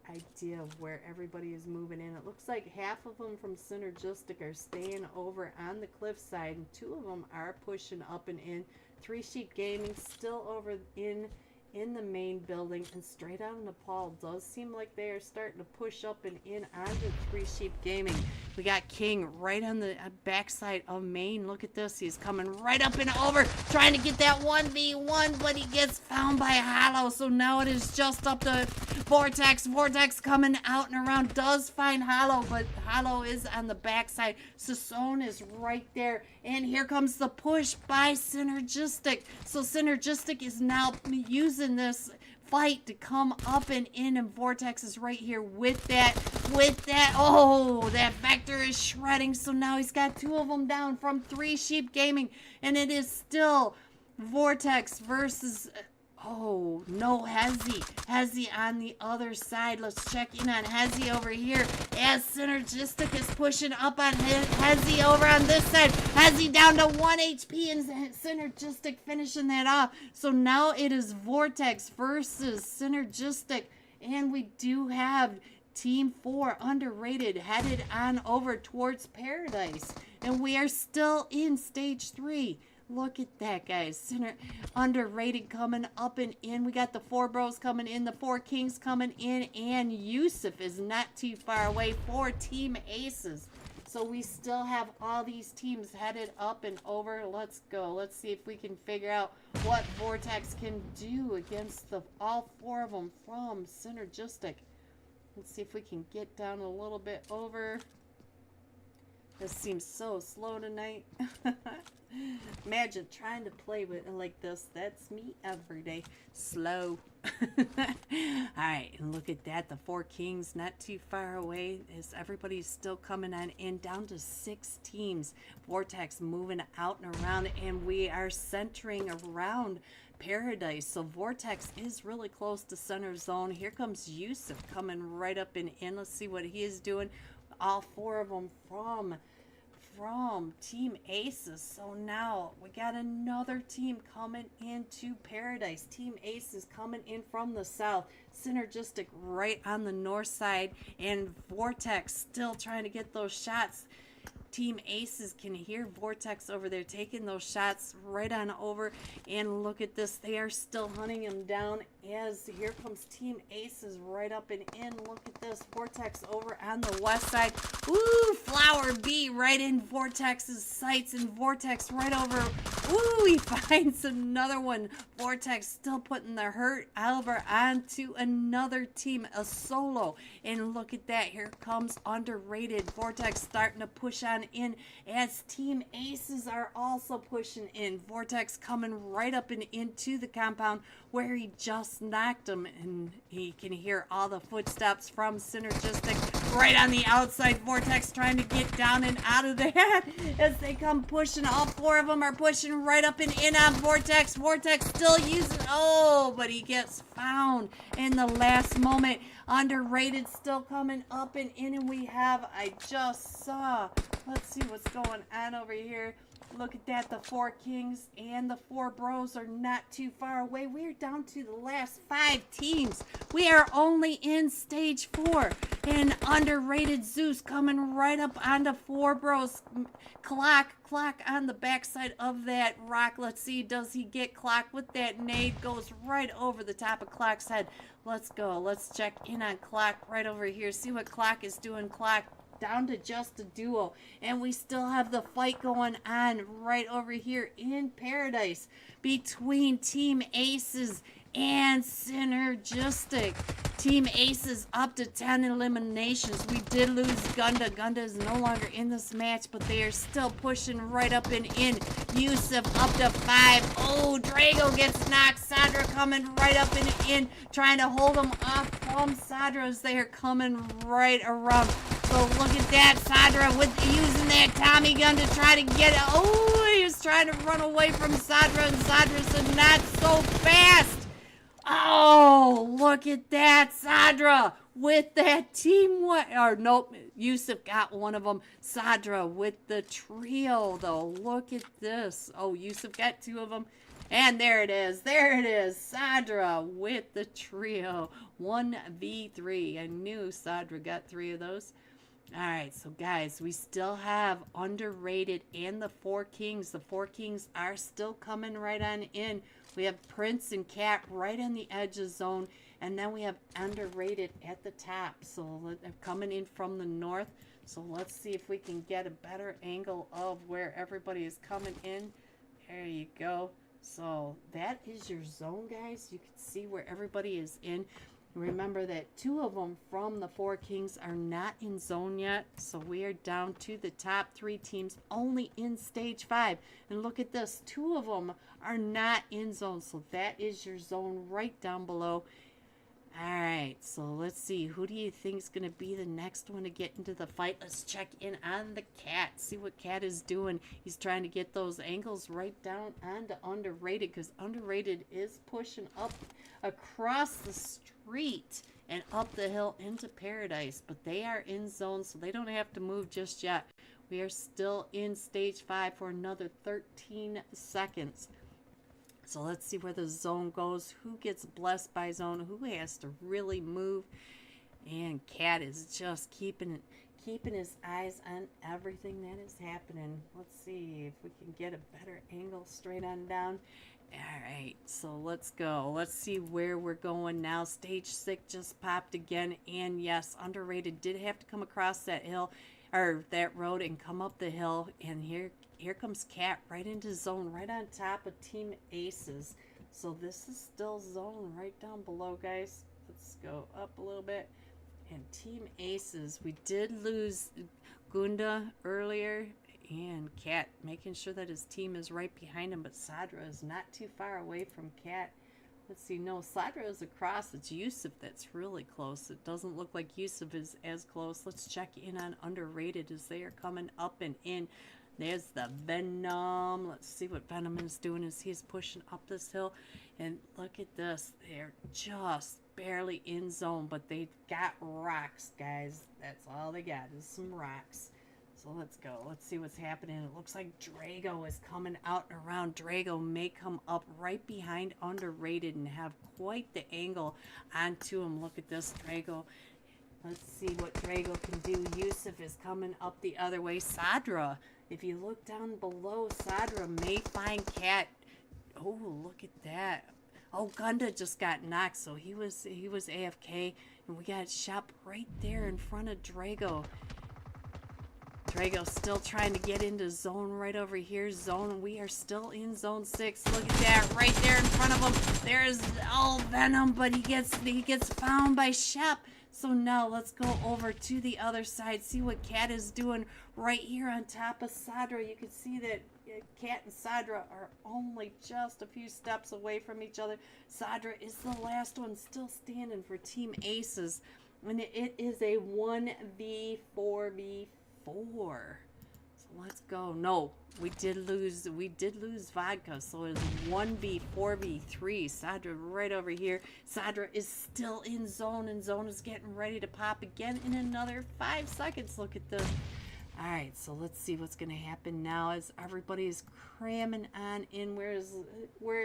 idea of where everybody is moving in. It looks like half of them from Synergistic are staying over on the cliffside, and 2 of them are pushing up and in. Three Sheep Gaming still over in the main building, and straight out of Nepal does seem like they are starting to push up and in onto Three Sheep Gaming. We got King right on the backside of Maine. Look at this. He's coming right up and over, trying to get that 1v1, but he gets found by Hollow. So now it is just up to Vortex. Vortex coming out and around, does find Hollow, but Hollow is on the backside. Sasson is right there, and here comes the push by Synergistic. So Synergistic is now using this fight to come up and in, and Vortex is right here with that. Oh, that Vector is shredding. So now he's got 2 of them down from Three Sheep Gaming, and it is still Vortex versus oh no, Hezi on the other side. Let's check in on Hezi over here as Synergistic is pushing up on Hezi over on this side. Hezi down to 1 HP, and Synergistic finishing that off. So now it is Vortex versus Synergistic, and we do have Team 4 Underrated headed on over towards Paradise, and we are still in stage 3. Look at that, guys. Underrated coming up and in. We got the 4 Bros coming in, the 4 Kings coming in, and Yusuf is not too far away for Team Aces. So we still have all these teams headed up and over. Let's go. Let's see if we can figure out what Vortex can do against all 4 of them from Synergistic. Let's see if we can get down a little bit over. This seems so slow tonight. Imagine trying to play with it like this. That's me every day. Slow. Alright, and look at that. The 4 Kings not too far away as everybody's still coming on in. Down to 6 teams. Vortex moving out and around, and we are centering around Paradise. So Vortex is really close to center zone. Here comes Yusuf coming right up and in. Let's see what he is doing. All 4 of them from Team Aces. So now we got another team coming into Paradise. Team Aces coming in from the south. Synergistic right on the north side, and Vortex still trying to get those shots. Team Aces can hear Vortex over there taking those shots right on over, and look at this. They are still hunting him down as here comes Team Aces right up and in. Look at this. Vortex over on the west side. Ooh, Flower B right in Vortex's sights, and Vortex right over. Ooh, he finds another one. Vortex still putting the hurt over onto another team, a solo. And look at that. Here comes Underrated. Vortex starting to push on in as Team Aces are also pushing in. Vortex coming right up and into the compound where he just knocked him, and he can hear all the footsteps from Synergistic right on the outside. Vortex trying to get down and out of that as they come pushing. All 4 of them are pushing right up and in on Vortex. Vortex still using, oh, but he gets found in the last moment. Underrated still coming up and in, and we have, I just saw, let's see what's going on over here. Look at that. The 4 Kings and the 4 Bros are not too far away. We are down to the last 5 teams. We are only in stage 4. And Underrated Zeus coming right up onto 4 Bros. Clock on the backside of that rock. Let's see. Does he get Clock with that nade? Goes right over the top of Clock's head. Let's go. Let's check in on Clock right over here. See what Clock is doing. Clock down to just a duo, and we still have the fight going on right over here in Paradise between Team Aces and Synergistic. Team Aces up to 10 eliminations. We did lose Gunda. Gunda is no longer in this match, but they are still pushing right up and in. Yusuf up to 5. Oh, Drago gets knocked. Sadra coming right up and in, trying to hold them off from Sadra as they are coming right around. So look at that, Sadra with using that Tommy gun to try to get it. Oh, he was trying to run away from Sadra, and Sadra said, not so fast. Oh, look at that, Sadra with that team. Or nope, Yusuf got one of them. Sadra with the trio, though. Look at this. Oh, Yusuf got 2 of them. And there it is. There it is. Sadra with the trio. 1v3. I knew Sadra got 3 of those. All right, so guys, we still have underrated and the 4 kings. The 4 kings are still coming right on in. We have Prince and Cat right on the edge of zone. And then we have underrated at the top. So they're coming in from the north. So let's see if we can get a better angle of where everybody is coming in. There you go. So that is your zone, guys. You can see where everybody is in. Remember that 2 of them from the 4 kings are not in zone yet. So we are down to the top 3 teams only in stage 5. And look at this. 2 of them are not in zone. So that is your zone right down below. All right, so let's see. Who do you think is going to be the next one to get into the fight? Let's check in on the Cat. See what Cat is doing. He's trying to get those angles right down onto underrated because underrated is pushing up across the street and up the hill into paradise. But they are in zone, so they don't have to move just yet. We are still in stage 5 for another 13 seconds. So let's see where the zone goes. Who gets blessed by zone? Who has to really move? And Cat is just keeping his eyes on everything that is happening. Let's see if we can get a better angle straight on down. All right, so let's go. Let's see where we're going now. Stage 6 just popped again. And yes, underrated did have to come across that hill or that road and come up the hill. And here comes Cat right into zone, right on top of Team Aces. So this is still zone right down below, guys. Let's go up a little bit. And Team Aces, we did lose Gunda earlier. And Cat making sure that his team is right behind him. But Sadra is not too far away from Cat. Let's see. No, Sadra is across. It's Yusuf that's really close. It doesn't look like Yusuf is as close. Let's check in on underrated as they are coming up and in. There's the Venom. Let's see what Venom is doing as he's pushing up this hill. And look at this. They're just barely in zone, but they got rocks, guys. That's all they got is some rocks. So let's go. Let's see what's happening. It looks like Drago is coming out and around. Drago may come up right behind underrated and have quite the angle onto him. Look at this, Drago. Let's see what Drago can do. Yusuf is coming up the other way. Sadra, if you look down below, Sadra may find Cat. Oh, look at that. Oh, Gunda just got knocked, so he was AFK, and we got Shop right there in front of Drago. Drago's still trying to get into zone right over here. Zone, we are still in zone 6. Look at that, right there in front of him. There's Venom, but he gets found by Shep. So now let's go over to the other side. See what Cat is doing right here on top of Sadra. You can see that Cat and Sadra are only just a few steps away from each other. Sadra is the last one still standing for Team Aces. And it is a 1v4v4. So let's go. No, we did lose Vodka, so it's 1v4v3. Sadra right over here. Sadra is still in zone, and zone is getting ready to pop again in another 5 seconds. Look at this. All right, so let's see what's going to happen now as everybody is cramming on in. We're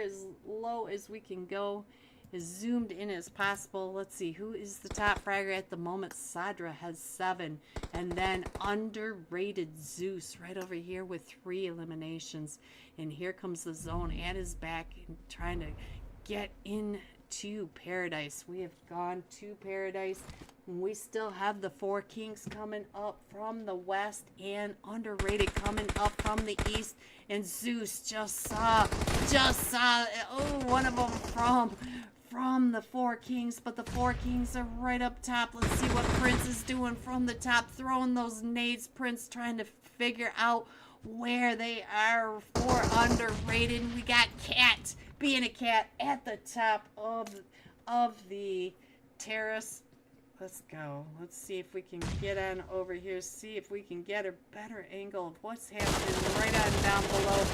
as low as we can go, as zoomed in as possible. Let's see, who is the top fragger at the moment? Sadra has 7. And then underrated Zeus right over here with 3 eliminations. And here comes the zone at his back and trying to get into paradise. We have gone to paradise. We still have the 4 kings coming up from the west and underrated coming up from the east. And Zeus just saw one of them from the 4 kings, but the 4 kings are right up top. Let's see what Prince is doing from the top, throwing those nades. Prince trying to figure out where they are for underrated. We got Cat being a cat at the top of the terrace. Let's go. Let's see if we can get on over here. See if we can get a better angle of what's happening right on down below.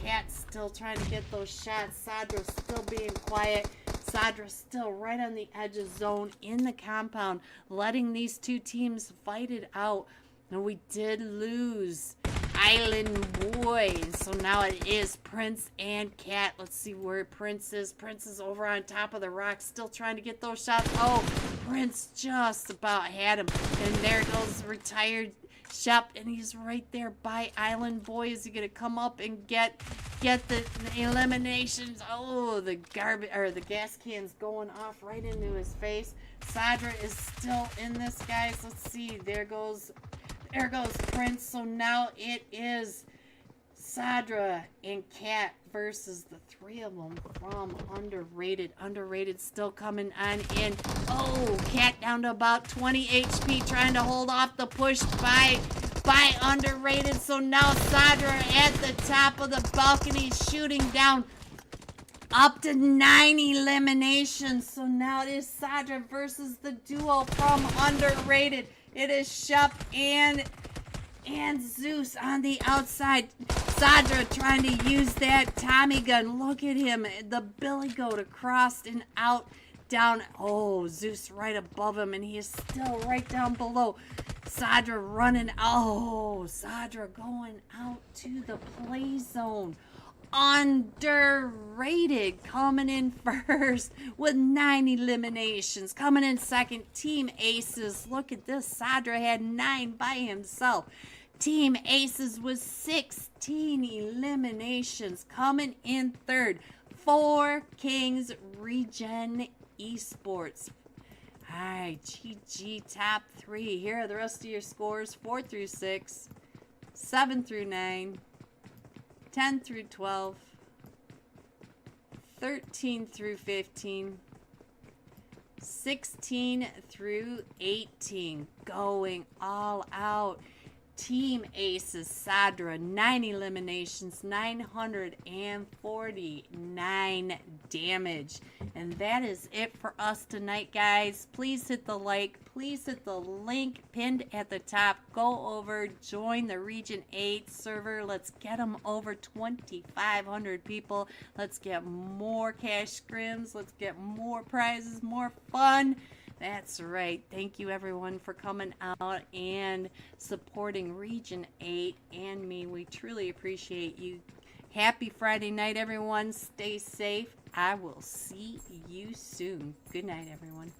Cat's still trying to get those shots. Sadra's still being quiet. Sadra's still right on the edge of zone in the compound, letting these 2 teams fight it out. And we did lose Island Boy. And so now it is Prince and Cat. Let's see where Prince is. Prince is over on top of the rock, still trying to get those shots. Oh, Prince just about had him. And there goes retired Shep, and he's right there by Island Boy. Is he gonna come up and get the eliminations? Oh, the garbage or the gas can's going off right into his face. Sadra is still in this, guys. Let's see. There goes Prince. So now it is Sadra and Cat versus the three of them from Underrated. Underrated still coming on in. Oh, Cat down to about 20 HP, trying to hold off the push by Underrated. So now Sadra at the top of the balcony, shooting down up to 9 eliminations. So now it is Sadra versus the duo from Underrated. It is Shep and Zeus on the outside. Sadra trying to use that Tommy gun. Look at him. The Billy Goat across and out, down. Oh, Zeus right above him, and he is still right down below. Sadra running. Oh, Sadra going out to the play zone. Underrated coming in first with 9 eliminations. Coming in second, Team Aces. Look at this. Sadra had 9 by himself. Team Aces was 16 eliminations. Coming in third, 4 Kings Regen Esports. All right, GG top 3. Here are the rest of your scores: 4 through 6, 7 through 9, 10 through 12, 13 through 15, 16 through 18. Going all out. Team Aces, Sadra, 9 eliminations, 949 damage. And that is it for us tonight, guys. Please hit the like. Please hit the link pinned at the top. Go over, join the Region 8 server. Let's get them over 2,500 people. Let's get more cash scrims. Let's get more prizes, more fun. That's right. Thank you, everyone, for coming out and supporting Region 8 and me. We truly appreciate you. Happy Friday night, everyone. Stay safe. I will see you soon. Good night, everyone.